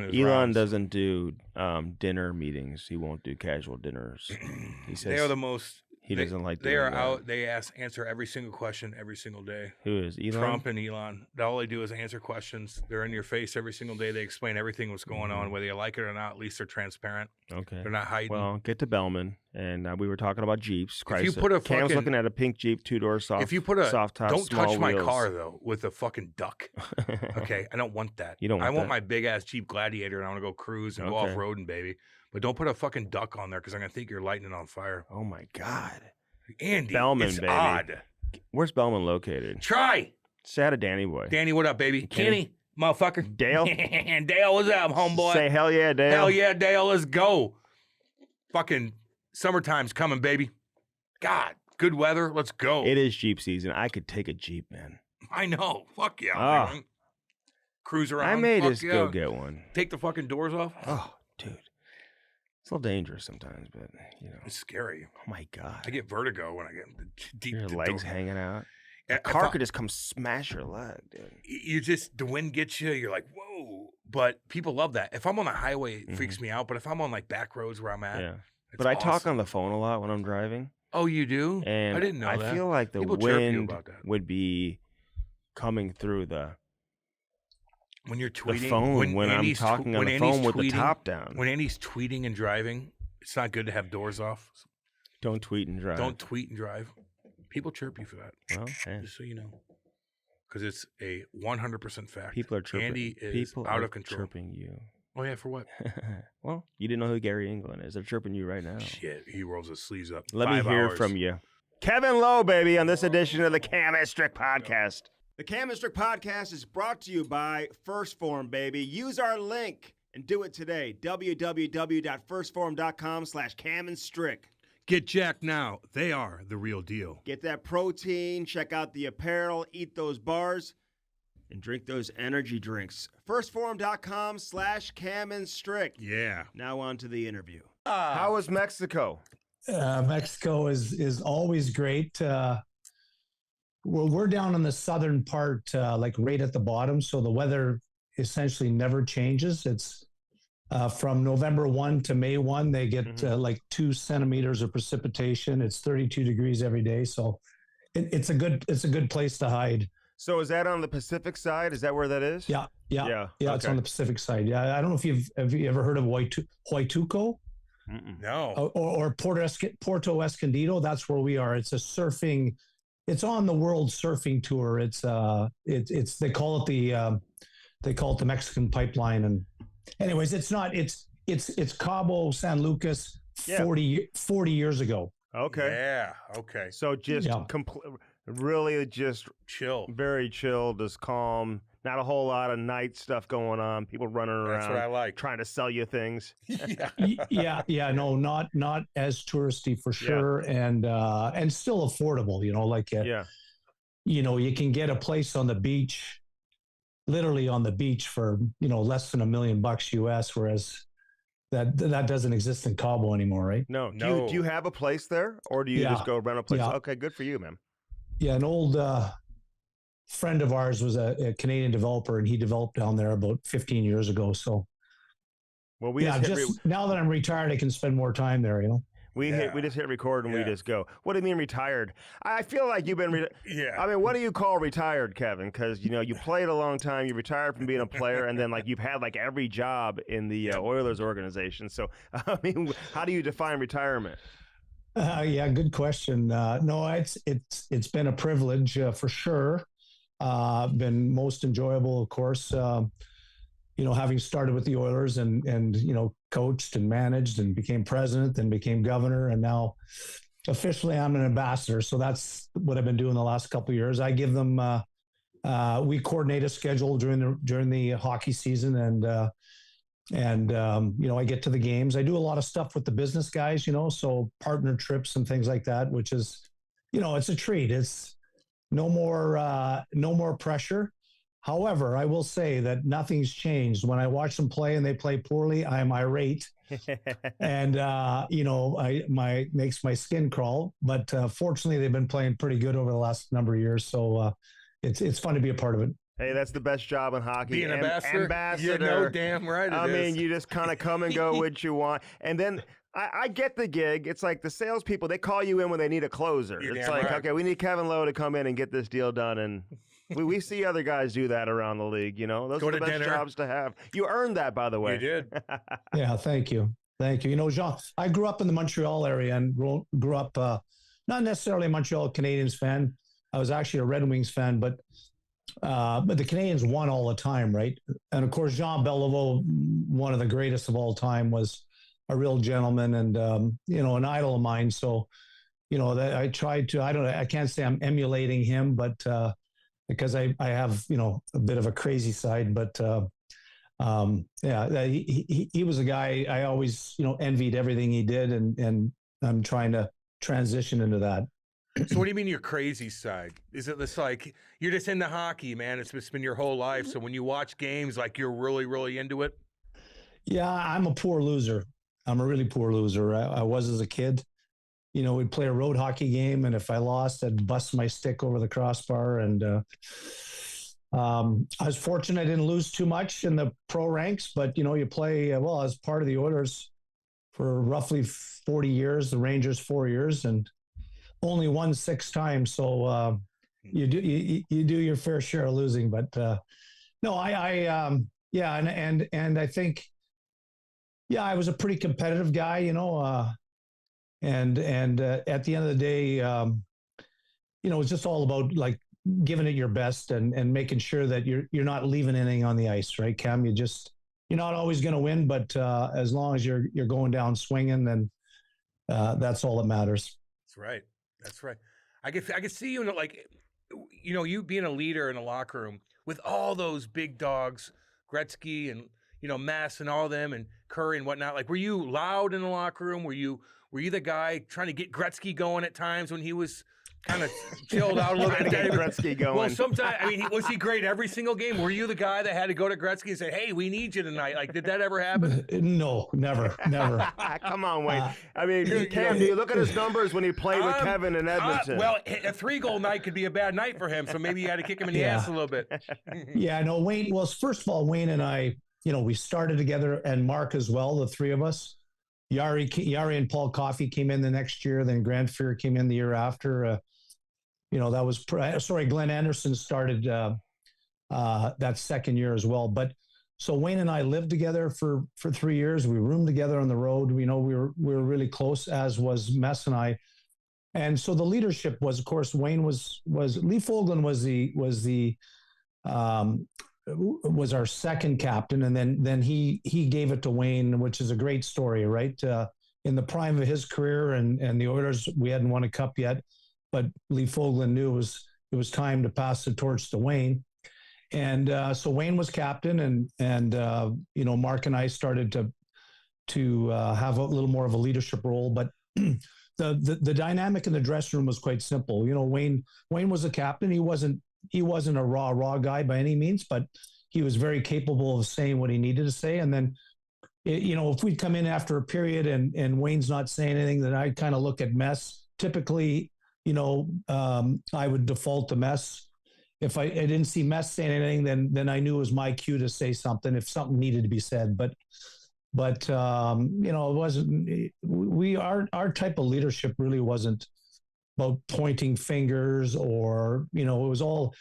his Elon rounds. doesn't do dinner meetings. He won't do casual dinners. He says they are the most. He doesn't like. They are out. They answer every single question every single day. Who is Elon? Trump and Elon. All they do is answer questions. They're in your face every single day. They explain everything what's going on, whether you like it or not. At least they're transparent. Okay. They're not hiding. Well, get to Bellman, and we were talking about Jeeps. If you put a Cam's looking at a pink Jeep, 2-door soft. If you put a soft top, don't touch wheels. my car though with a fucking duck. Okay, I don't want that. You don't. I want my big ass Jeep Gladiator, and I want to go cruise and go off roading, baby. But don't put a fucking duck on there because I'm gonna think you're lighting it on fire. Oh my God. Andy, Bellman, it's baby. odd. Where's Bellman located? Try. Say hi to Danny boy. Danny, what up, baby? Kenny, motherfucker. Dale. Dale, what's up, homeboy? Say hell yeah, Dale. Hell yeah, Dale. Let's go. Fucking summertime's coming, baby. God, good weather. Let's go. It is Jeep season. I could take a Jeep, man. I know. Fuck yeah. Man. Cruise around. I may just go get one. Take the fucking doors off. Oh, dude. It's a little dangerous sometimes, but you know. It's scary. Oh my God. I get vertigo when I get deep. Your legs hanging out. A car could just come smash your leg, dude. You just, the wind gets you. You're like, whoa. But people love that. If I'm on the highway, it freaks me out. But if I'm on like back roads where I'm at, but I talk on the phone a lot when I'm driving. Oh, you do? And I didn't know that. I feel like the wind would be coming through the. When you're tweeting, the phone, when I'm talking on the phone with the top down. When Andy's tweeting and driving, it's not good to have doors off. Don't tweet and drive. Don't tweet and drive. People chirp you for that. Well, just so you know. Because it's a 100% fact. People are chirping. Andy is out of control. Chirping you. Oh, yeah, for what? Well, you didn't know who Gary England is. They're chirping you right now. Shit, he rolls his sleeves up. Let me hear from you. Kevin Lowe, baby, on this edition of the Cam and Strick Podcast. The Cam and Strick Podcast is brought to you by First Form, baby. Use our link and do it today. www.firstform.com/camandstrick. Get jacked now. They are the real deal. Get that protein, check out the apparel, eat those bars, and drink those energy drinks. Firstform.com/camandstrick. Yeah. Now on to the interview. How was Mexico? Mexico is always great. Well, we're down in the southern part, like right at the bottom, so the weather essentially never changes. It's From November 1 to May 1, they get like 2 centimeters of precipitation. It's 32 degrees every day. So it's a good place to hide. So is that on the Pacific side? Is that where that is? Yeah. Okay. It's on the Pacific side. Yeah. I don't know if have you ever heard of Huaytuco? No. Or Porto Escondido. That's where we are. It's a surfing. It's on the World Surfing Tour. It's they call it the Mexican Pipeline. And anyways, it's not. It's Cabo San Lucas 40 years ago. Okay. Yeah. Okay. So just really just Chill. Very chill, just calm. Not a whole lot of night stuff going on. People running around. That's what I like. Trying to sell you things. Yeah. No, not as touristy for sure, and still affordable. You can get a place on the beach, literally on the beach for less than $1 million US, whereas that doesn't exist in Cabo anymore, right? No. Do you have a place there, or do you just go rent a place? Yeah. Okay, good for you, man. Yeah, an old friend of ours was a Canadian developer, and he developed down there about 15 years ago. So, well, now that I'm retired, I can spend more time there. We just hit record and we just go. What do you mean retired? I feel like you've been. I mean, what do you call retired, Kevin? Because you played a long time. You retired from being a player, and then you've had every job in the Oilers organization. So, I mean, how do you define retirement? Good question. No, it's been a privilege for sure. Been most enjoyable, of course. Having started with the Oilers and coached and managed and became president, then became governor, and now officially I'm an ambassador. So that's what I've been doing the last couple of years. I give them. We coordinate a schedule during the hockey season, and I get to the games. I do a lot of stuff with the business guys, so partner trips and things like that, which is, it's a treat. It's no more pressure. However, I will say that nothing's changed. When I watch them play and they play poorly, I'm irate, and makes my skin crawl. But fortunately, they've been playing pretty good over the last number of years, so it's fun to be a part of it. Hey, that's the best job in hockey. Being an ambassador. You damn right I mean, you just kind of come and go what you want. And then I get the gig. It's like the salespeople, they call you in when they need a closer. It's like, okay, we need Kevin Lowe to come in and get this deal done. And we see other guys do that around the league, Those are the best jobs to have. You earned that, by the way. You did. Yeah, thank you. Jean, I grew up in the Montreal area and grew up not necessarily a Montreal Canadiens fan. I was actually a Red Wings fan, but the Canadians won all the time, right? And of course, Jean Beliveau, one of the greatest of all time, was a real gentleman and an idol of mine. So, that I tried to. I can't say I'm emulating him, but because I have a bit of a crazy side. But he was a guy I always envied everything he did, and I'm trying to transition into that. So what do you mean your crazy side? Is it this you're just into hockey, man? It's been your whole life. So when you watch games, you're really, really into it? Yeah, I'm a poor loser. I'm a really poor loser. I was as a kid. We'd play a road hockey game, and if I lost, I'd bust my stick over the crossbar. And I was fortunate I didn't lose too much in the pro ranks, but you play, I was part of the Oilers for roughly 40 years, the Rangers 4 years, and only won 6 times, so you do your fair share of losing. But no, and I think, I was a pretty competitive guy, and at the end of the day, it's just all about giving it your best and making sure that you're not leaving anything on the ice, right, Cam? You're not always going to win, but as long as you're going down swinging, then that's all that matters. That's right. I could see you you being a leader in a locker room with all those big dogs, Gretzky and Mess and all of them, and Curry and whatnot. Were you loud in the locker room? Were you the guy trying to get Gretzky going at times when he was kind of chilled out a little bit? Get Gretzky going. Well, sometimes, was he great every single game? Were you the guy that had to go to Gretzky and say, "Hey, we need you tonight"? Did that ever happen? No, never. Come on, Wayne. Cam, do you look at his numbers when he played with Kevin in Edmonton? Well, a 3-goal night could be a bad night for him, so maybe you had to kick him in the ass a little bit. Wayne. Well, first of all, Wayne and I we started together, and Mark as well, the three of us. Yari and Paul Coffey came in the next year. Then Grant Fear came in the year after. That was Glenn Anderson started that second year as well. But so Wayne and I lived together for 3 years. We roomed together on the road. We were really close, as was Mess and I. And so the leadership was, of course, Wayne was Lee Fogland was our second captain, and then he gave it to Wayne, which is a great story, right? In the prime of his career, and the Oilers, we hadn't won a cup yet, but Lee Fogland knew it was time to pass the torch to Wayne, and so Wayne was captain, and Mark and I started to have a little more of a leadership role, but the dynamic in the dressing room was quite simple. Wayne was a captain. He wasn't a raw guy by any means, but he was very capable of saying what he needed to say. And then, if we'd come in after a period and Wayne's not saying anything, then I'd kind of look at Mess. Typically, I would default to Mess. If I didn't see Mess saying anything, then I knew it was my cue to say something if something needed to be said. But it wasn't. Our type of leadership really wasn't about pointing fingers, or it was all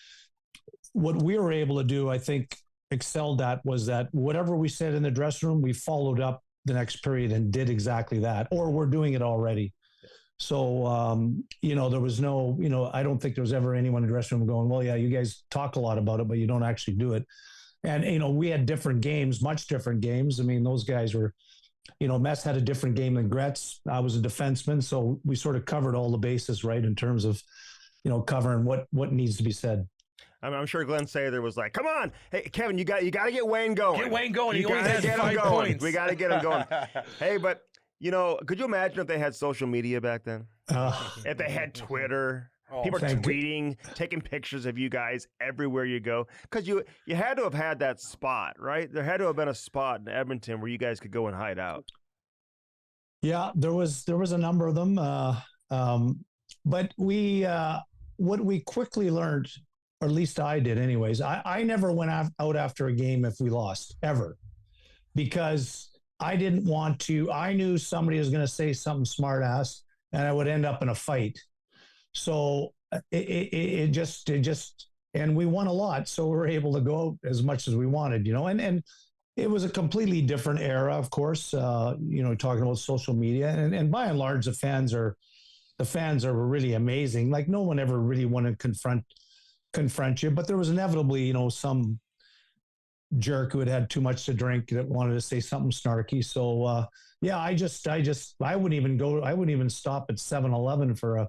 what we were able to do. I think excelled at was that whatever we said in the dressing room, we followed up the next period and did exactly that, or we're doing it already. So there was no, I don't think there was ever anyone in the dressing room going, well, yeah, you guys talk a lot about it, but you don't actually do it. And we had different games, much different games. I mean, those guys were. Mess had a different game than Gretz. I was a defenseman, so we sort of covered all the bases, right, in terms of, covering what needs to be said. I'm sure Glenn Sather was like, "Come on, hey Kevin, you got to get Wayne going. Get Wayne going. You He only has 5 points. We got to get him going." Hey, but could you imagine if they had social media back then? If they had Twitter. People are tweeting, taking pictures of you guys everywhere you go. Because you had to have had that spot, right? There had to have been a spot in Edmonton where you guys could go and hide out. Yeah, there was a number of them. But what we quickly learned, or at least I did anyways, I never went out after a game if we lost, ever. Because I didn't want to. I knew somebody was going to say something smart ass, and I would end up in a fight. So it just, and we won a lot. So we were able to go out as much as we wanted, and it was a completely different era, of course, talking about social media, and by and large, the fans are really amazing. Like no one ever really wanted to confront you, but there was inevitably, some jerk who had too much to drink that wanted to say something snarky. So, I wouldn't even stop at 7-Eleven for a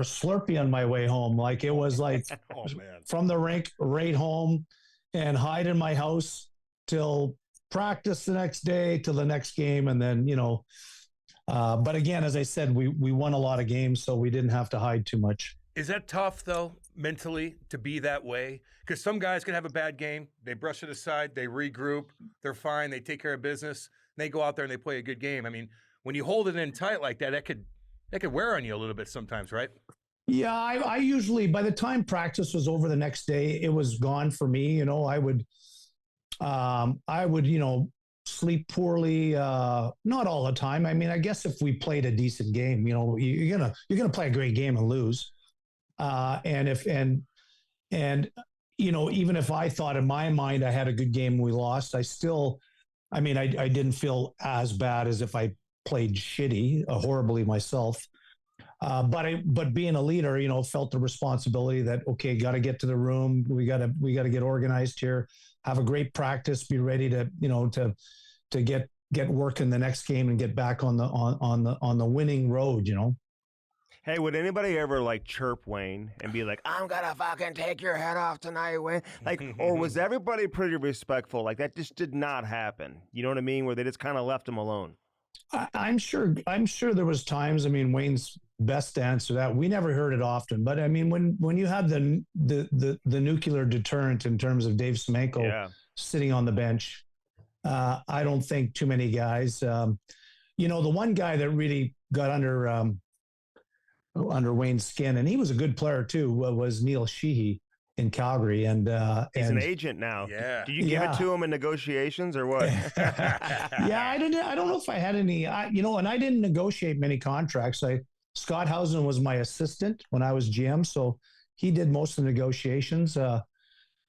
Slurpee on my way home. Like it was like from the rink right home and hide in my house till practice the next day, till the next game. And then, but again, as I said, we won a lot of games, so we didn't have to hide too much. Is that tough though, mentally, to be that way? Because some guys can have a bad game. They brush it aside. They regroup. They're fine. They take care of business. They go out there and they play a good game. I mean, when you hold it in tight like that, that could wear on you a little bit sometimes, right? Yeah, I usually, by the time practice was over the next day, it was gone for me. I would, sleep poorly, not all the time. I mean, I guess if we played a decent game, you're gonna play a great game and lose. Even if I thought in my mind I had a good game and we lost, I didn't feel as bad as if I played horribly myself. But being a leader, felt the responsibility that, okay, got to get to the room. We got to get organized here, have a great practice, be ready to get working the next game and get back on the winning road, Hey, would anybody ever like chirp Wayne and be like, "I'm gonna fucking take your head off tonight, Wayne"? Like, or was everybody pretty respectful? Like that just did not happen. You know what I mean? Where they just kind of left him alone. I'm sure there was times. I mean, Wayne's best to answer that. We never heard it often, but I mean, when you have the nuclear deterrent in terms of Dave Semenko sitting on the bench, I don't think too many guys. The one guy that really got under Wayne's skin, and he was a good player too, was Neil Sheehy. in Calgary. And he's an agent now. Yeah. Did you give it to him in negotiations or what? Yeah, I don't know if I had any, and I didn't negotiate many contracts. Scott Housen was my assistant when I was GM, so he did most of the negotiations.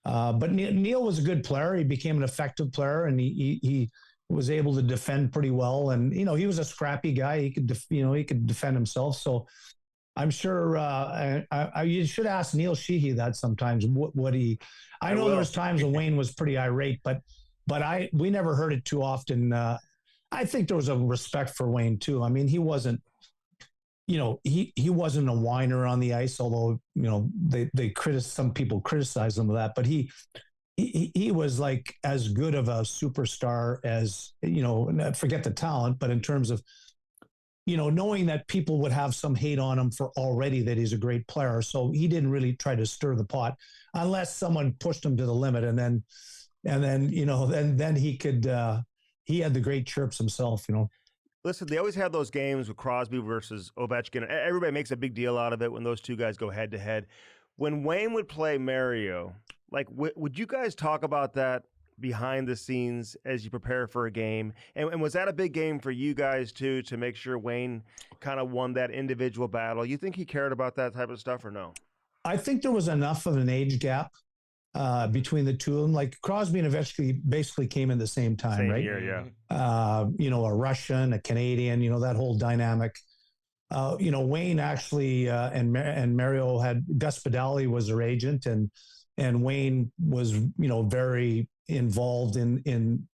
But Neil was a good player. He became an effective player, and he was able to defend pretty well. And he was a scrappy guy. He could defend himself. So I'm sure you should ask Neil Sheehy that sometimes. I know there was times when Wayne was pretty irate, but we never heard it too often. I think there was a respect for Wayne too. I mean, he wasn't. He wasn't a whiner on the ice, although, some people criticize him of that, but he was like as good of a superstar as, forget the talent, but in terms of, knowing that people would have some hate on him for already that he's a great player. So he didn't really try to stir the pot unless someone pushed him to the limit. And then he could, he had the great chirps himself, Listen, they always have those games with Crosby versus Ovechkin. Everybody makes a big deal out of it when those two guys go head to head. When Wayne would play Mario, like, would you guys talk about that behind the scenes as you prepare for a game? And was that a big game for you guys too, to make sure Wayne kind of won that individual battle? You think he cared about that type of stuff or no? I think there was enough of an age gap between the two of them. Like Crosby and Ovechkin basically came in the same time, right? Year, yeah. A Russian, a Canadian, that whole dynamic. Wayne actually and Mario had Gus Badali was their agent, and Wayne was very involved in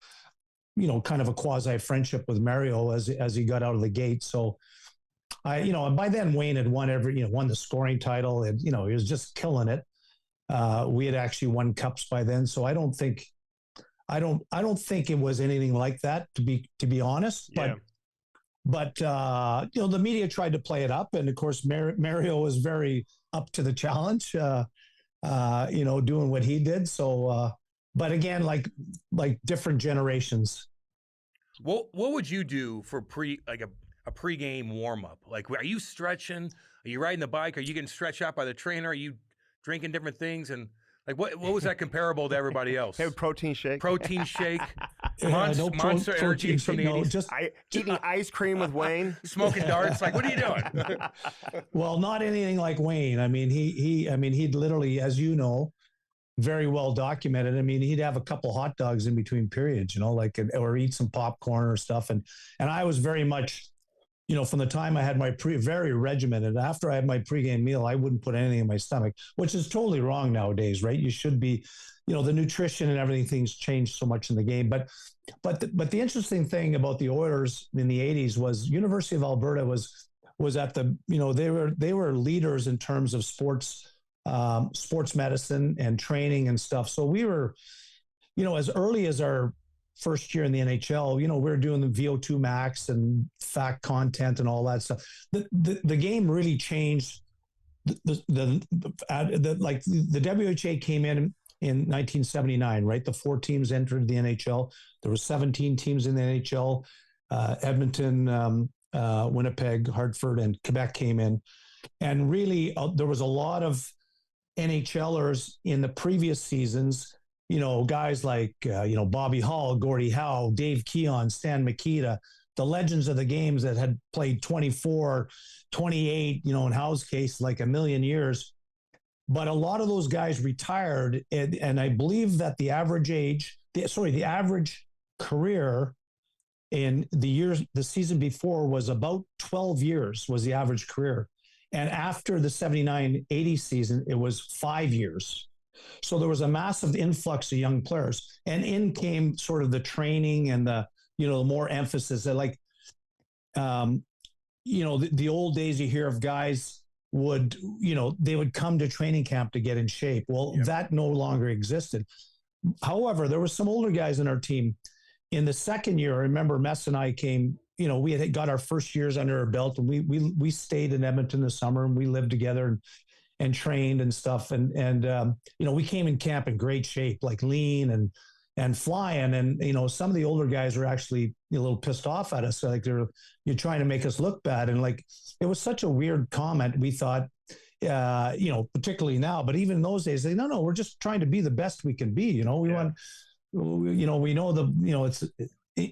kind of a quasi friendship with Mario as he got out of the gate. So and by then Wayne had won won the scoring title, and he was just killing it. We had actually won cups by then, so I don't think it was anything like that, to be honest. But the media tried to play it up, and of course Mario was very up to the challenge, doing what he did. So, but again, like different generations. What would you do for a pregame warm up? Like, are you stretching? Are you riding the bike? Are you getting stretched out by the trainer? Are you drinking different things? And like, what was that comparable to everybody else? Hey, protein shake. Monster Energy from the 80s. Just eating ice cream with Wayne. Smoking darts. Like, what are you doing? Well, not anything like Wayne. I mean, he'd literally, as you know, very well documented. I mean, he'd have a couple hot dogs in between periods, or eat some popcorn or stuff. And I was very much, from the time I had my very regimented. After I had my pregame meal, I wouldn't put anything in my stomach, which is totally wrong nowadays, right? You should be, the nutrition and everything, things changed so much in the game. But the interesting thing about the Oilers in the 80s was University of Alberta was at the, they were leaders in terms of sports medicine and training and stuff. So we were, as early as our first year in the NHL, we were doing the VO2 max and fact content and all that stuff. The game really changed. The WHA came in 1979, right? The 4 teams entered the NHL. There were 17 teams in the NHL. Edmonton, Winnipeg, Hartford, and Quebec came in. And really, there was a lot of NHLers in the previous seasons, guys like, Bobby Hull, Gordie Howe, Dave Keon, Stan Mikita, the legends of the games that had played 24, 28, in Howe's case, like a million years. But a lot of those guys retired. And I believe that the average career in the season before was about 12 years was the average career. And after the 79-80 season, it was 5 years. So there was a massive influx of young players, and in came sort of the training and the more emphasis that the old days you hear of guys they would come to training camp to get in shape. Well, that no longer existed. However, there were some older guys in our team. In the second year, I remember Mess and I came, we had got our first years under our belt, and we stayed in Edmonton this summer, and we lived together and trained and stuff. And we came in camp in great shape, like lean and flying. And, some of the older guys were actually a little pissed off at us. Like you're trying to make us look bad. And like, it was such a weird comment. We thought particularly now, but even in those days, they, no, we're just trying to be the best we can be. We want, we know it's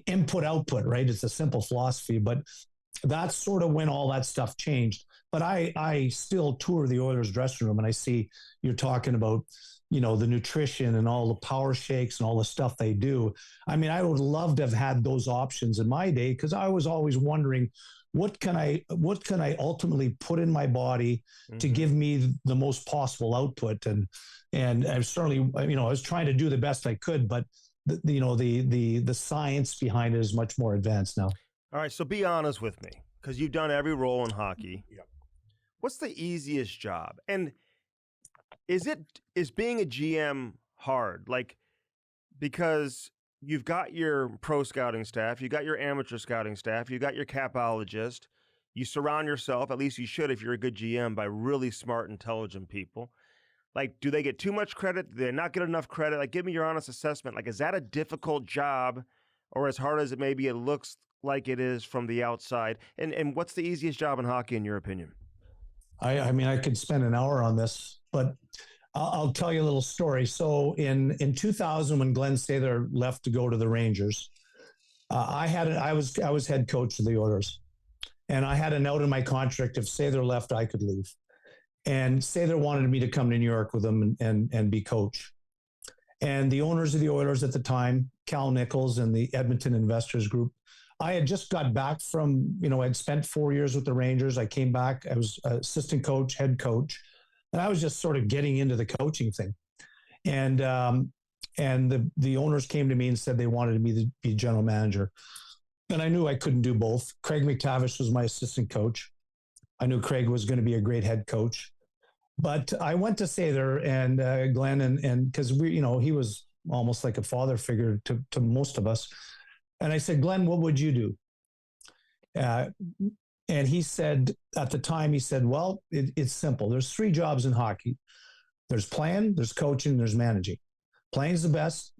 input output, right? It's a simple philosophy, but that's sort of when all that stuff changed. But I still tour the Oilers dressing room, and I see you're talking about, the nutrition and all the power shakes and all the stuff they do. I mean, I would love to have had those options in my day, because I was always wondering, what can I ultimately put in my body to give me the most possible output? And I certainly, I was trying to do the best I could, but the science behind it is much more advanced now. All right, so be honest with me, because you've done every role in hockey. Yep. What's the easiest job? And is being a GM hard? Like, because you've got your pro scouting staff, you got your amateur scouting staff, you got your capologist. You surround yourself, at least you should if you're a good GM, by really smart, intelligent people. Like, do they get too much credit? Do they not get enough credit? Like, give me your honest assessment. Like, is that a difficult job, or as hard as it maybe it looks like it is from the outside? And what's the easiest job in hockey, in your opinion? I mean, I could spend an hour on this, but I'll tell you a little story. So in 2000, when Glenn Sather left to go to the Rangers, I was head coach of the Oilers, and I had a note in my contract: if Sather left, I could leave. And Sather wanted me to come to New York with him and be coach. And the owners of the Oilers at the time, Cal Nichols and the Edmonton Investors Group, I had just got back from, I'd spent 4 years with the Rangers. I came back, I was assistant coach, head coach, and I was just sort of getting into the coaching thing. And the owners came to me and said they wanted me to be general manager. And I knew I couldn't do both. Craig McTavish was my assistant coach. I knew Craig was going to be a great head coach. But I went to Sather and Glenn, and because he was almost like a father figure to most of us. And I said, Glenn, what would you do? And he said, at the time, well, it's simple. There's 3 jobs in hockey. There's playing, there's coaching, there's managing. Playing is the best,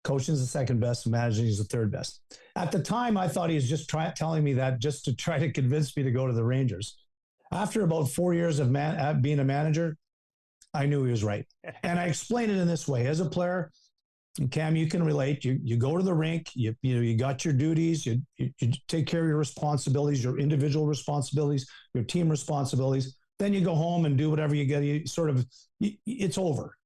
coaching is the second best, and managing is the third best. At the time, I thought he was just telling me that just to try to convince me to go to the Rangers. After about 4 years of being a manager, I knew he was right. And I explained it in this way. As a player, and Cam, you can relate. You go to the rink. You got your duties. You take care of your responsibilities, your individual responsibilities, your team responsibilities. Then you go home and do whatever you get. It's over.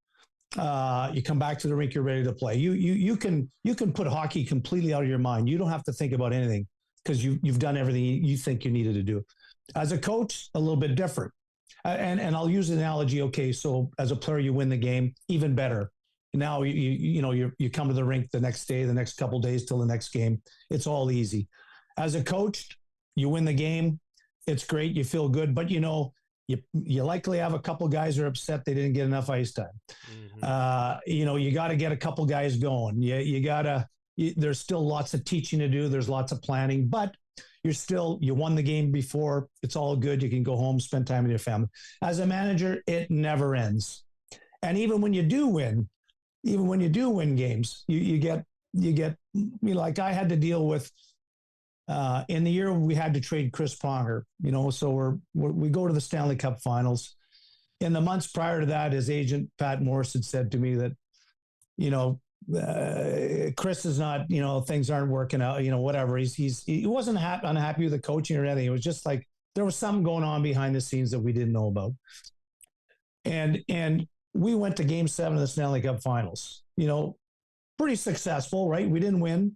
You come back to the rink. You're ready to play. You can put hockey completely out of your mind. You don't have to think about anything because you've done everything you think you needed to do. As a coach, a little bit different. And I'll use the analogy. Okay, so as a player, you win the game, even better. Now you come to the rink the next day, the next couple of days till the next game. It's all easy. As a coach, you win the game. It's great. You feel good, but you likely have a couple guys who are upset they didn't get enough ice time. Mm-hmm. You got to get a couple guys going. There's still lots of teaching to do. There's lots of planning, but you won the game before. It's all good. You can go home, spend time with your family. As a manager, it never ends. And even when you do win games, you get like I had to deal with in the year we had to trade Chris Pronger, so we go to the Stanley Cup finals. In the months prior to that, his agent, Pat Morris, had said to me that, Chris is not, things aren't working out, whatever. He wasn't unhappy with the coaching or anything. It was just like, there was something going on behind the scenes that we didn't know about. And we went to Game 7 of the Stanley Cup Finals. Pretty successful, right? We didn't win.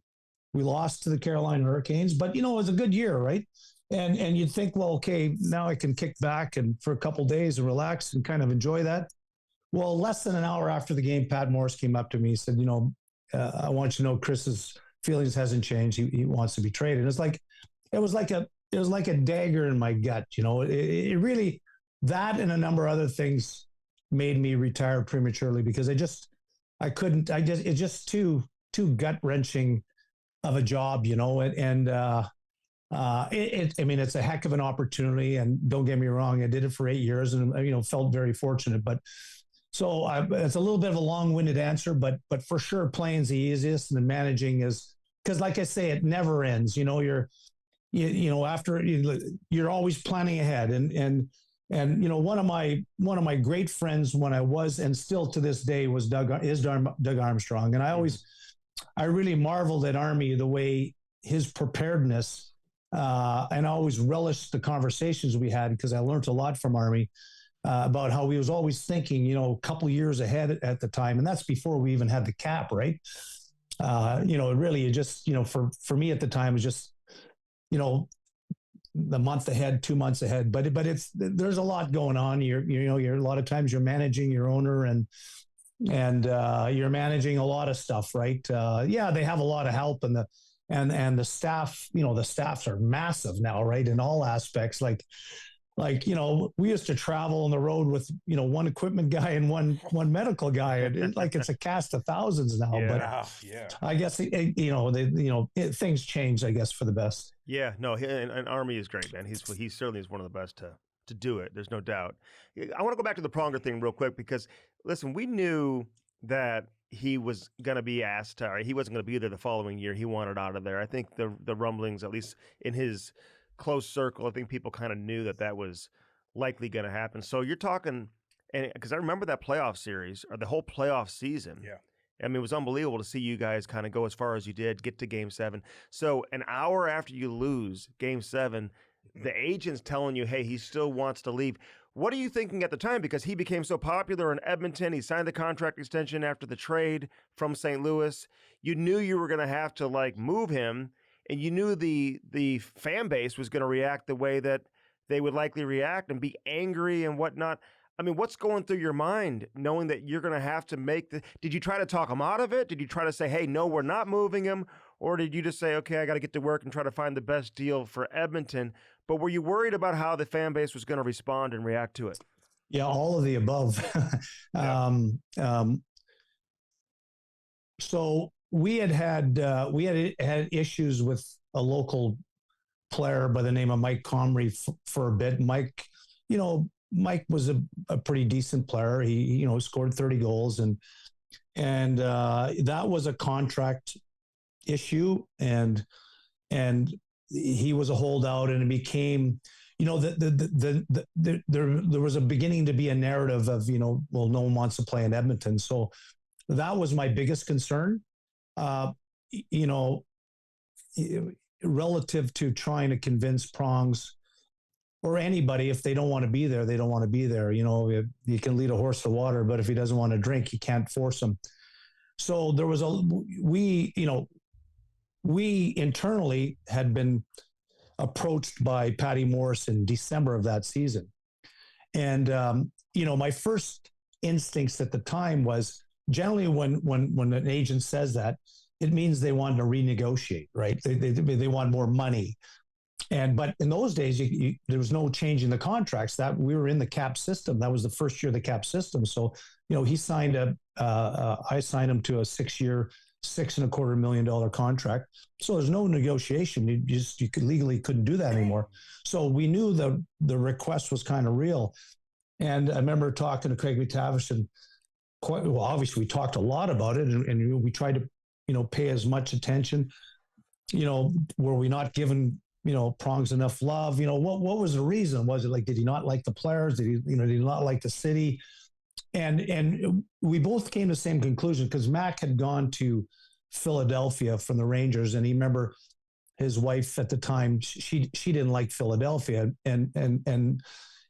We lost to the Carolina Hurricanes, but it was a good year, right? And you'd think, well, okay, now I can kick back and for a couple of days and relax and kind of enjoy that. Well, less than an hour after the game, Pat Morris came up to me and said, I want you to know Chris's feelings hasn't changed. He wants to be traded. It was like a dagger in my gut. It really, that and a number of other things made me retire prematurely because it's just too gut wrenching of a job, it's a heck of an opportunity, and don't get me wrong, I did it for 8 years and, felt very fortunate, but so it's a little bit of a long-winded answer, but for sure playing's the easiest and the managing is, because like I say, it never ends. You're always planning ahead, and one of my great friends when I was, and still to this day, was Doug Armstrong. And I really marveled at Army, the way his preparedness, and I always relished the conversations we had, because I learned a lot from Army about how he was always thinking, a couple years ahead at the time. And that's before we even had the cap, right? It just, for me at the time, it was just, the month ahead, 2 months ahead, but there's a lot going on. You're a lot of times you're managing your owner and you're managing a lot of stuff, right? They have a lot of help, and the staff, the staffs are massive now, right? In all aspects, like, we used to travel on the road with, one equipment guy and one medical guy. It's a cast of thousands now, but I guess, things changed, I guess, for the best. Yeah, no, and Army is great, man. He certainly is one of the best to do it. There's no doubt. I want to go back to the Pronger thing real quick, because listen, we knew that he was going to be asked, he wasn't going to be there the following year. He wanted out of there. I think the rumblings, at least in his close circle, I think people kind of knew that was likely going to happen. So you're talking, and because I remember that playoff series, or the whole playoff season. Yeah. I mean, it was unbelievable to see you guys kind of go as far as you did, get to Game 7. So an hour after you lose Game 7, the agent's telling you, hey, he still wants to leave. What are you thinking at the time? Because he became so popular in Edmonton. He signed the contract extension after the trade from St. Louis. You knew you were going to have to, move him, and you knew the fan base was going to react the way that they would likely react and be angry and whatnot. I mean, what's going through your mind knowing that you're going to have to did you try to talk him out of it? Did you try to say, hey, no, we're not moving him? Or did you just say, okay, I got to get to work and try to find the best deal for Edmonton? But were you worried about how the fan base was going to respond and react to it? Yeah, all of the above. So we had issues with a local player by the name of Mike Comrie for a bit. Mike was a pretty decent player. He scored 30 goals, and that was a contract issue, and he was a holdout, and it became, there was a beginning to be a narrative of, no one wants to play in Edmonton. So that was my biggest concern, relative to trying to convince Prongs or anybody, if they don't want to be there, they don't want to be there. You can lead a horse to water, but if he doesn't want to drink, you can't force him. So there was we internally had been approached by Patty Morris in December of that season. And, my first instincts at the time was, generally when an agent says that, it means they want to renegotiate, right? They want more money. But in those days, there was no change in the contracts. That we were in the cap system. That was the first year of the cap system. So, he signed I signed him to a 6-year, $6.25 million contract. So there's no negotiation. You couldn't do that anymore. So we knew the request was kind of real. And I remember talking to Craig McTavish, and obviously we talked a lot about it, and we tried to, pay as much attention. Were we not given Prongs enough love? What was the reason? Was it did he not like the players? Did he not like the city? And we both came to the same conclusion, because Mac had gone to Philadelphia from the Rangers, and he remember his wife at the time, she didn't like Philadelphia, and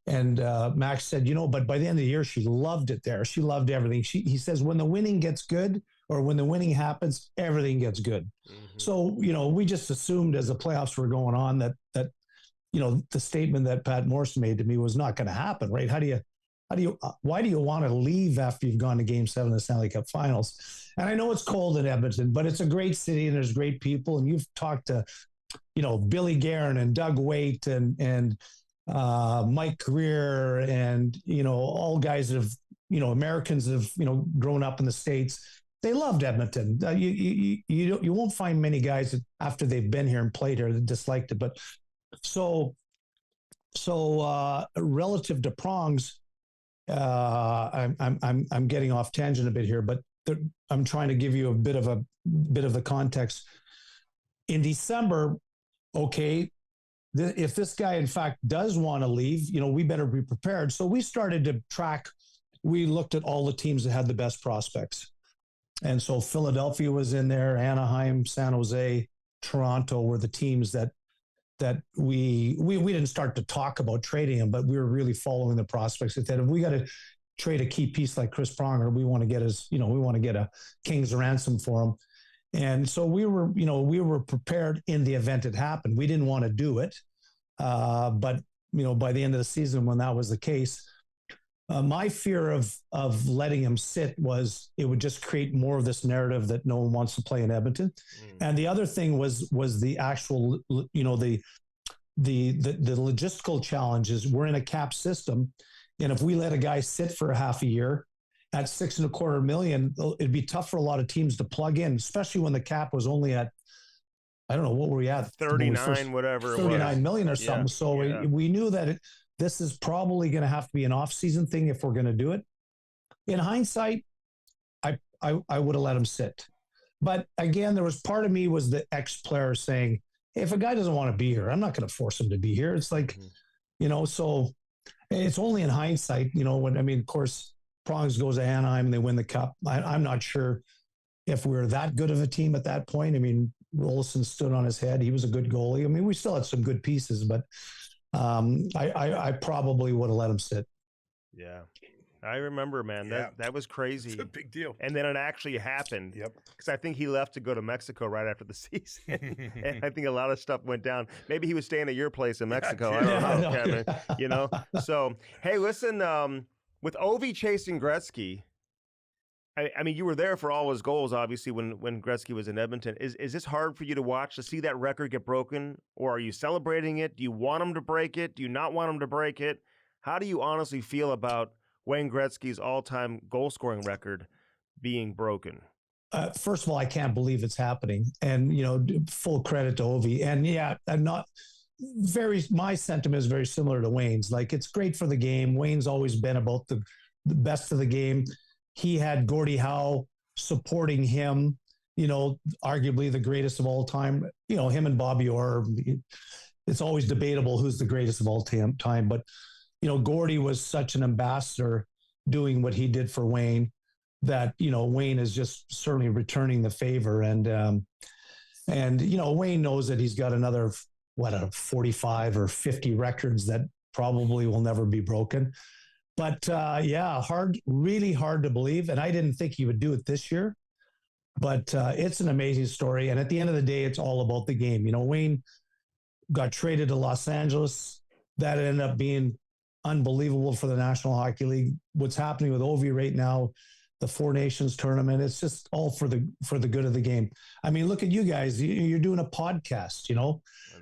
Max said, but by the end of the year, she loved it there. She loved everything. He says, when the winning gets good, or when the winning happens, everything gets good. Mm-hmm. So, we just assumed as the playoffs were going on that the statement that Pat Morris made to me was not going to happen, right? Why do you want to leave after you've gone to Game 7 of the Stanley Cup Finals? And I know it's cold in Edmonton, but it's a great city and there's great people. And you've talked to, Billy Guerin and Doug Waite and Mike Greer and, all guys that have, Americans that have, grown up in the States. They loved Edmonton. You won't find many guys that after they've been here and played here that disliked it. But so relative to Prongs, I'm getting off tangent a bit here, but I'm trying to give you a bit of the context. In December, okay, if this guy in fact does want to leave, we better be prepared. So we started to track. We looked at all the teams that had the best prospects. And so Philadelphia was in there, Anaheim, San Jose, Toronto were the teams that we didn't start to talk about trading him, but we were really following the prospects. That if we got to trade a key piece like Chris Pronger, we want to get a king's ransom for him. And so we were prepared in the event it happened. We didn't want to do it. But by the end of the season, when that was the case, my fear of letting him sit was it would just create more of this narrative that no one wants to play in Edmonton. And the other thing was the actual, the logistical challenges. We're in a cap system. And if we let a guy sit for half a year at $6.25 million, it'd be tough for a lot of teams to plug in, especially when the cap was only at, I don't know, what were we at? 39, whatever. 39 million or something. Yeah, so yeah. we knew that this is probably going to have to be an off-season thing if we're going to do it. In hindsight, I would have let him sit. But again, there was part of me was the ex-player saying, hey, if a guy doesn't want to be here, I'm not going to force him to be here. It's like, so it's only in hindsight, of course, Prongs goes to Anaheim and they win the cup. I'm not sure if we were that good of a team at that point. Rolison stood on his head. He was a good goalie. We still had some good pieces, but I probably would have let him sit. Yeah. I remember, man, that was crazy. It's a big deal. And then it actually happened. Yep. Because I think he left to go to Mexico right after the season. And I think a lot of stuff went down. Maybe he was staying at your place in Mexico. I don't know, Kevin. So, hey, listen, with Ovi chasing Gretzky, you were there for all his goals, obviously, when Gretzky was in Edmonton. Is this hard for you to watch, to see that record get broken? Or are you celebrating it? Do you want him to break it? Do you not want him to break it? How do you honestly feel about Wayne Gretzky's all-time goal-scoring record being broken? First of all, I can't believe it's happening. And, full credit to Ovi. And my sentiment is very similar to Wayne's. Like, it's great for the game. Wayne's always been about the best of the game. He had Gordie Howe supporting him, arguably the greatest of all time. Him and Bobby Orr, it's always debatable who's the greatest of all time. But, Gordie was such an ambassador doing what he did for Wayne that, Wayne is just certainly returning the favor. And Wayne knows that he's got another, 45 or 50 records that probably will never be broken. But really hard to believe. And I didn't think he would do it this year, but it's an amazing story. And at the end of the day, it's all about the game. Wayne got traded to Los Angeles. That ended up being unbelievable for the National Hockey League. What's happening with Ovi right now, the Four Nations tournament, it's just all for the good of the game. Look at you guys. You're doing a podcast,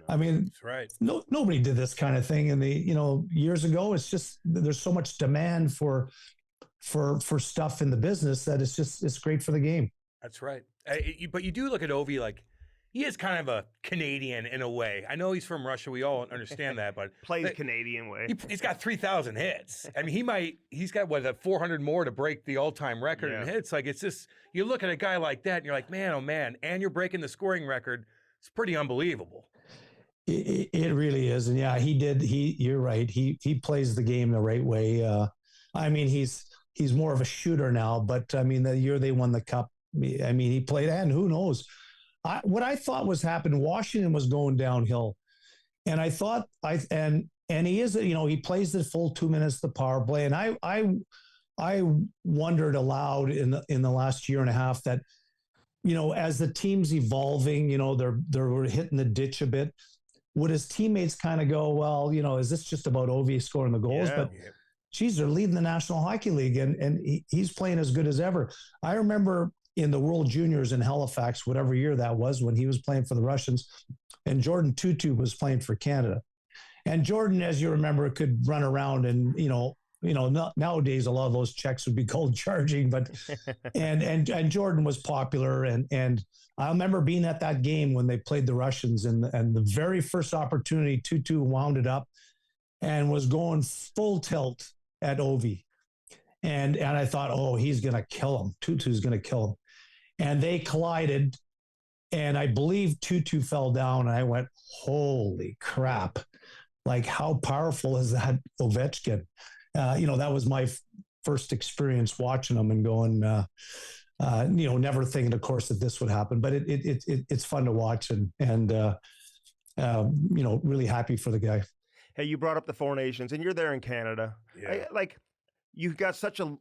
That's right. Nobody did this kind of thing in the, years ago. It's just, there's so much demand for stuff in the business that it's great for the game. That's right. But you do look at Ovi like he is kind of a Canadian in a way. I know he's from Russia. We all understand that, but plays Canadian way. He's got 3,000 hits. He's got 400 more to break the all-time record in hits. Like, it's just, you look at a guy like that and you're like, man, oh man, and you're breaking the scoring record. It's pretty unbelievable. It really is. And you're right. He plays the game the right way. He's more of a shooter now, but the year they won the cup, he played, and who knows, what I thought was happening, Washington was going downhill. And I thought and he is, he plays the full 2 minutes, the power play. And I wondered aloud in the last year and a half that, as the team's evolving, they're hitting the ditch a bit. Would his teammates kind of go, well, is this just about Ovi scoring the goals? Yeah. But geez, they're leading the National Hockey League and he's playing as good as ever. I remember in the World Juniors in Halifax, whatever year that was, when he was playing for the Russians, and Jordan Tutu was playing for Canada. And Jordan, as you remember, could run around and, nowadays a lot of those checks would be cold charging, but and Jordan was popular. And I remember being at that game when they played the Russians and the very first opportunity, Tutu wound it up and was going full tilt at Ovi. And I thought, oh, he's going to kill him. Tutu's going to kill him. And they collided And I believe 2-2 fell down, and I went, holy crap. Like, how powerful is that Ovechkin? That was my first experience watching him and going, never thinking, of course, that this would happen. But it's fun to watch and really happy for the guy. Hey, you brought up the Four Nations, and you're there in Canada. Yeah. You've got such a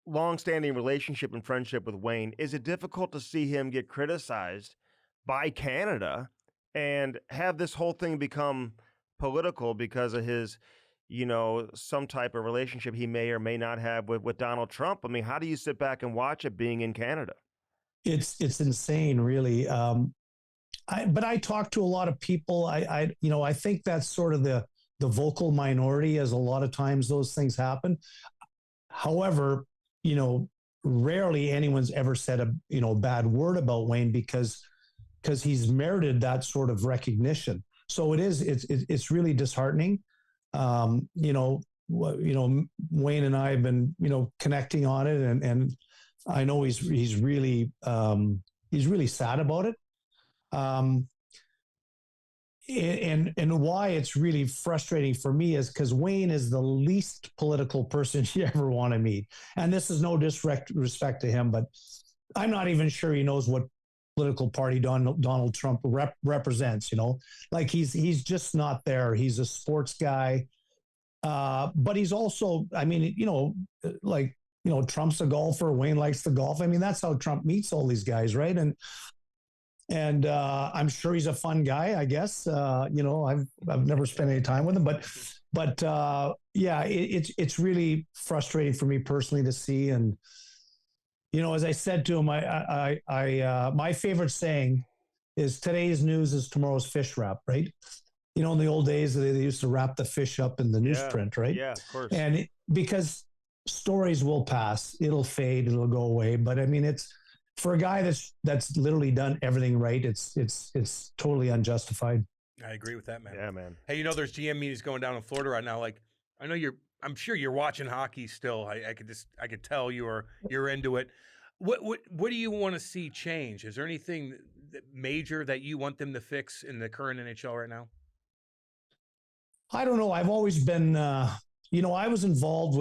long-standing relationship and friendship with Wayne. Is it difficult to see him get criticized by Canada and have this whole thing become political because of his, some type of relationship he may or may not have with Donald Trump? I mean, how do you sit back and watch it being in Canada? It's insane, really. But I talk to a lot of people. I think that's sort of the vocal minority, as a lot of times those things happen. However, rarely anyone's ever said a bad word about Wayne because he's merited that sort of recognition. So it's really disheartening. Wayne and I have been, connecting on it, and I know he's really sad about it. And why it's really frustrating for me is because Wayne is the least political person you ever want to meet. And this is no disrespect to him, but I'm not even sure he knows what political party Donald Trump represents. Like he's just not there. He's a sports guy, but he's also, Trump's a golfer. Wayne likes the golf. I mean, that's how Trump meets all these guys, right? And I'm sure he's a fun guy, I guess. I've never spent any time with him, but it's really frustrating for me personally to see. And as I said to him, my favorite saying is today's news is tomorrow's fish wrap, right? In the old days they used to wrap the fish up in the newsprint, right? Yeah, of course. And because stories will pass, it'll fade, it'll go away. But I mean, it's, for a guy that's literally done everything right, it's totally unjustified. I agree with that, man. Yeah, man. Hey, there's GM meetings going down in Florida right now. Like, I know I'm sure you're watching hockey still. I could tell you're into it. What do you want to see change? Is there anything major that you want them to fix in the current NHL right now? I don't know. I've always been, I was involved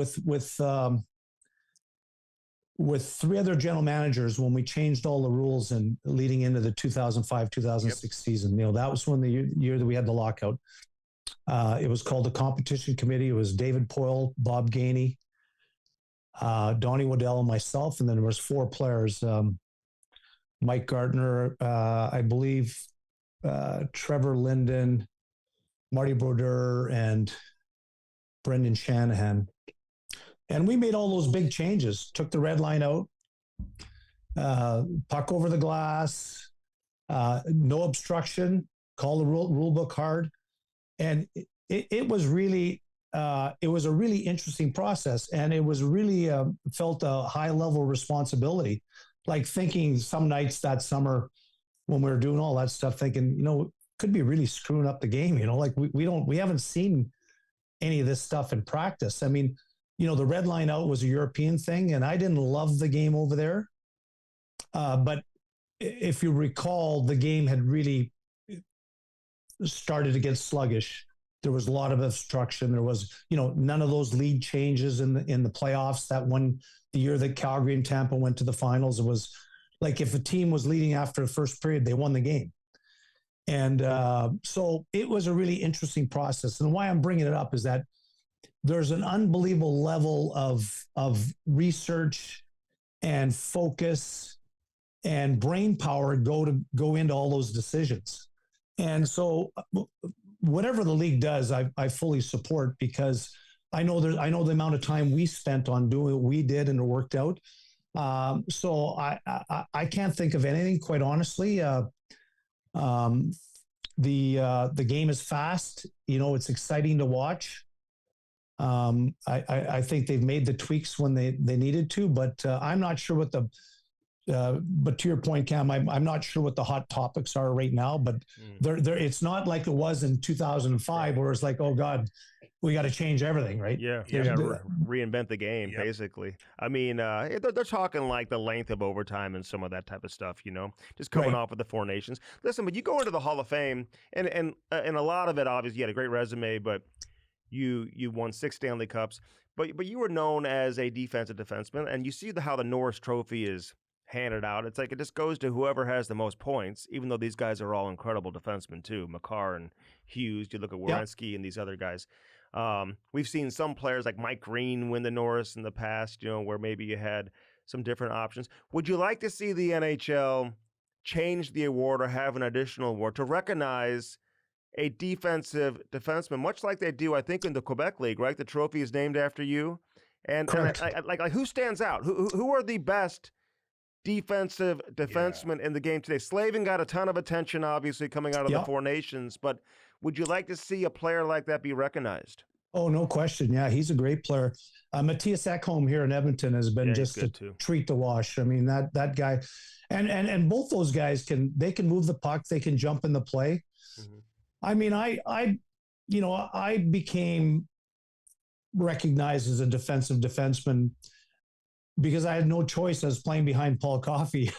with three other general managers when we changed all the rules and leading into the 2005-2006 season. That was when the year that we had the lockout. It was called the Competition Committee. It was David Poyle, Bob Gainey, Donnie Waddell, and myself. And then there was four players, Mike Gardner, I believe, Trevor Linden, Marty Brodeur, and Brendan Shanahan. And we made all those big changes, took the red line out, puck over the glass, no obstruction, call the rule book hard. And it was really, it was a really interesting process. And it was really felt a high level of responsibility, like thinking some nights that summer when we were doing all that stuff, thinking, could be really screwing up the game, like we haven't seen any of this stuff in practice. I mean, the red line out was a European thing, and I didn't love the game over there. But if you recall, the game had really started to get sluggish. There was a lot of obstruction. There was, none of those lead changes in the playoffs. The year that Calgary and Tampa went to the finals, it was like if a team was leading after the first period, they won the game. And so it was a really interesting process. And why I'm bringing it up is that there's an unbelievable level of research and focus and brain power go into all those decisions. And so whatever the league does, I fully support, because I know the amount of time we spent on doing what we did and it worked out. So I can't think of anything, quite honestly. The game is fast. It's exciting to watch. I think they've made the tweaks when they needed to, but I'm not sure what but to your point, Cam, I'm not sure what the hot topics are right now, but it's not like it was in 2005 where it's like, oh God, we got to change everything, right? Yeah, you got to reinvent the game, basically. I mean, they're talking like the length of overtime and some of that type of stuff, just coming off of the Four Nations. Listen, but you go into the Hall of Fame, and a lot of it, obviously, you had a great resume, but you won 6 Stanley Cups, but you were known as a defensive defenseman, and you see how the Norris Trophy is handed out. It's like it just goes to whoever has the most points, even though these guys are all incredible defensemen too. Makar and Hughes, you look at Werenski and these other guys. We've seen some players like Mike Green win the Norris in the past, where maybe you had some different options. Would you like to see the NHL change the award or have an additional award to recognize a defensive defenseman, much like they do, I think, in the Quebec League, right? The trophy is named after you. And like who stands out? Who are the best defensive defensemen in the game today? Slavin got a ton of attention, obviously, coming out of the Four Nations, but would you like to see a player like that be recognized? Oh, no question. Yeah, he's a great player. Matthias Ekholm here in Edmonton has been just a treat to watch. I mean, that guy, and both those guys can move the puck, they can jump in the play. Mm-hmm. I mean, I became recognized as a defensive defenseman because I had no choice. I was playing behind Paul Coffey.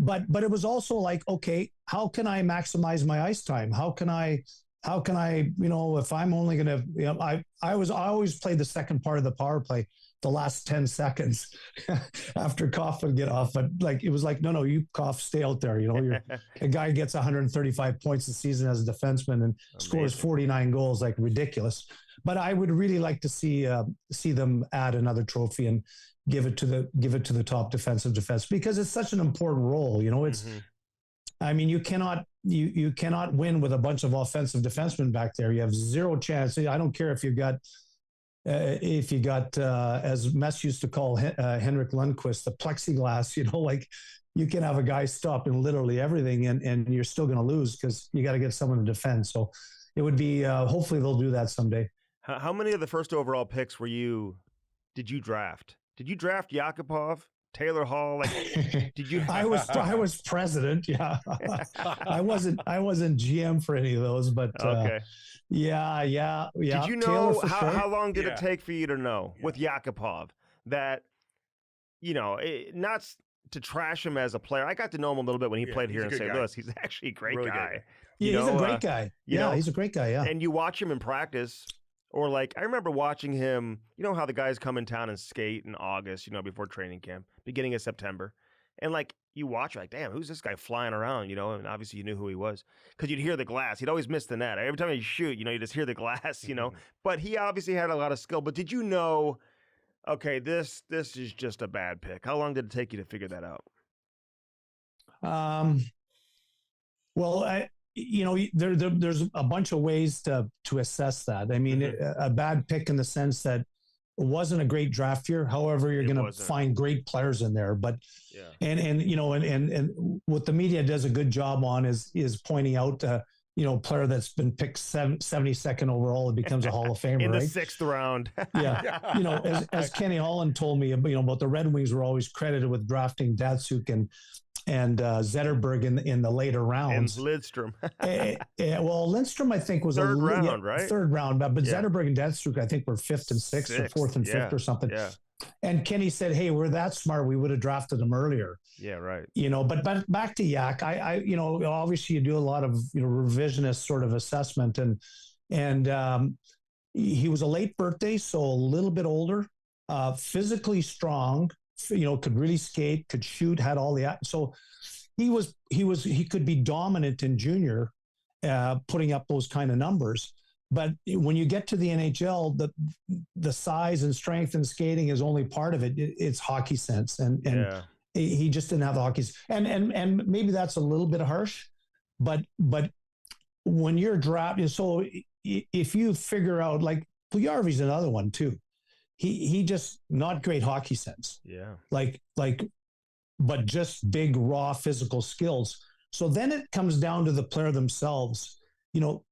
but it was also like, okay, how can I maximize my ice time? How can I, if I'm only going to, I always played the second part of the power play, the last 10 seconds after Coff would get off. But it was like, no, you Coff, stay out there. A guy gets 135 points a season as a defenseman and scores 49 goals, like ridiculous. But I would really like to see them add another trophy and give it to the top defensive defense, because it's such an important role. It's, I mean, you cannot win with a bunch of offensive defensemen back there. You have zero chance. I don't care if you got, as Mess used to call Henrik Lundqvist, the plexiglass, you can have a guy stop in literally everything and you're still going to lose because you got to get someone to defend. So it would be, hopefully they'll do that someday. How many of the first overall picks did you draft? Did you draft Yakupov, Taylor Hall? Did you? I was president. Yeah, I wasn't GM for any of those, but okay. Yeah. Did you know how long did it take for you to know with Yakupov that, not to trash him as a player? I got to know him a little bit when he played here in St. Louis. He's actually a great guy. Yeah, he's a great guy. He's a great guy. Yeah. And you watch him in practice. Or I remember watching him, how the guys come in town and skate in August, before training camp, beginning of September. And you watch, damn, who's this guy flying around, and obviously you knew who he was because you'd hear the glass. He'd always miss the net. Every time you shoot, you just hear the glass, But he obviously had a lot of skill. But did you know, okay, this is just a bad pick? How long did it take you to figure that out? Well, there's a bunch of ways to assess that. I mean, a bad pick in the sense that it wasn't a great draft year. However, you're going to find great players in there. But and what the media does a good job on is pointing out player that's been picked 72nd overall and becomes a Hall of Famer in the right? 6th round. Yeah, as Kenny Holland told me, about the Red Wings were always credited with drafting Datsuk and Zetterberg in the later rounds. And Lidstrom. Well, Lindstrom, I think, was third round, right? Third round, but Zetterberg and Datsuk, I think, were 5th and 6th or 4th and 5th or something. Yeah. And Kenny said, "Hey, we're that smart. We would have drafted them earlier." Yeah, right. But back to Yak, I obviously you do a lot of revisionist sort of assessment, and he was a late birthday, so a little bit older, physically strong. Could really skate, could shoot, had all the so he could be dominant in junior, putting up those kind of numbers. But when you get to the NHL, the size and strength and skating is only part of it. It's hockey sense, and he just didn't have the hockey. And maybe that's a little bit harsh, but when you're drafted, so if you figure out Puljujarvi's another one too. He just not great hockey sense. Yeah. But just big raw physical skills. So then it comes down to the player themselves.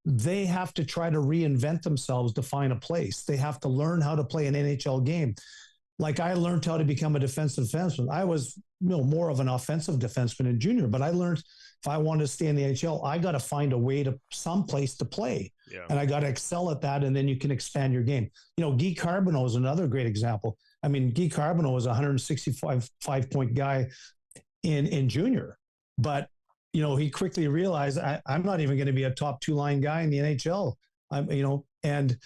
They have to try to reinvent themselves to find a place. They have to learn how to play an NHL game. I learned how to become a defensive defenseman. I was more of an offensive defenseman in junior, but I learned if I wanted to stay in the NHL, I got to find a way to some place to play. and I got to excel at that. And then you can expand your game. Guy Carbonneau is another great example. I mean, Guy Carbonneau was a 165-point guy in junior, but he quickly realized I'm not even going to be a top 2-line guy in the NHL. And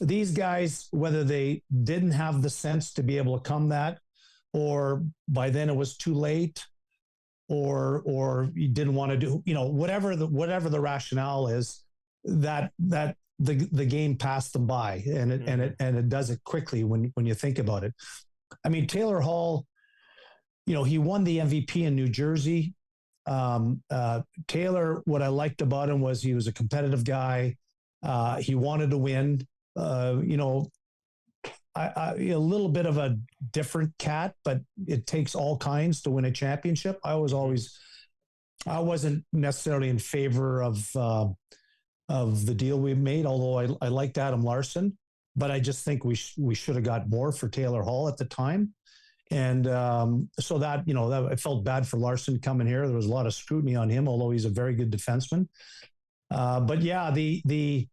these guys, whether they didn't have the sense to be able to come that, or by then it was too late, or you didn't want to do, whatever the rationale is, that the game passed them by, and it does it quickly when you think about it. I mean, Taylor Hall, he won the MVP in New Jersey. Taylor, what I liked about him was he was a competitive guy. He wanted to win. A little bit of a different cat, but it takes all kinds to win a championship. I wasn't necessarily in favor of the deal we made, although I liked Adam Larson, but I just think we should have got more for Taylor Hall at the time. And so that, I felt bad for Larson coming here. There was a lot of scrutiny on him, although he's a very good defenseman. But yeah, the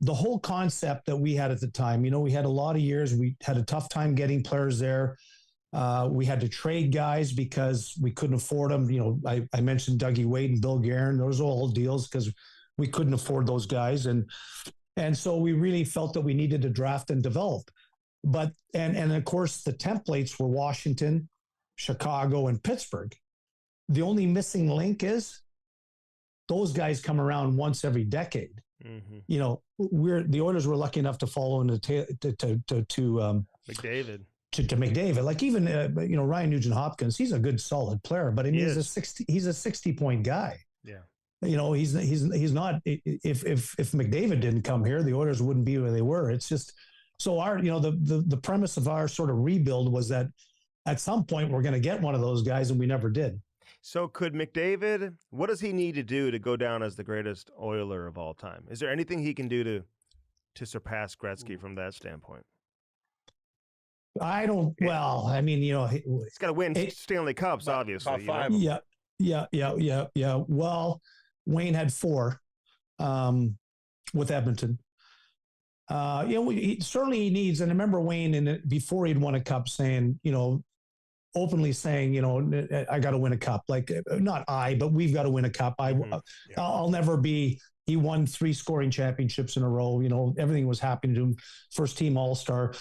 whole concept that we had at the time, we had a lot of years, we had a tough time getting players there. We had to trade guys because we couldn't afford them. I mentioned Dougie Wade and Bill Guerin. Those were all deals because we couldn't afford those guys. And so we really felt that we needed to draft and develop. But, and of course, the templates were Washington, Chicago, and Pittsburgh. The only missing link is those guys come around once every decade. Mm-hmm. The Oilers were lucky enough to follow into McDavid. To McDavid, like even Ryan Nugent-Hopkins, he's a good solid player, but he's a 60-point guy. Yeah, he's not. If McDavid didn't come here, the Oilers wouldn't be where they were. It's just so our the premise of our sort of rebuild was that at some point we're going to get one of those guys, and we never did. So could McDavid, what does he need to do to go down as the greatest Oiler of all time? Is there anything he can do to surpass Gretzky from that standpoint? I don't, well, I mean, he's got to win Stanley Cups, obviously. About 5. Yeah. Well, Wayne had 4 with Edmonton. Certainly he needs, and I remember Wayne before he'd won a cup saying, openly saying, I got to win a cup. Like, not but we've got to win a cup. I'll never be. He won 3 scoring championships in a row. Everything was happening to him. First team All-Star,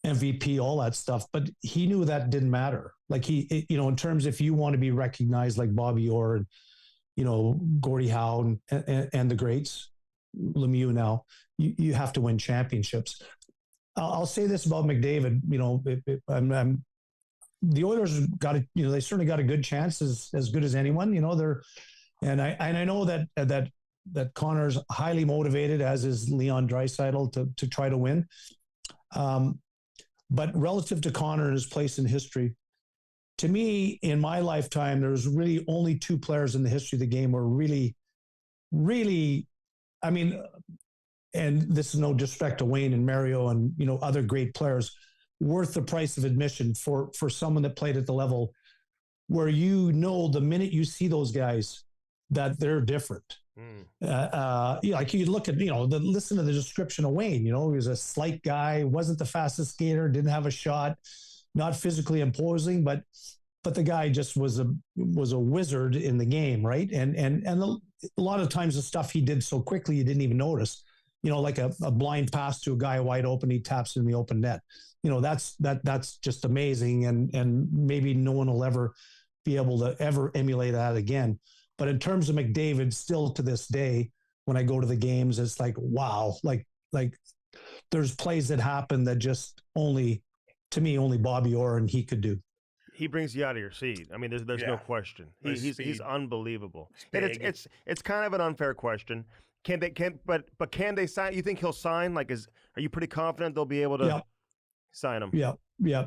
MVP, all that stuff. But he knew that didn't matter. Like in terms, if you want to be recognized like Bobby Orr and, Gordie Howe and the greats, Lemieux now, you have to win championships. I'll say this about McDavid, the Oilers got they certainly got a good chance, as good as anyone. I know that Connor's highly motivated, as is Leon Draisaitl, to try to win. But relative to Connor and his place in history, to me, in my lifetime, there's really only 2 players in the history of the game who are really, really, I mean, and this is no disrespect to Wayne and Mario and other great players, worth the price of admission for someone that played at the level where the minute you see those guys that they're different. Like you look at listen to the description of Wayne. He was a slight guy, wasn't the fastest skater, didn't have a shot, not physically imposing, but the guy just was a wizard in the game, right? And a lot of times the stuff he did so quickly you didn't even notice. Like a blind pass to a guy wide open, he taps in the open net. That's just amazing, and maybe no one will ever be able to ever emulate that again. But in terms of McDavid, still to this day, when I go to the games, it's like, wow, like there's plays that happen that just only Bobby Orr and he could do. He brings you out of your seat. I mean, there's no question. He's unbelievable. And it's kind of an unfair question. Can they sign? You think he'll sign? Like, are you pretty confident they'll be able to sign him? Yeah.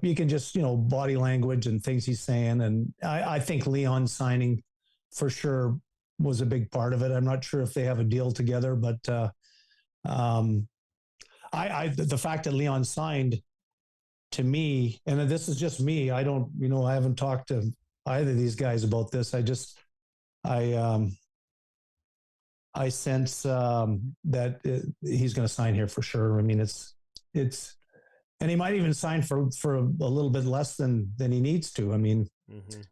You can just body language and things he's saying, and I think Leon signing for sure was a big part of it. I'm not sure if they have a deal together, but the fact that Leon signed, to me, and this is just me, I don't, I haven't talked to either of these guys about this. I sense that he's going to sign here for sure. I mean, it's, and he might even sign for a little bit less than he needs to. I mean,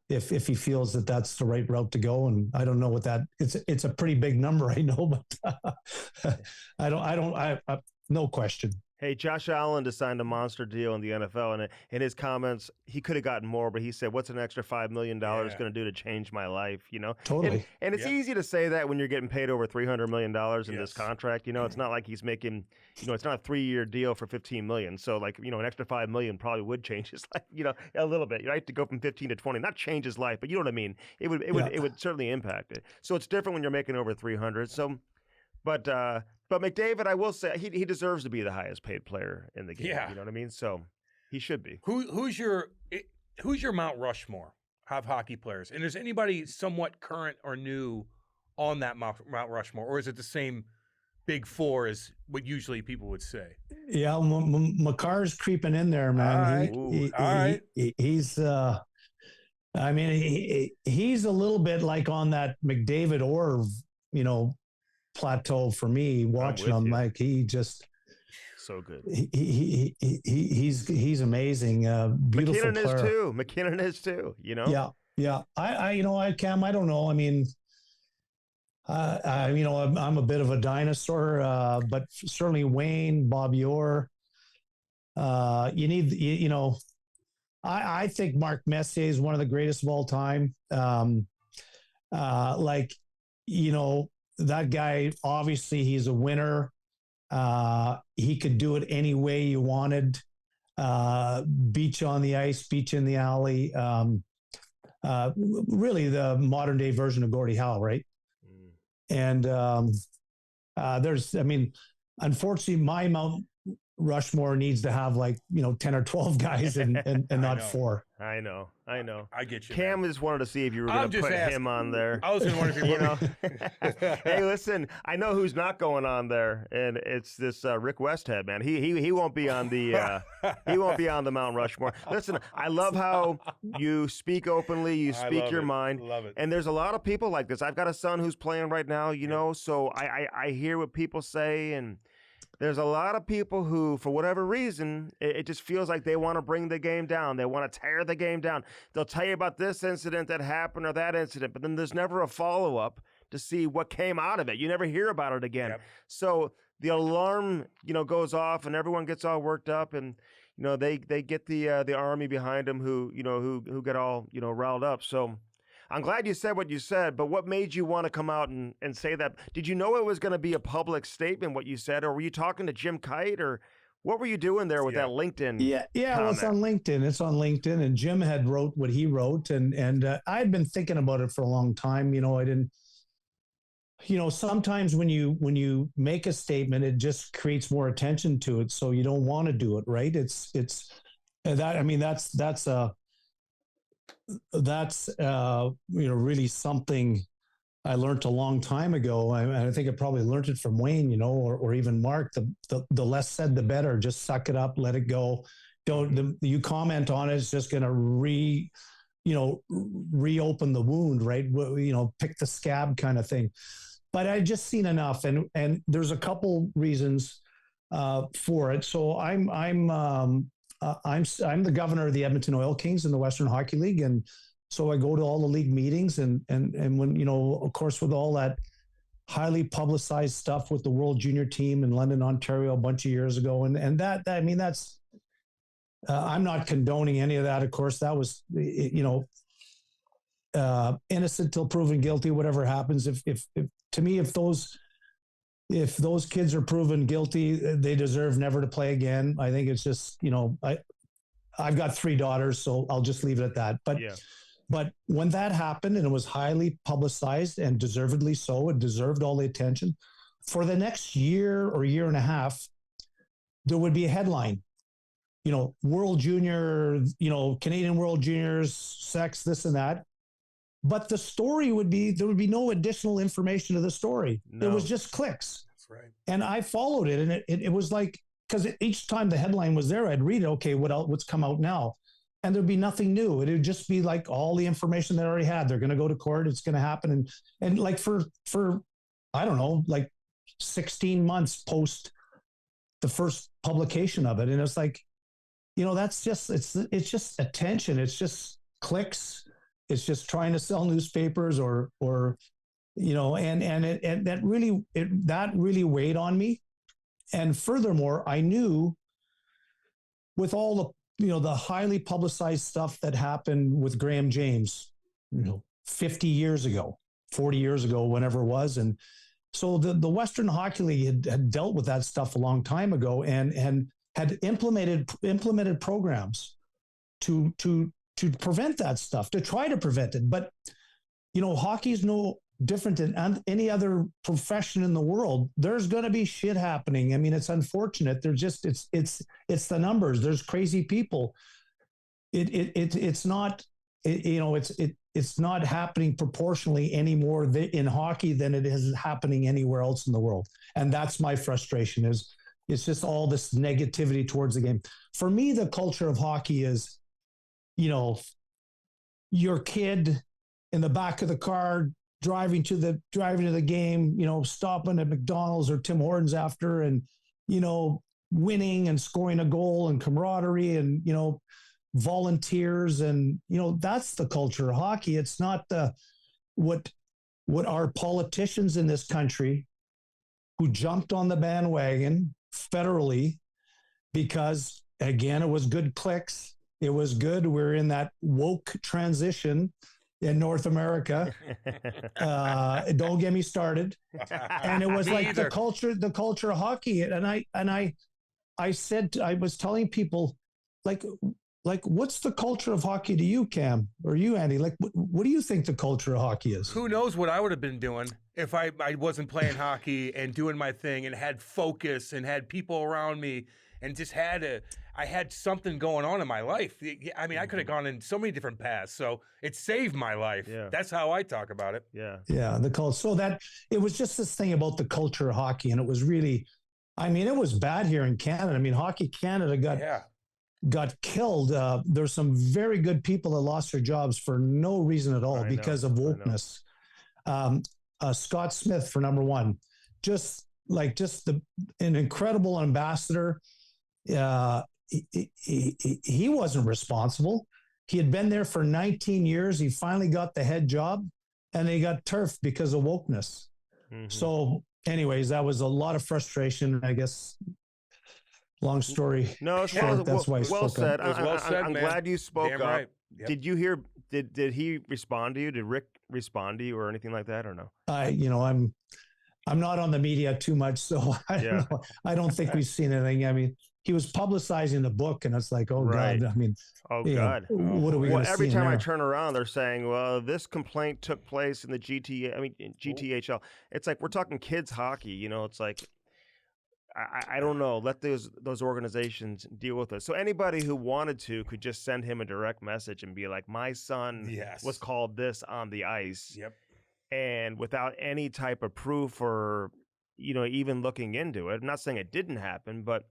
if he feels that that's the right route to go, and I don't know what that, it's a pretty big number, I know, but I no question. Hey, Josh Allen just signed a monster deal in the NFL, and in his comments, he could have gotten more, but he said, "What's an extra $5 million going to do to change my life?" You know, totally. And it's easy to say that when you're getting paid over $300 million in this contract. You know, it's not like he's making, you know, it's not a 3-year deal for $15 million. So, like, you know, an extra $5 million probably would change his life. You know, a little bit. Right, to go from 15 to 20, not change his life, but you know what I mean. It would certainly impact it. So it's different when you're making over 300. So, but McDavid, I will say, he deserves to be the highest paid player in the game. Yeah. You know what I mean? So he should be. Who's your Mount Rushmore of hockey players? And is anybody somewhat current or new on that Mount Rushmore, or is it the same big four as what usually people would say? Yeah, Makar's creeping in there, man. All right. He's I mean, he's a little bit like on that McDavid or, you know, plateau for me watching him. Like, he just so good. He's amazing. Beautiful player. McKinnon is too, you know? Yeah. Cam, I don't know. I mean, you know, I'm a bit of a dinosaur, but certainly Wayne, Bob Orr, you need, you know, I think Mark Messier is one of the greatest of all time. Like, you know, that guy, obviously he's a winner. He could do it any way you wanted. Beat you on the ice, beat you in the alley. Really the modern day version of Gordie Howe, right? And I mean, unfortunately, my Mount Rushmore needs to have, like, you know, 10 or 12 guys and not 4. I know. I get you. Cam just wanted to see if you were going to put him on there. I was going to wonder if you know. Hey, listen, I know who's not going on there, and it's this Rick Westhead, man. He won't be on the Mount Rushmore. Listen, I love how you speak openly, you speak your mind. Love it. And there's a lot of people like this. I've got a son who's playing right now, you know, so I hear what people say, and there's a lot of people who, for whatever reason, it just feels like they want to bring the game down. They want to tear the game down. They'll tell you about this incident that happened or that incident, but then there's never a follow-up to see what came out of it. You never hear about it again. Yep. So the alarm, you know, goes off and everyone gets all worked up, and, you know, they get the army behind them who get all, you know, riled up. So I'm glad you said what you said, but what made you want to come out and say that? Did you know it was going to be a public statement, what you said, or were you talking to Jim Kite, or what were you doing there with that LinkedIn? Yeah. Well, it's on LinkedIn. And Jim had wrote what he wrote, and I had been thinking about it for a long time. You know, I didn't. You know, sometimes when you make a statement, it just creates more attention to it, so you don't want to do it, right? It's that. I mean, that's you know, really something I learned a long time ago. I think I probably learned it from Wayne, you know, or even Mark. The less said, the better. Just suck it up, let it go. You comment on it, it's just going to reopen the wound, right? You know, pick the scab kind of thing. But I just seen enough, and there's a couple reasons for it. So I'm the governor of the Edmonton Oil Kings in the Western Hockey League, and so I go to all the league meetings, and when, you know, of course, with all that highly publicized stuff with the World Junior team in London, Ontario, a bunch of years ago, and that I mean, that's I'm not condoning any of that. Of course, that was, you know, innocent till proven guilty. Whatever happens, if to me, if those kids are proven guilty, they deserve never to play again. I think it's just, you know, I've got 3 daughters, so I'll just leave it at that. But when that happened, and it was highly publicized, and deservedly so, it deserved all the attention. For the next year or year and a half, there would be a headline, you know, World Junior, you know, Canadian World Juniors, sex, this and that. But the story would be, there would be no additional information to the story. No. It was just clicks. That's right. And I followed it, and it was like, because each time the headline was there, I'd read it. Okay, what's come out now? And there'd be nothing new. It would just be like all the information they already had. They're going to go to court. It's going to happen. And like for I don't know, like 16 months post the first publication of it. And it's like, that's just, it's just attention. It's just clicks. It's just trying to sell newspapers or and that really weighed on me. And furthermore, I knew with all the highly publicized stuff that happened with Graham James, 50 years ago, 40 years ago, whenever it was. And so the Western Hockey League had dealt with that stuff a long time ago and had implemented programs to prevent that stuff, to try to prevent it. But, hockey is no different than any other profession in the world. There's going to be shit happening. I mean, it's unfortunate. There's just, it's the numbers. There's crazy people. It's not, it's not happening proportionally anymore in hockey than it is happening anywhere else in the world. And that's my frustration it's just all this negativity towards the game. For me, the culture of hockey is, your kid in the back of the car driving to the game, stopping at McDonald's or Tim Hortons after and, winning and scoring a goal and camaraderie and, volunteers. And, that's the culture of hockey. It's not what our politicians in this country who jumped on the bandwagon federally because, again, it was good clicks. It was good. We're in that woke transition in North America. Don't get me started. And it was like the culture of hockey. And I was telling people, like, what's the culture of hockey to you, Cam, or you, Andy? Like, what do you think the culture of hockey is? Who knows what I would have been doing if I wasn't playing hockey and doing my thing and had focus and had people around me and just I had something going on in my life. I mean, I could have gone in so many different paths. So it saved my life. Yeah. That's how I talk about it. Yeah. Yeah. The culture. So that it was just this thing about the culture of hockey. And it was really, it was bad here in Canada. I mean, Hockey Canada got killed. There's some very good people that lost their jobs for no reason at all because of wokeness. Scott Smith, for number one, just an incredible ambassador. He wasn't responsible. He had been there for 19 years. He finally got the head job and he got turfed because of wokeness. Mm-hmm. So anyways, that was a lot of frustration, I guess. Long story. No, short, that's why I spoke said. up. I'm glad you spoke Damn up. right. Yep. Did you hear? Did he respond to you? Did Rick respond to you or anything like that, or no? I'm not on the media too much, so I don't think we've seen anything. I mean, he was publicizing the book, and it's like, God. I mean, God. What are we going to see? Every time I turn around, they're saying, "Well, this complaint took place in the GTHL." It's like we're talking kids hockey. It's like. I don't know. Let those organizations deal with it. So anybody who wanted to could just send him a direct message and be like, "My son was called this on the ice," and without any type of proof or even looking into it. I'm not saying it didn't happen, but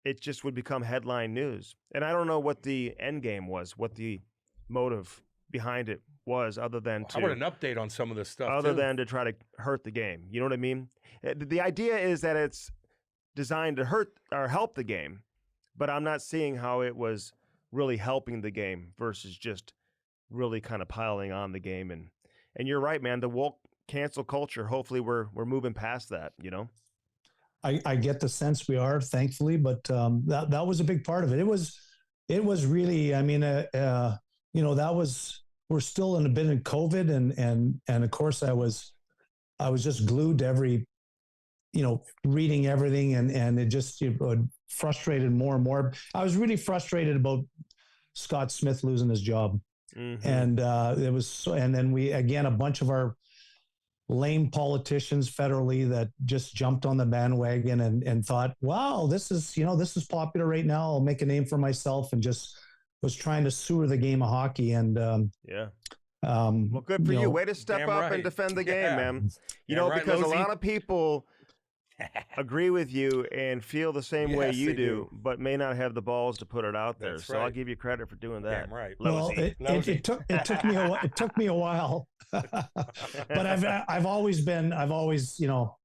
it just would become headline news. And I don't know what the end game was, what the motive behind it was, other than how about an update on some of this stuff? Other than to try to hurt the game. You know what I mean? The idea is that it's designed to hurt or help the game, but I'm not seeing how it was really helping the game versus just really kind of piling on the game. And you're right, man. The woke cancel culture. Hopefully, we're moving past that. I get the sense we are, thankfully, but that was a big part of it. It was really. I mean, that was. We're still in a bit of COVID, and of course, I was just glued to every, reading everything, and it just frustrated more and more. I was really frustrated about Scott Smith losing his job, and it was. And then a bunch of our lame politicians federally that just jumped on the bandwagon and thought, wow, this is popular right now. I'll make a name for myself, and just was trying to sewer the game of hockey. And well, good for you. Way to step up and defend the game, man. Because a lot of people agree with you and feel the same way Yes, you they do, do. but may not have the balls to put it out there. That's So I'll right. give you credit for doing that. Damn right. Well, Lousy. it took me a while, but I've always, you know,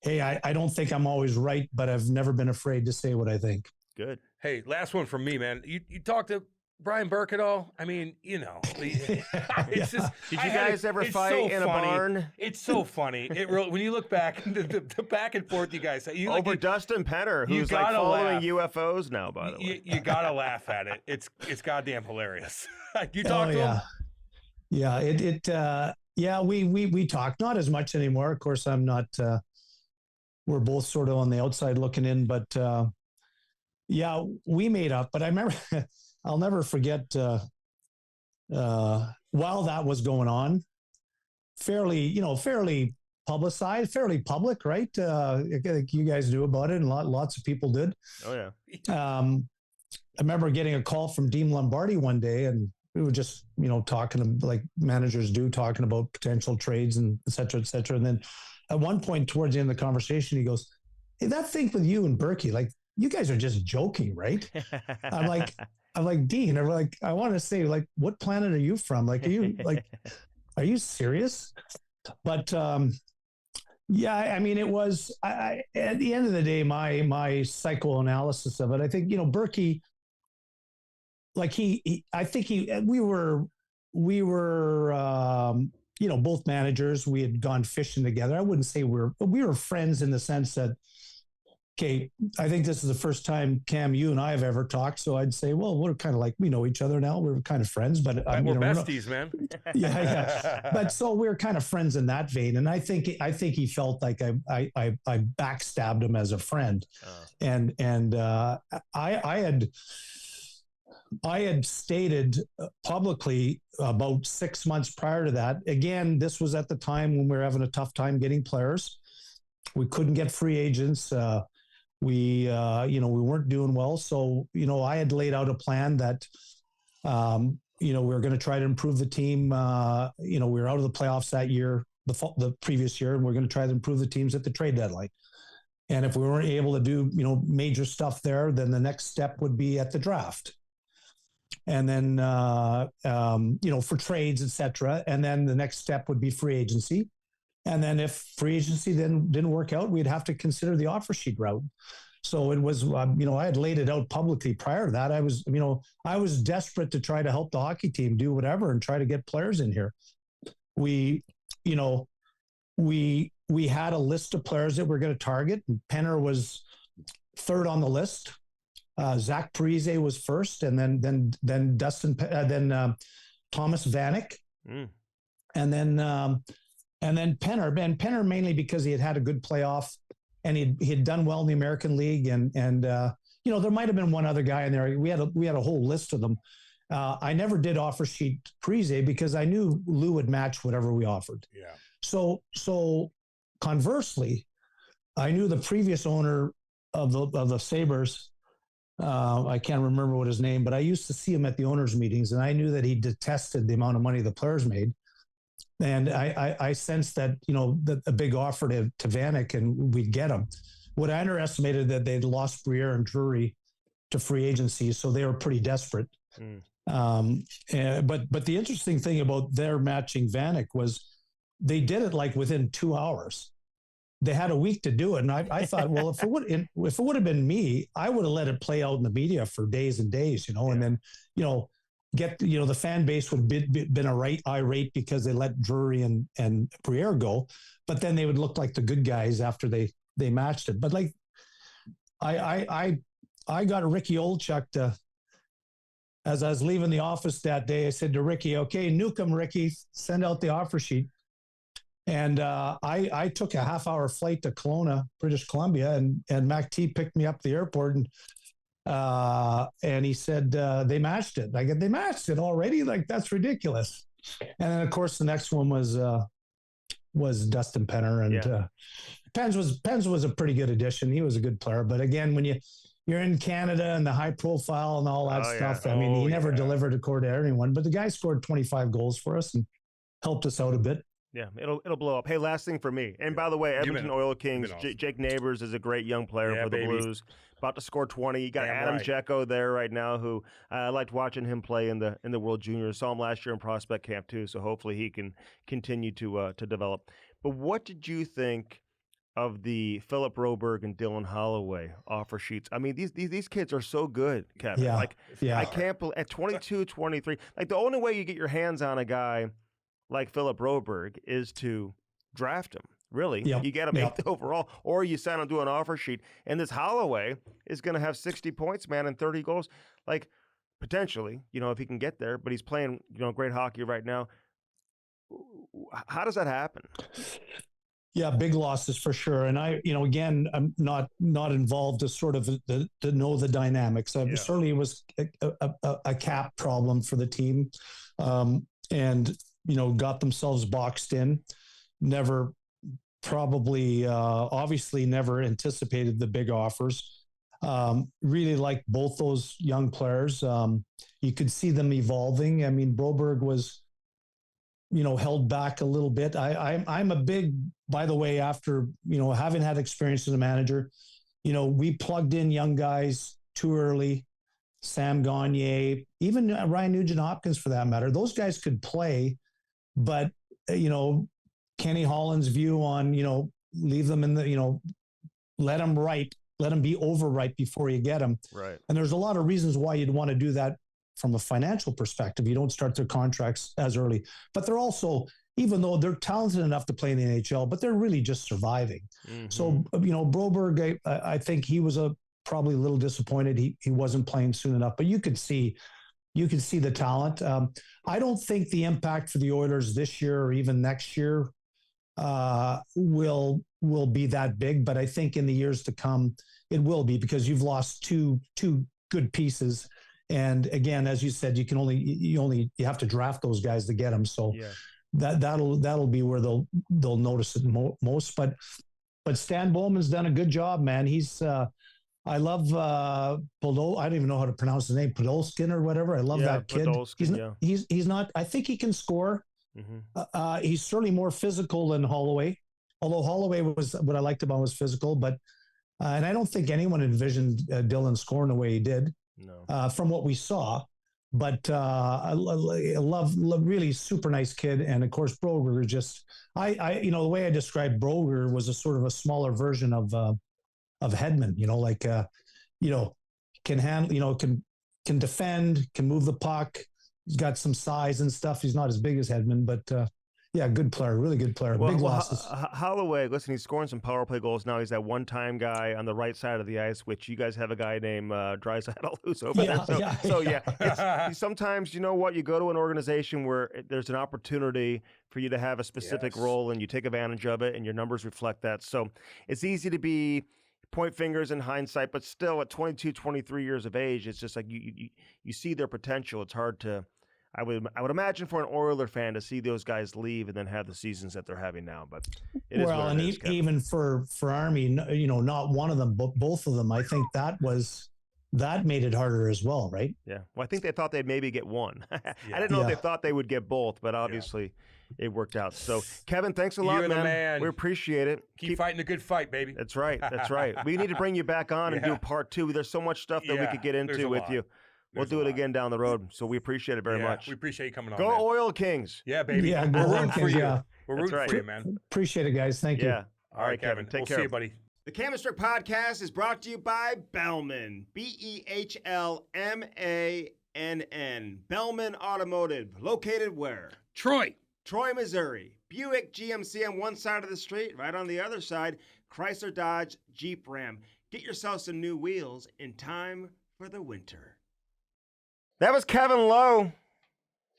hey, I don't think I'm always right, but I've never been afraid to say what I think. Good. Hey, last one from me, man. You talked to Brian Burke at all? I mean, you know, it's just. Did you guys ever fight in a barn? It's so funny. It really, when you look back, the back and forth you guys say. Over Dustin Penner, who's like following UFOs now, by the way. You gotta laugh at it. It's goddamn hilarious. You talk to him? Yeah, we talk, not as much anymore. Of course, I'm not. We're both sort of on the outside looking in, but yeah, we made up. But I remember, I'll never forget. While that was going on, fairly publicized, fairly public, right? I think you guys knew about it, and lots of people did. Oh yeah. I remember getting a call from Dean Lombardi one day, and we were just, talking like managers do, talking about potential trades and et cetera, et cetera. And then at one point towards the end of the conversation, he goes, "Hey, that thing with you and Berkey, like, you guys are just joking, right?" I'm like, Dean, I'm like, I want to say, like, what planet are you from? Like, are you serious? But, yeah, I mean, it was, at the end of the day, my psychoanalysis of it, I think, Berkey, like we were, both managers. We had gone fishing together. I wouldn't say we were friends in the sense that, okay, I think this is the first time, Cam, you and I have ever talked. So I'd say, well, we're kind of like, we know each other now. We're kind of friends, but we're besties, man. Yeah. But so we're kind of friends in that vein. And I think he felt like I backstabbed him as a friend. And I had stated publicly about 6 months prior to that. Again, this was at the time when we were having a tough time getting players. We couldn't get free agents. We weren't doing well. So, I had laid out a plan that, we were going to try to improve the team. We were out of the playoffs that year, the previous year, and we're going to try to improve the teams at the trade deadline. And if we weren't able to do, major stuff there, then the next step would be at the draft. And then, for trades, et cetera. And then the next step would be free agency. And then if free agency then didn't work out, we'd have to consider the offer sheet route. So it was, I had laid it out publicly prior to that. I was desperate to try to help the hockey team do whatever and try to get players in here. We had a list of players that we're going to target. And Penner was third on the list. Zach Parise was first, and then Thomas Vanek, and then Penner. And Penner mainly because he had a good playoff, and he had done well in the American League, and there might have been one other guy in there. We had a whole list of them. I never did offer sheet Parise because I knew Lou would match whatever we offered. Yeah. So conversely, I knew the previous owner of the Sabres. I can't remember what his name, but I used to see him at the owners' meetings, and I knew that he detested the amount of money the players made. And I sensed that, that a big offer to Vanek and we'd get him. What I underestimated that they'd lost Briere and Drury to free agency, so they were pretty desperate. But the interesting thing about their matching Vanek was they did it like within 2 hours. They had a week to do it. And I thought, well, if it would have been me, I would have let it play out in the media for days and days, and then, get, the fan base would have been irate because they let Drury and Briere go, but then they would look like the good guys after they matched it. But like, I got a Ricky Olchuk to, as I was leaving the office that day, I said to Ricky, okay, nuke him, Ricky, send out the offer sheet. And I took a half-hour flight to Kelowna, British Columbia, and Mac T picked me up at the airport, and he said they matched it. I go, they matched it already? Like, that's ridiculous. And then of course the next one was Dustin Penner, and Pens was a pretty good addition. He was a good player, but again, when you're in Canada and the high profile and all that stuff, I mean, he never delivered a core to anyone. But the guy scored 25 goals for us and helped us out a bit. Yeah, it'll blow up. Hey, last thing for me. And by the way, Edmonton Oil Kings, awesome. Jake Neighbors is a great young player for the Blues. About to score 20. You got Adam Jecko there right now, who I liked watching him play in the World Juniors. Saw him last year in prospect camp too, so hopefully he can continue to develop. But what did you think of the Philip Broberg and Dylan Holloway offer sheets? I mean, these kids are so good, Kevin. I can't believe at 22, 23. Like the only way you get your hands on a guy like Philip Broberg is to draft him. Really, you get him 8th overall, or you sign him to an offer sheet. And this Holloway is going to have 60 points, man, and 30 goals. Like potentially, if he can get there. But he's playing, great hockey right now. How does that happen? Yeah, big losses for sure. And I, again, I'm not involved to sort of to know the dynamics. Certainly, it was a cap problem for the team, and got themselves boxed in. Never, probably, obviously, never anticipated the big offers. Really liked both those young players. You could see them evolving. I mean, Broberg was, held back a little bit. I'm a big, by the way, after, having had experience as a manager, we plugged in young guys too early. Sam Gagner, even Ryan Nugent-Hopkins for that matter. Those guys could play, but, Kenny Holland's view on, leave them in the, let them be overripe before you get them. Right. And there's a lot of reasons why you'd want to do that from a financial perspective. You don't start their contracts as early, but they're also, even though they're talented enough to play in the NHL, but they're really just surviving. Mm-hmm. So, Broberg, I think he was probably a little disappointed. He wasn't playing soon enough, but you could see the talent. I don't think the impact for the Oilers this year or even next year will be that big, but I think in the years to come, it will be, because you've lost two good pieces. And again, as you said, you have to draft those guys to get them. So that'll be where they'll notice it most. But Stan Bowman's done a good job, man. He's I love I don't even know how to pronounce his name, Podolskin or whatever. I love that kid. He's not. I think he can score. Mm-hmm. He's certainly more physical than Holloway. Although Holloway was, what I liked about him was physical, but and I don't think anyone envisioned Dylan scoring the way he did. No. From what we saw, but I love really super nice kid, and of course Broberg just the way I described Broberg was a sort of a smaller version of Hedman, can handle, can defend, can move the puck. He's got some size and stuff. He's not as big as Hedman, but good player, really good player. Big losses. Holloway, listen, he's scoring some power play goals now. He's that one-time guy on the right side of the ice, which you guys have a guy named Draisaitl who's over there. Sometimes, you know what, you go to an organization where there's an opportunity for you to have a specific role, and you take advantage of it, and your numbers reflect that. So it's easy to point fingers in hindsight, but still at 22, 23 years of age, it's just like you see their potential. It's hard to, I would imagine, for an Oiler fan to see those guys leave and then have the seasons that they're having now. But it is what it is, even for Army, not one of them, but both of them, I think that made it harder as well, right? Yeah. Well, I think they thought they'd maybe get one. I didn't know if they thought they would get both, but obviously it worked out. So, Kevin, thanks a lot, You're the man. We appreciate it. Keep fighting a good fight, baby. That's right. That's right. We need to bring you back on and do part 2. There's so much stuff that we could get into with you. We'll do it again down the road. So we appreciate it very much. We appreciate you coming on. Go man. Oil Kings. Yeah, baby. Yeah, we're rooting for you. Yeah. We're rooting for you, man. Appreciate it, guys. Thank you. All right, Kevin. Take care. See you, buddy. The Chemistry Podcast is brought to you by Bellman. BEHLMANN. Bellman Automotive. Located where? Troy, Missouri. Buick GMC on one side of the street. Right on the other side, Chrysler, Dodge, Jeep, Ram. Get yourself some new wheels in time for the winter. That was Kevin Lowe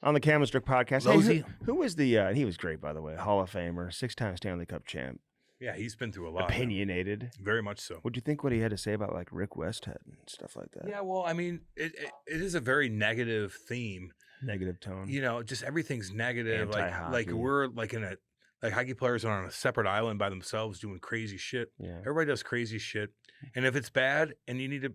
on the Chemistry Podcast. Hey, who was the, he was great, by the way, Hall of Famer, 6-time Stanley Cup champ. Yeah, he's been through a lot. Opinionated. Man. Very much so. What'd you think what he had to say about, like, Rick Westhead and stuff like that? Yeah, well, I mean, it is a very negative theme. Negative tone. Just everything's negative. Anti-hockey. Like we're like hockey players are on a separate island by themselves doing crazy shit. Yeah. Everybody does crazy shit. And if it's bad and you need to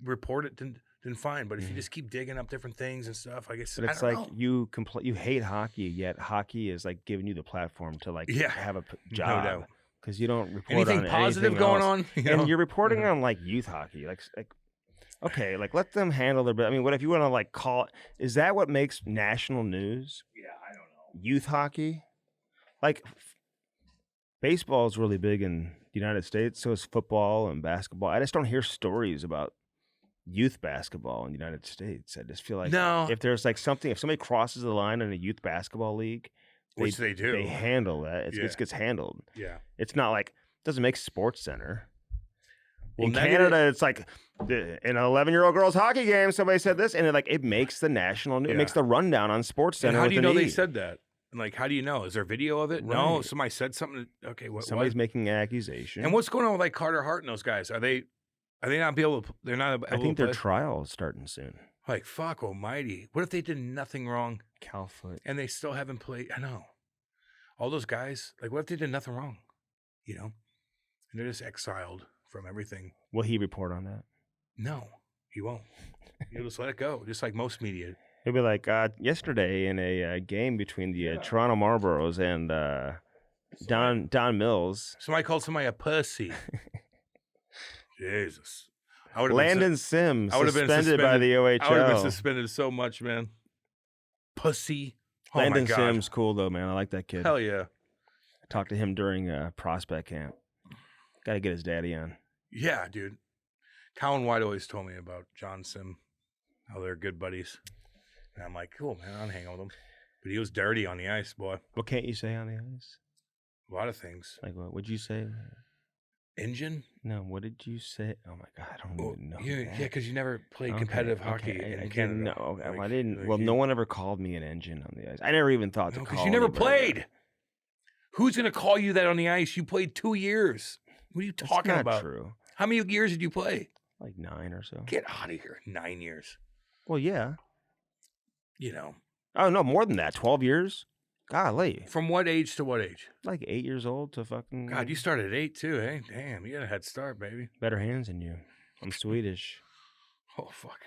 report it to then fine. But if you just keep digging up different things and stuff, I guess. But it's like you hate hockey, yet hockey is like giving you the platform to like have a job. No doubt. Because you don't report anything on positive anything going else. on, and you're reporting on like youth hockey, like okay, like let them handle their. I mean, what if you want to like call? Is that what makes national news? Yeah, I don't know. Youth hockey, like baseball is really big in the United States. So is football and basketball. I just don't hear stories about youth basketball in the United States. I just feel like if there's like something, if somebody crosses the line in a youth basketball league. Which they do. They handle that. It gets handled. Yeah. It's not like, it doesn't make Sports Center. Well, in Canada, it's like, in an 11-year-old girl's hockey game, somebody said this, and it makes the national news. It makes the rundown on Sports Center. And how do you know they they said that? And like, how do you know? Is there video of it? Right. No, somebody said something. Okay, somebody's making an accusation. And what's going on with like Carter Hart and those guys? Are they not be able to? They're not. Able I think to their play? trial is starting soon. Like fuck almighty! What if they did nothing wrong? Calfoot. And they still haven't played. I know. All those guys. Like, what if they did nothing wrong? You know, and they're just exiled from everything. Will he report on that? No, he won't. He'll just let it go, just like most media. He'll be like, yesterday in a game between the Toronto Marlboros and Don Mills. Somebody called somebody a pussy. Jesus. Landon Sims suspended by the OHL. I would have been suspended so much, man. Pussy. Oh Landon Sims, cool though, man. I like that kid. Hell yeah. I talked to him during prospect camp. Got to get his daddy on. Yeah, dude. Colin White always told me about John Sim, how they're good buddies. And I'm like, cool, man. I'll hang out with him. But he was dirty on the ice, boy. What can't you say on the ice? A lot of things. Like what would you say? Engine? No, what did you say? Oh my God, I don't even know. Yeah, because you never played competitive hockey in Canada. No, like, I didn't. Like well, no one ever called me an engine on the ice. I never even thought to call. Because you never anybody played. that. Who's gonna call you that on the ice? You played 2 years. What are you talking That's not about? True. How many years did you play? Like 9 or so. Get out of here. 9 years. Well, yeah. You know. Oh no, more than that. 12 years. Golly. From what age to what age? Like 8 years old to fucking. God, you started at 8 too, eh? Damn, you got a head start, baby. Better hands than you. I'm Swedish. Oh fuck.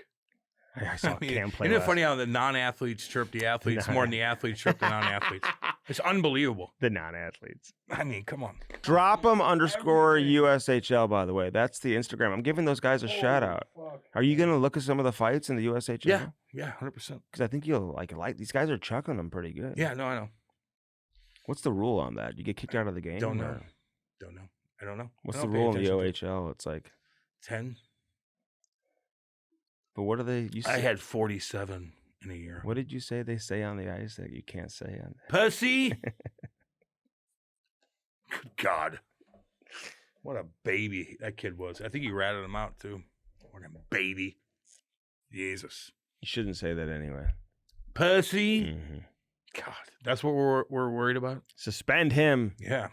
I saw Cam play. Isn't it funny how the non-athletes chirp the athletes more than the athletes chirp the non-athletes? It's unbelievable. The non-athletes. I mean, come on. Drop them _USHL, by the way. That's the Instagram. I'm giving those guys a shout out. Are you going to look at some of the fights in the USHL? Yeah, 100%. Because I think you'll like these guys are chucking them pretty good. Yeah, no, I know. What's the rule on that? You get kicked out of the game? Don't know. or- I don't know. What's I the don't pay rule in the attention to it. OHL? It's like, 10. but what do they? You I say, had 47 in a year. What did you say they say on the ice that you can't say on? Pussy. Good God. What a baby that kid was. I think he ratted him out too. What a baby. Jesus. You shouldn't say that anyway. Pussy. Mhm. God, that's what we're worried about. Suspend him. Yeah.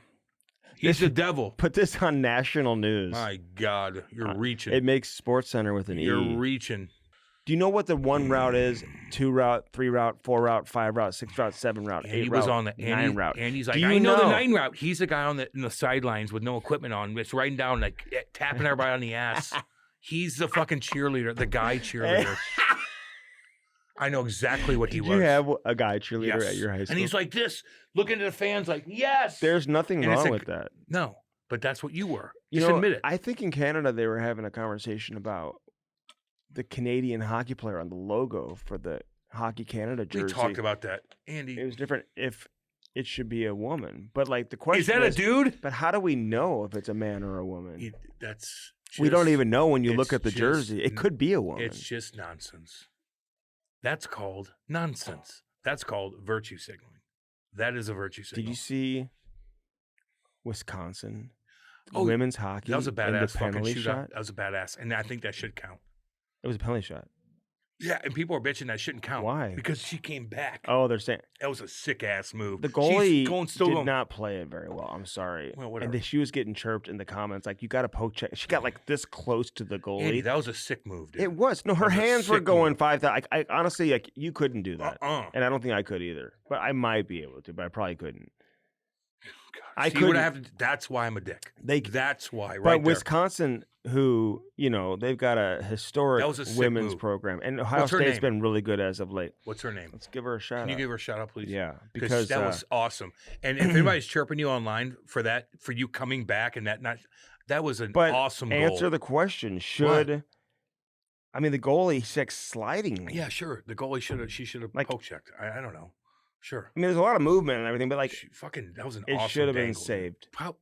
He's the devil. Put this on national news. My God, you're reaching. It makes Sports Center with an You're E. reaching. Do you know what the 1 route is? 2 route, 3 route, 4 route, 5 route, 6 route, 7 route, 8 Andy route, was on the 9 route. Andy's Do like, you I know the know? 9 route. He's the guy on in the sidelines with no equipment on, just writing down, like tapping everybody on the ass. He's the fucking cheerleader, the guy cheerleader. I know exactly what he was. You have a guy cheerleader Yes. at your high school. And he's like this, looking at the fans like, yes. There's nothing And it's wrong like- with that. No, but that's what you were. You Just know, admit it. I think in Canada they were having a conversation about the Canadian hockey player on the logo for the Hockey Canada We jersey. talked about that. Andy. It was different if it should be a woman. But like the question Is that a dude? But how do we know if it's a man or a woman? That's We don't just- even know when you look it's at the just- jersey. It could be a woman. It's just nonsense. That's called nonsense. That's called virtue signaling. That is a virtue signal. Did you see Wisconsin Oh, women's hockey? That was a and the badass fucking penalty shootout. shot? That was a badass, and I think that should count. It was a penalty shot. Yeah, and people are bitching that shouldn't count. Why? Because she came back. Oh, they're saying That was a sick ass move. the goalie still did going. not play it very well. I'm sorry. Well, whatever. And she was getting chirped in the comments like, "You got to poke check." She got like this close to the goalie. Andy, that was a sick move, dude. It was no. Her That was a hands were sick going move. 5,000. I honestly, like, you couldn't do that, Uh-uh. and I don't think I could either. But I might be able to, but I probably couldn't. I See what couldn't. I have to. That's why I'm a dick. They, That's why. Right but there. Wisconsin, who, they've got a historic That was a sick women's move. program. And Ohio What's her State's name? been really good as of late. What's her name? Let's give her a shout Can out. you give her a shout out, please? Yeah, Because that was awesome. And if anybody's chirping you online for that, for you coming back and that was an awesome goal. Answer the question. Should I mean the goalie sliding? Yeah, sure. The goalie should have poke checked. I don't know. Sure. I mean, there's a lot of movement and everything, but that was an it awesome should have been dangle. saved. How,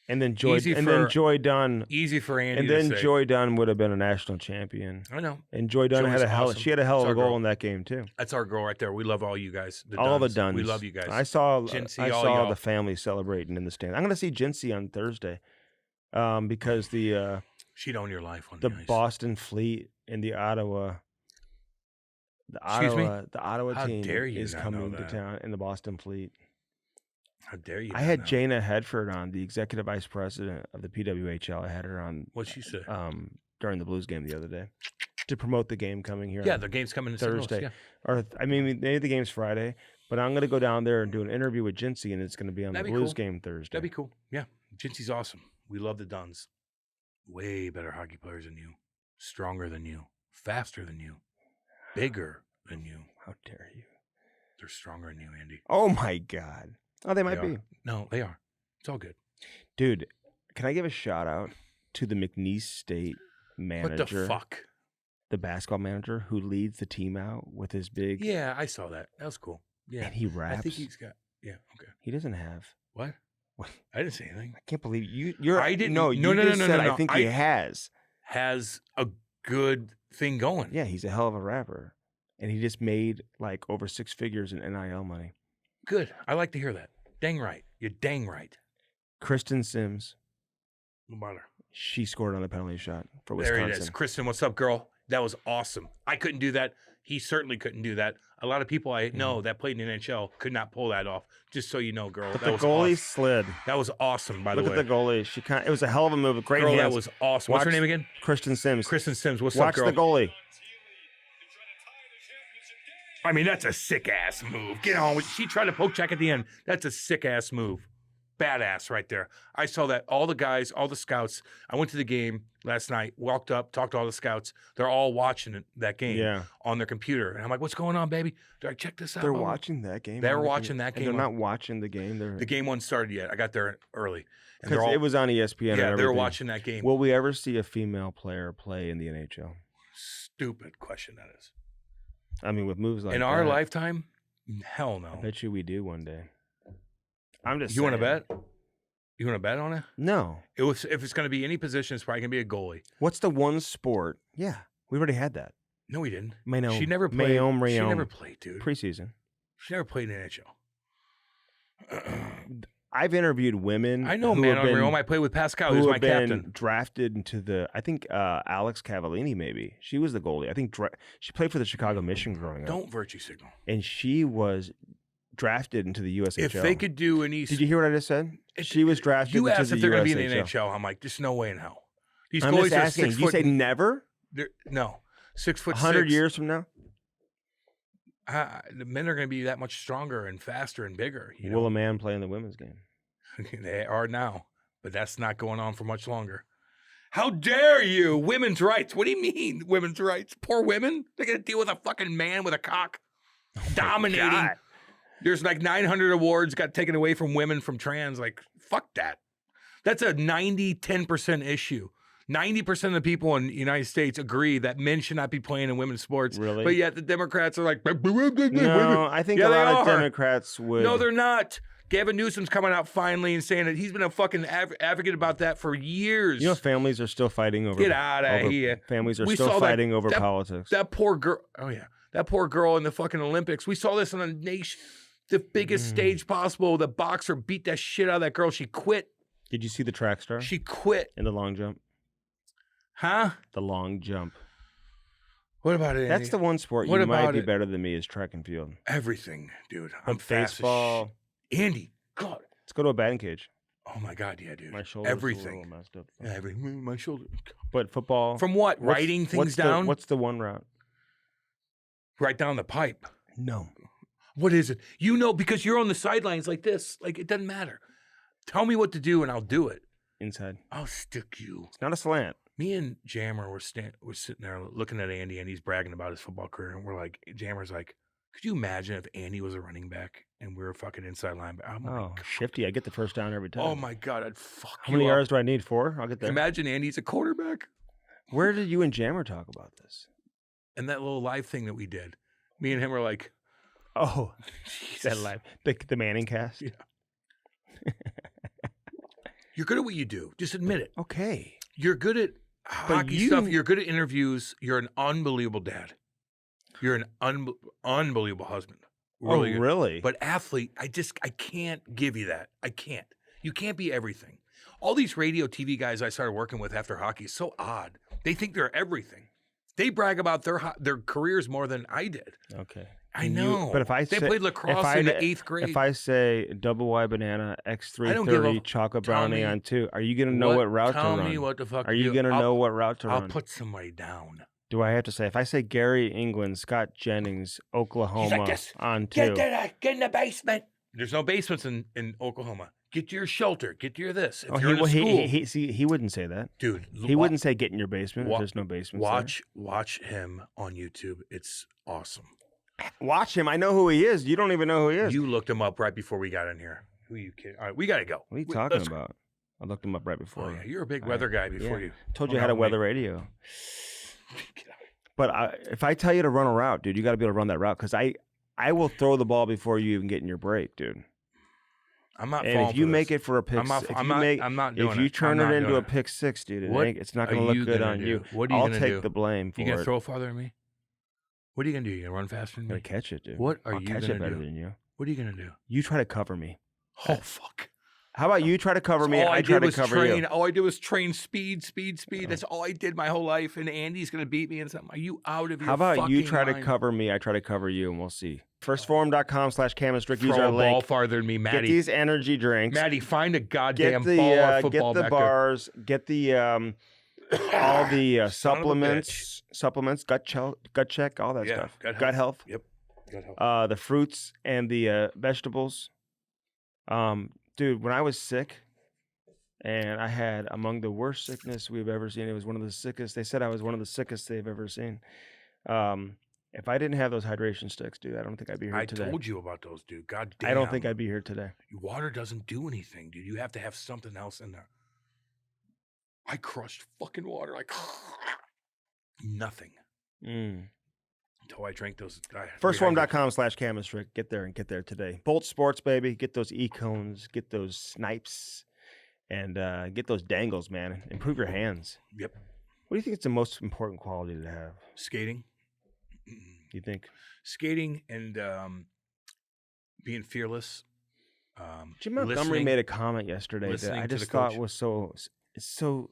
And then Joy Dunn. Easy for Andy. And then to say. Joy Dunn would have been a national champion. I know. And Joy Dunn Joy's awesome. She had a hell of It's a our goal girl. in that game too. That's our girl right there. We love all you guys. All the Duns. Duns. We love you guys. I saw Jinsey, all y'all. the family celebrating in the stand. I'm going to see Jinsey on Thursday, because She'd own your life on the the ice. Boston Fleet and the Ottawa How team dare you is not coming know to that? town in the Boston Fleet. How dare you? I not had know? Jana Hedford on, the executive vice president of the PWHL. I had her on. What'd she say? During the Blues game the other day to promote the game coming here. Yeah, on the game's coming Thursday. Yeah. Or I mean, maybe the game's Friday, but I'm going to go down there and do an interview with Jinsey, and it's going to be on That'd the be Blues cool. game Thursday. That'd be cool. Yeah. Jinsey's awesome. We love the Duns. Way better hockey players than you. Stronger than you. Faster than you. Bigger than you. How dare you? They're stronger than you, Andy. Oh my God. Oh, they might They be. are. No, they are. It's all good. Dude, can I give a shout out to the McNeese State manager? What the fuck? The basketball manager who leads the team out with his big. Yeah, I saw that. That was cool. Yeah. And he raps. I think he's got. Yeah. Okay. He doesn't have. What? What? I didn't say anything. I can't believe you're. I didn't. No, No, you no, just no, said no, no. I think he has. Has a good thing going. Yeah, he's a hell of a rapper, and he just made like over 6 figures in NIL money. Good. I like to hear that. Dang right. You're dang right. Kristen Sims, No matter. she scored on the penalty shot for There Wisconsin. it is. Kristen, what's up, girl? That was awesome. I couldn't do that. He certainly couldn't do that. A lot of people I know that played in the NHL could not pull that off. Just so you know, girl. But that the was goalie awesome. slid. That was awesome, by Look the way. at the goalie. It was a hell of a move. Great girl, hands. that was awesome. What's her Watch name again? Kristen Sims. Kristen Sims. What's Watch up, girl? the goalie. I mean, that's a sick ass move. Get on with. She tried to poke check at the end. That's a sick ass move. Badass right there. I saw that. All the guys, all the scouts. I went to the game last night. Walked up, talked to all the scouts. They're all watching that game Yeah. on their computer. And I'm like, "What's going on, baby? Did I check this out?" They're blah, blah?" watching that game. They were on the watching computer. that And game They're on- not watching the game. They're The game wasn't started yet. I got there early. And because it was on ESPN. yeah, and they were everything. watching that game. Will we ever see a female player play in the NHL? Stupid question that is. I mean, with moves like In that, our lifetime, hell I no. bet you we do one day. I'm just. You want to saying. bet? You want to bet on it? No. If it's going to be any position, it's probably going to be a goalie. What's the one sport? Yeah, we already had that. No, we didn't. Mayome. She never played. Mayome, She Rayome. never played, dude. Preseason. She never played in the NHL. I've interviewed women. I know, who man. have On been- Rome, I played with Pascal. He who was my have been captain. drafted into the. I think Alex Cavallini, maybe she was the goalie. I think she played for the Chicago Mission growing up, Don't virtue signal. and she was drafted into the USHL. If they could do an East, Did you hear what I just said? She was drafted You into asked the if they're going to be in the USHL. NHL. I'm like, there's no way in hell. These I'm goalies just are asking. 6 You foot. say never? No, 6 foot 100 6. years from now? The men are going to be that much stronger and faster and bigger. You know? Will a man play in the women's game? They are now, but that's not going on for much longer. How dare you? Women's rights. What do you mean, women's rights? Poor women? They're going to deal with a fucking man with a cock dominating. God. There's like 900 awards got taken away from women from trans. Like, fuck that. That's a 90-10% issue. 90% of the people in the United States agree that men should not be playing in women's sports. Really? But yet the Democrats are like, No, I think Yeah, a they lot of are. Democrats would. No, they're not. Gavin Newsom's coming out finally and saying that he's been a fucking advocate about that for years. You know, families are still fighting over. Get outta over- here. Families are We still saw that- fighting over that- politics. That poor girl. Oh, yeah. That poor girl in the fucking Olympics. We saw this on the biggest stage possible. The boxer beat that shit out of that girl. She quit. Did you see the track star She quit. in the long jump? Huh? The long jump. What about it? That's the one sport What you might about be it? better than me is track and field. Everything, dude. But I'm fast baseball. as shit. Andy, God. Let's go to a batting cage. Oh, my God, yeah, dude. My shoulder's a Everything. little messed up. My shoulder. But football. From what? what's- Writing things what's down? what's the one route? Right down the pipe. No. What is it? You know, because you're on the sidelines like this. Like, it doesn't matter. Tell me what to do and I'll do it. inside. I'll stick you. It's not a slant. Me and Jammer were sitting there looking at Andy, and he's bragging about his football career, and we're like, Jammer's like, could you imagine if Andy was a running back and we were fucking inside linebacker? Oh, shifty! I get the first down every time. Oh my God, I'd fuck How you many up. yards do I need? 4? I'll get there. Imagine Andy's a quarterback. Where did you and Jammer talk about this? And that little live thing that we did, me and him were like, Oh, Jesus. that live the Manning cast. Yeah. You're good at what you do. Just admit it. Okay. You're good at hockey stuff. You're good at interviews. You're an unbelievable dad. You're an unbelievable husband. Really good. Really? But athlete, I can't give you that. I can't. You can't be everything. All these radio, TV guys I started working with after hockey is so odd. They think they're everything. They brag about their careers more than I did. Okay. I know. But if I they say, played lacrosse in the 8th grade. If I say double Y banana, I don't give X330, a- chocolate tell brownie me on 2, are you going to know what route to run? Tell me what the fuck. Are you going to know what route to I'll run? put somebody down. Do I have to say, if I say Gary England, Scott Jennings, Oklahoma on 2. Get in the basement. There's no basements in Oklahoma. Get to your shelter. Get to your this. If Oh, you're in a school. he wouldn't say that. Dude. He wouldn't say get in your basement if there's no basement. Watch him on YouTube. It's awesome. Watch him. I know who he is. You don't even know who he is. You looked him up right before we got in here. Who are you kidding? All right, we got to go. What are you talking about? I looked him up right before. Oh, yeah, you're a big weather guy before you. Told you I had a weather radio. Get out. But if I tell you to run a route, dude, you got to be able to run that route because I will throw the ball before you even get in your break, dude. I'm not. And if you make it for a pick, I'm not doing if you it. turn I'm it not into doing a it. pick 6, dude, What it's not are going to you look good gonna on do? you. What are you I'll gonna take do? the blame for You gonna it. throw farther than me? What are you gonna do? You gonna run faster than I'm me? gonna catch it, dude. What are I'll you catch gonna it better do? than you. What are you gonna do? You try to cover me. Oh fuck! How about you try to cover me? I try to cover you. All I did was train speed. That's all I did my whole life. And Andy's gonna beat me in something. Are you out of your? How about you fucking try to mind? cover me? I try to cover you, and we'll see. Firstform.com/Camistrick. Use Throw our a ball link. farther than me, Get Maddie. these energy drinks. Maddie, find a Get goddamn the ball of football get the back bars. Get the all the Son of a supplements, gut check, all that Yeah, stuff. gut health. Gut Yep. Gut health. the fruits and the vegetables. Dude, when I was sick, and I had among the worst sickness we've ever seen. It was one of the sickest. They said I was one of the sickest they've ever seen. If I didn't have those hydration sticks, dude, I don't think I'd be here today. I told you about those, dude. God damn. I don't think I'd be here today. Water doesn't do anything, dude. You have to have something else in there. I crushed fucking water like nothing until I drank those. Firstform.com/Camistrick. Get there and get there today. Bolt Sports, baby. Get those E-cones. Get those snipes. And get those dangles, man. Improve your hands. Yep. What do you think is the most important quality to have? Skating. You think? Skating and being fearless. Jim Montgomery made a comment yesterday that I just thought was so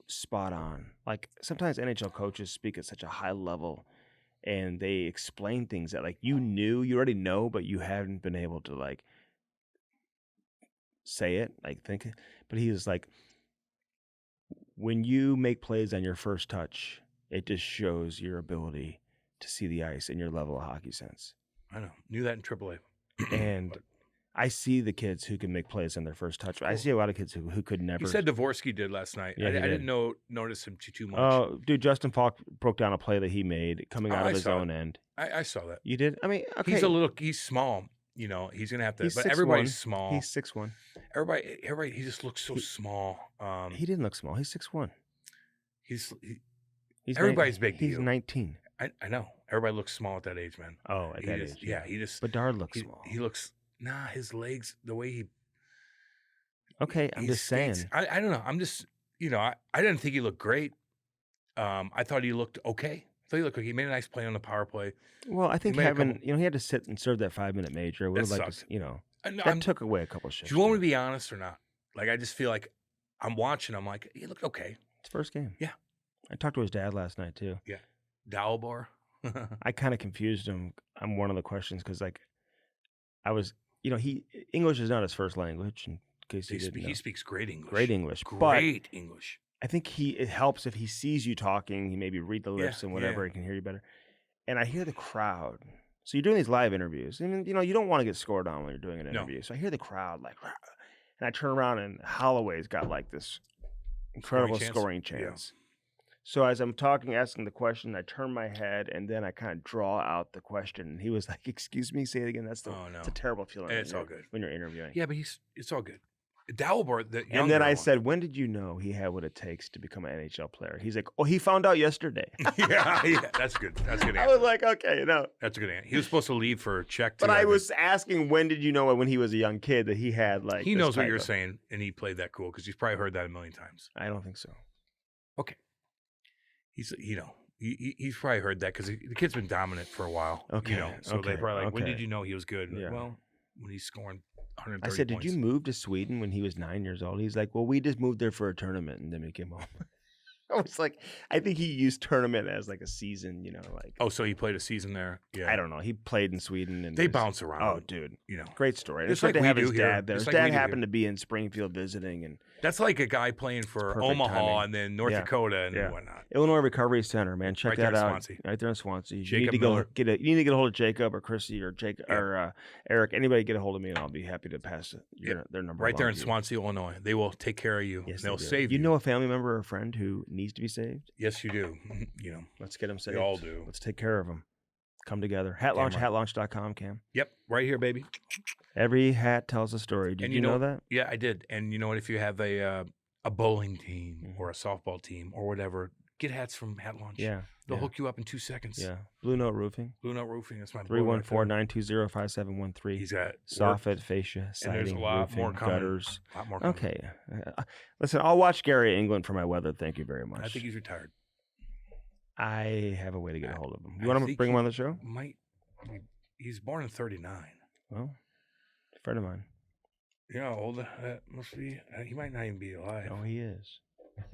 spot on. Like sometimes NHL coaches speak at such a high level and they explain things that like you already know, but you haven't been able to like say it, like think it. But he was like, when you make plays on your first touch, it just shows your ability to see the ice and your level of hockey sense. I know. Knew that in AAA. And I see the kids who can make plays on their first touch. Cool. I see a lot of kids who could never. He said Dvorsky did last night. Yeah, I didn't notice him too much. Oh, dude, Justin Falk broke down a play that he made coming out of his own end. I saw that. You did? I mean, okay. He's small. You know, he's gonna have to. He's but 6'1". everybody's small. He's 6'1". Everybody. He just looks so small. He didn't look small. He's 6'1". He's everybody's big to He's you. 19. I know. Everybody looks small at that age, man. Oh, at that age. Yeah, he just. Bedard looks small. He looks. Nah, his legs, the way he. Okay, I'm just saying. I don't know. I'm just. You know, I didn't think he looked great. I thought he looked okay. He made a nice play on the power play. Well, I think he had to sit and serve that 5-minute major. It would have sucked. That took away a couple of shifts. Do you want me to be honest or not? Like, I just feel like I'm watching. I'm like, he looked okay. It's first game. Yeah. I talked to his dad last night too. Yeah. Dalibor. I kind of confused him on one of the questions because, like, I was, English is not his first language. In case he didn't know. He speaks great English. Great English. Great English. I think it helps if he sees you talking. He maybe read the lips and whatever. He can hear you better. And I hear the crowd. So you're doing these live interviews. And, you don't want to get scored on when you're doing an interview. No. So I hear the crowd like, and I turn around and Holloway's got like this incredible chance? scoring chance. So as I'm asking the question, I turn my head and then I kind of draw out the question. And he was like, "Excuse me, say it again." It's a terrible feeling. It's all good when you're interviewing. Yeah, but it's all good. Dalibor, the and then I one. said, "When did you know he had what it takes to become an NHL player?" He's like, "Oh, he found out yesterday." yeah, that's good. That's a good. I Answer. was like, "Okay, That's a good answer." He was supposed to leave for a check. But I was asking, when did you know when he was a young kid that he had like? He knows what you're saying, and he played that cool because he's probably heard that a million times. I don't think so. Okay. He's he's probably heard that because the kid's been dominant for a while. Okay. So they probably like, when did you know he was good? Yeah. Well, when he's scoring 130 I said, points. "Did you move to Sweden when he was 9 years old?" He's like, "Well, we just moved there for a tournament, and then we came home." I was like, I think he used tournament as like a season, like. Oh, so he played a season there? Yeah. I don't know. He played in Sweden, and They bounce around. Oh, dude, great story. Just It's like like to have we his do here. dad there. Just His like we dad do happened here. to be in Springfield visiting, and That's like a guy playing for perfect Omaha timing. and then North Yeah. Dakota and Yeah. whatnot. Illinois Recovery Center, man. Check Right there that in out. Swansea. Right there in Swansea. You Jacob need to go Miller. you need to get a hold of Jacob or Chrissy or Jacob Yep. or Eric. Anybody get a hold of me, and I'll be happy to pass their number. Right there along in to you. Swansea, Illinois. They will take care of you. Yes, and they'll they do. save you. You know a family member or a friend who needs to be saved? Yes, you do. Let's get them saved. all do. Let's take care of them. Come together. Hat launch, right. hatlaunch.com, Cam. Yep, right here, baby. Every hat tells a story. Did And you know that? Yeah, I did. And you know what? If you have a bowling team or a softball team or whatever, get hats from Hat Launch. Yeah. They'll yeah. hook you up in 2 seconds. Yeah. Blueote Roofing. Blueote Roofing. That's my boy right 314-920-5713. He's got Soffit, fascia, and there's a siding, lot roofing, more coming. gutters. A lot more coming. Okay. Listen, I'll watch Gary England for my weather. Thank you very much. I think he's retired. I have a way to get a hold of him. You I want to think bring him he on the show? He's born in 39. Well, a friend of mine. You know how old that must be? He might not even be alive. Oh, he is.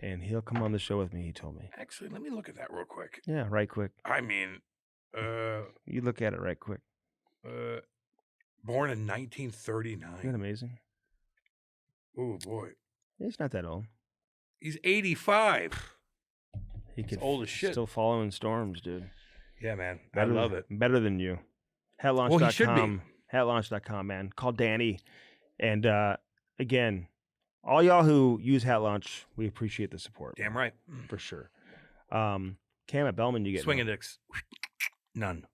And he'll come on the show with me, he told me. Actually, let me look at that real quick. Yeah, right quick. I mean, You look at it right quick. born in 1939. Isn't that amazing? Oh, boy. He's not that old. He's 85. He could old as shit. Still following storms, dude. Yeah, man. Better, I love it. Better than you. Hatlaunch.com. Well, he should be. Hatlaunch.com, man. Call Danny. And again, all y'all who use Hat Launch, we appreciate the support. Damn right. For sure. Cam at Bellman, you get Swing index. None.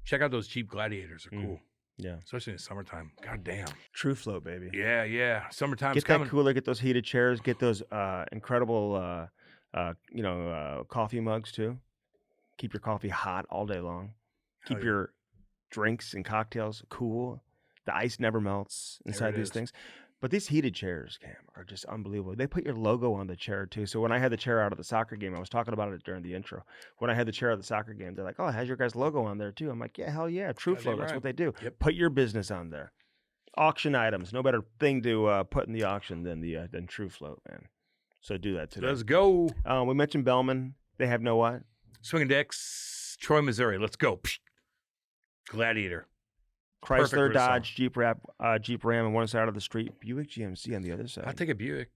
Check out those Jeep Gladiators. They're cool. Yeah. Especially in the summertime. God damn. True Flow, baby. Yeah, yeah. Summertime's Get coming. that cooler, get those heated chairs, get those incredible coffee mugs too. Keep your coffee hot all day long. Keep Hell yeah. your drinks and cocktails cool. The ice never melts inside these things. But these heated chairs, Cam, are just unbelievable. They put your logo on the chair too. So when I had the chair out of the soccer game, I was talking about it during the intro. When I had the chair out of the soccer game, they're like, "Oh, it has your guys' logo on there too." I'm like, "Yeah, hell yeah, True Flow. That's what they do. Yep. Put your business on there. Auction items. No better thing to put in the auction than True Flow, man. So do that today. Let's go. We mentioned Bellman. They have no what? Swing index. Troy, Missouri. Let's go. Psh. Gladiator. Perfect for Chrysler, the Dodge, Jeep Ram on one side of the street, Buick GMC on the other side. I'll take a Buick.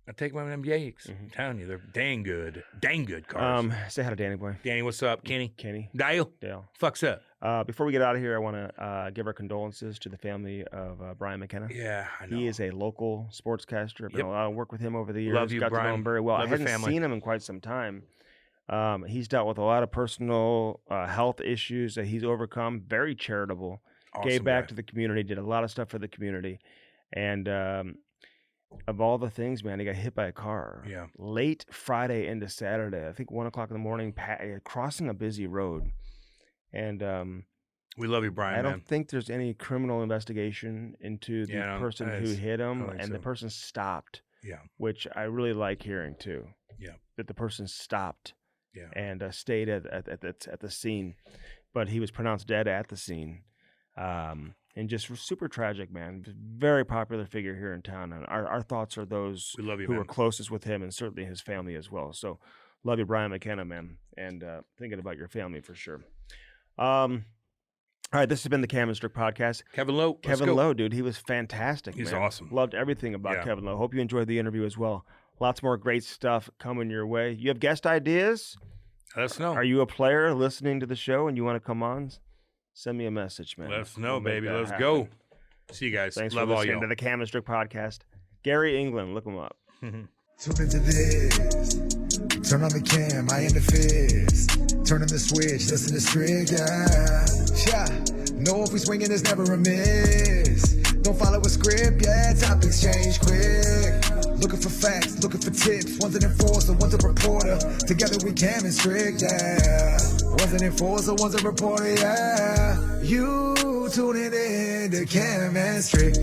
I'll take one of them Buicks. I'm telling you, they're dang good. Dang good cars. Say hi to Danny boy. Danny, what's up? Kenny? Kenny. Dale? Fuck's up. Before we get out of here, I want to give our condolences to the family of Brian McKenna. Yeah, I know. He is a local sportscaster. I've done Yep. a lot of work with him over the years. Love you, Got to know Brian. him very well. Love I your hadn't family. seen him in quite some time. He's dealt with a lot of personal health issues that he's overcome. Very charitable. Awesome Gave back guy. to the community. Did a lot of stuff for the community. And of all the things, man, he got hit by a car. Yeah. Late Friday into Saturday. I think 1 o'clock in the morning, crossing a busy road. And We love you, Brian, I don't man. think there's any criminal investigation into the Yeah, I don't- person I who don't hit him, think and the so. person stopped. Yeah. Which I really like hearing too. Yeah. That the person stopped. Yeah. And stayed at the scene, but he was pronounced dead at the scene. And just super tragic, man. Very popular figure here in town, and our thoughts are those We love you, who man. were closest with him, and certainly his family as well. So, love you, Brian McKenna, man, and thinking about your family for sure. All right, this has been the Cam and Strick podcast. Kevin Lowe. Kevin Lowe, dude, he was fantastic. He's man. awesome. Loved everything about Yeah. Kevin Lowe. Hope you enjoyed the interview as well. Lots more great stuff coming your way. You have guest ideas? Let us know. Are you a player listening to the show and you want to come on? Send me a message, man. Let us know, We'll make baby. that Let's happen. go. See you guys. Thanks Love for all listening y'all. to the Cam and Strick podcast. Gary England, look him up. Tune into this. Turn on the cam, I am the fizz. Turn on the switch, listen to Strick, yeah. Know if we swinging, there's never a miss. Don't follow a script, yeah, topics change quick. Looking for facts, looking for tips. One's an enforcer, one's a reporter. Together we Cam and Strick, yeah. One's an enforcer, one's a reporter, yeah. You tuning in to Cam and Strick.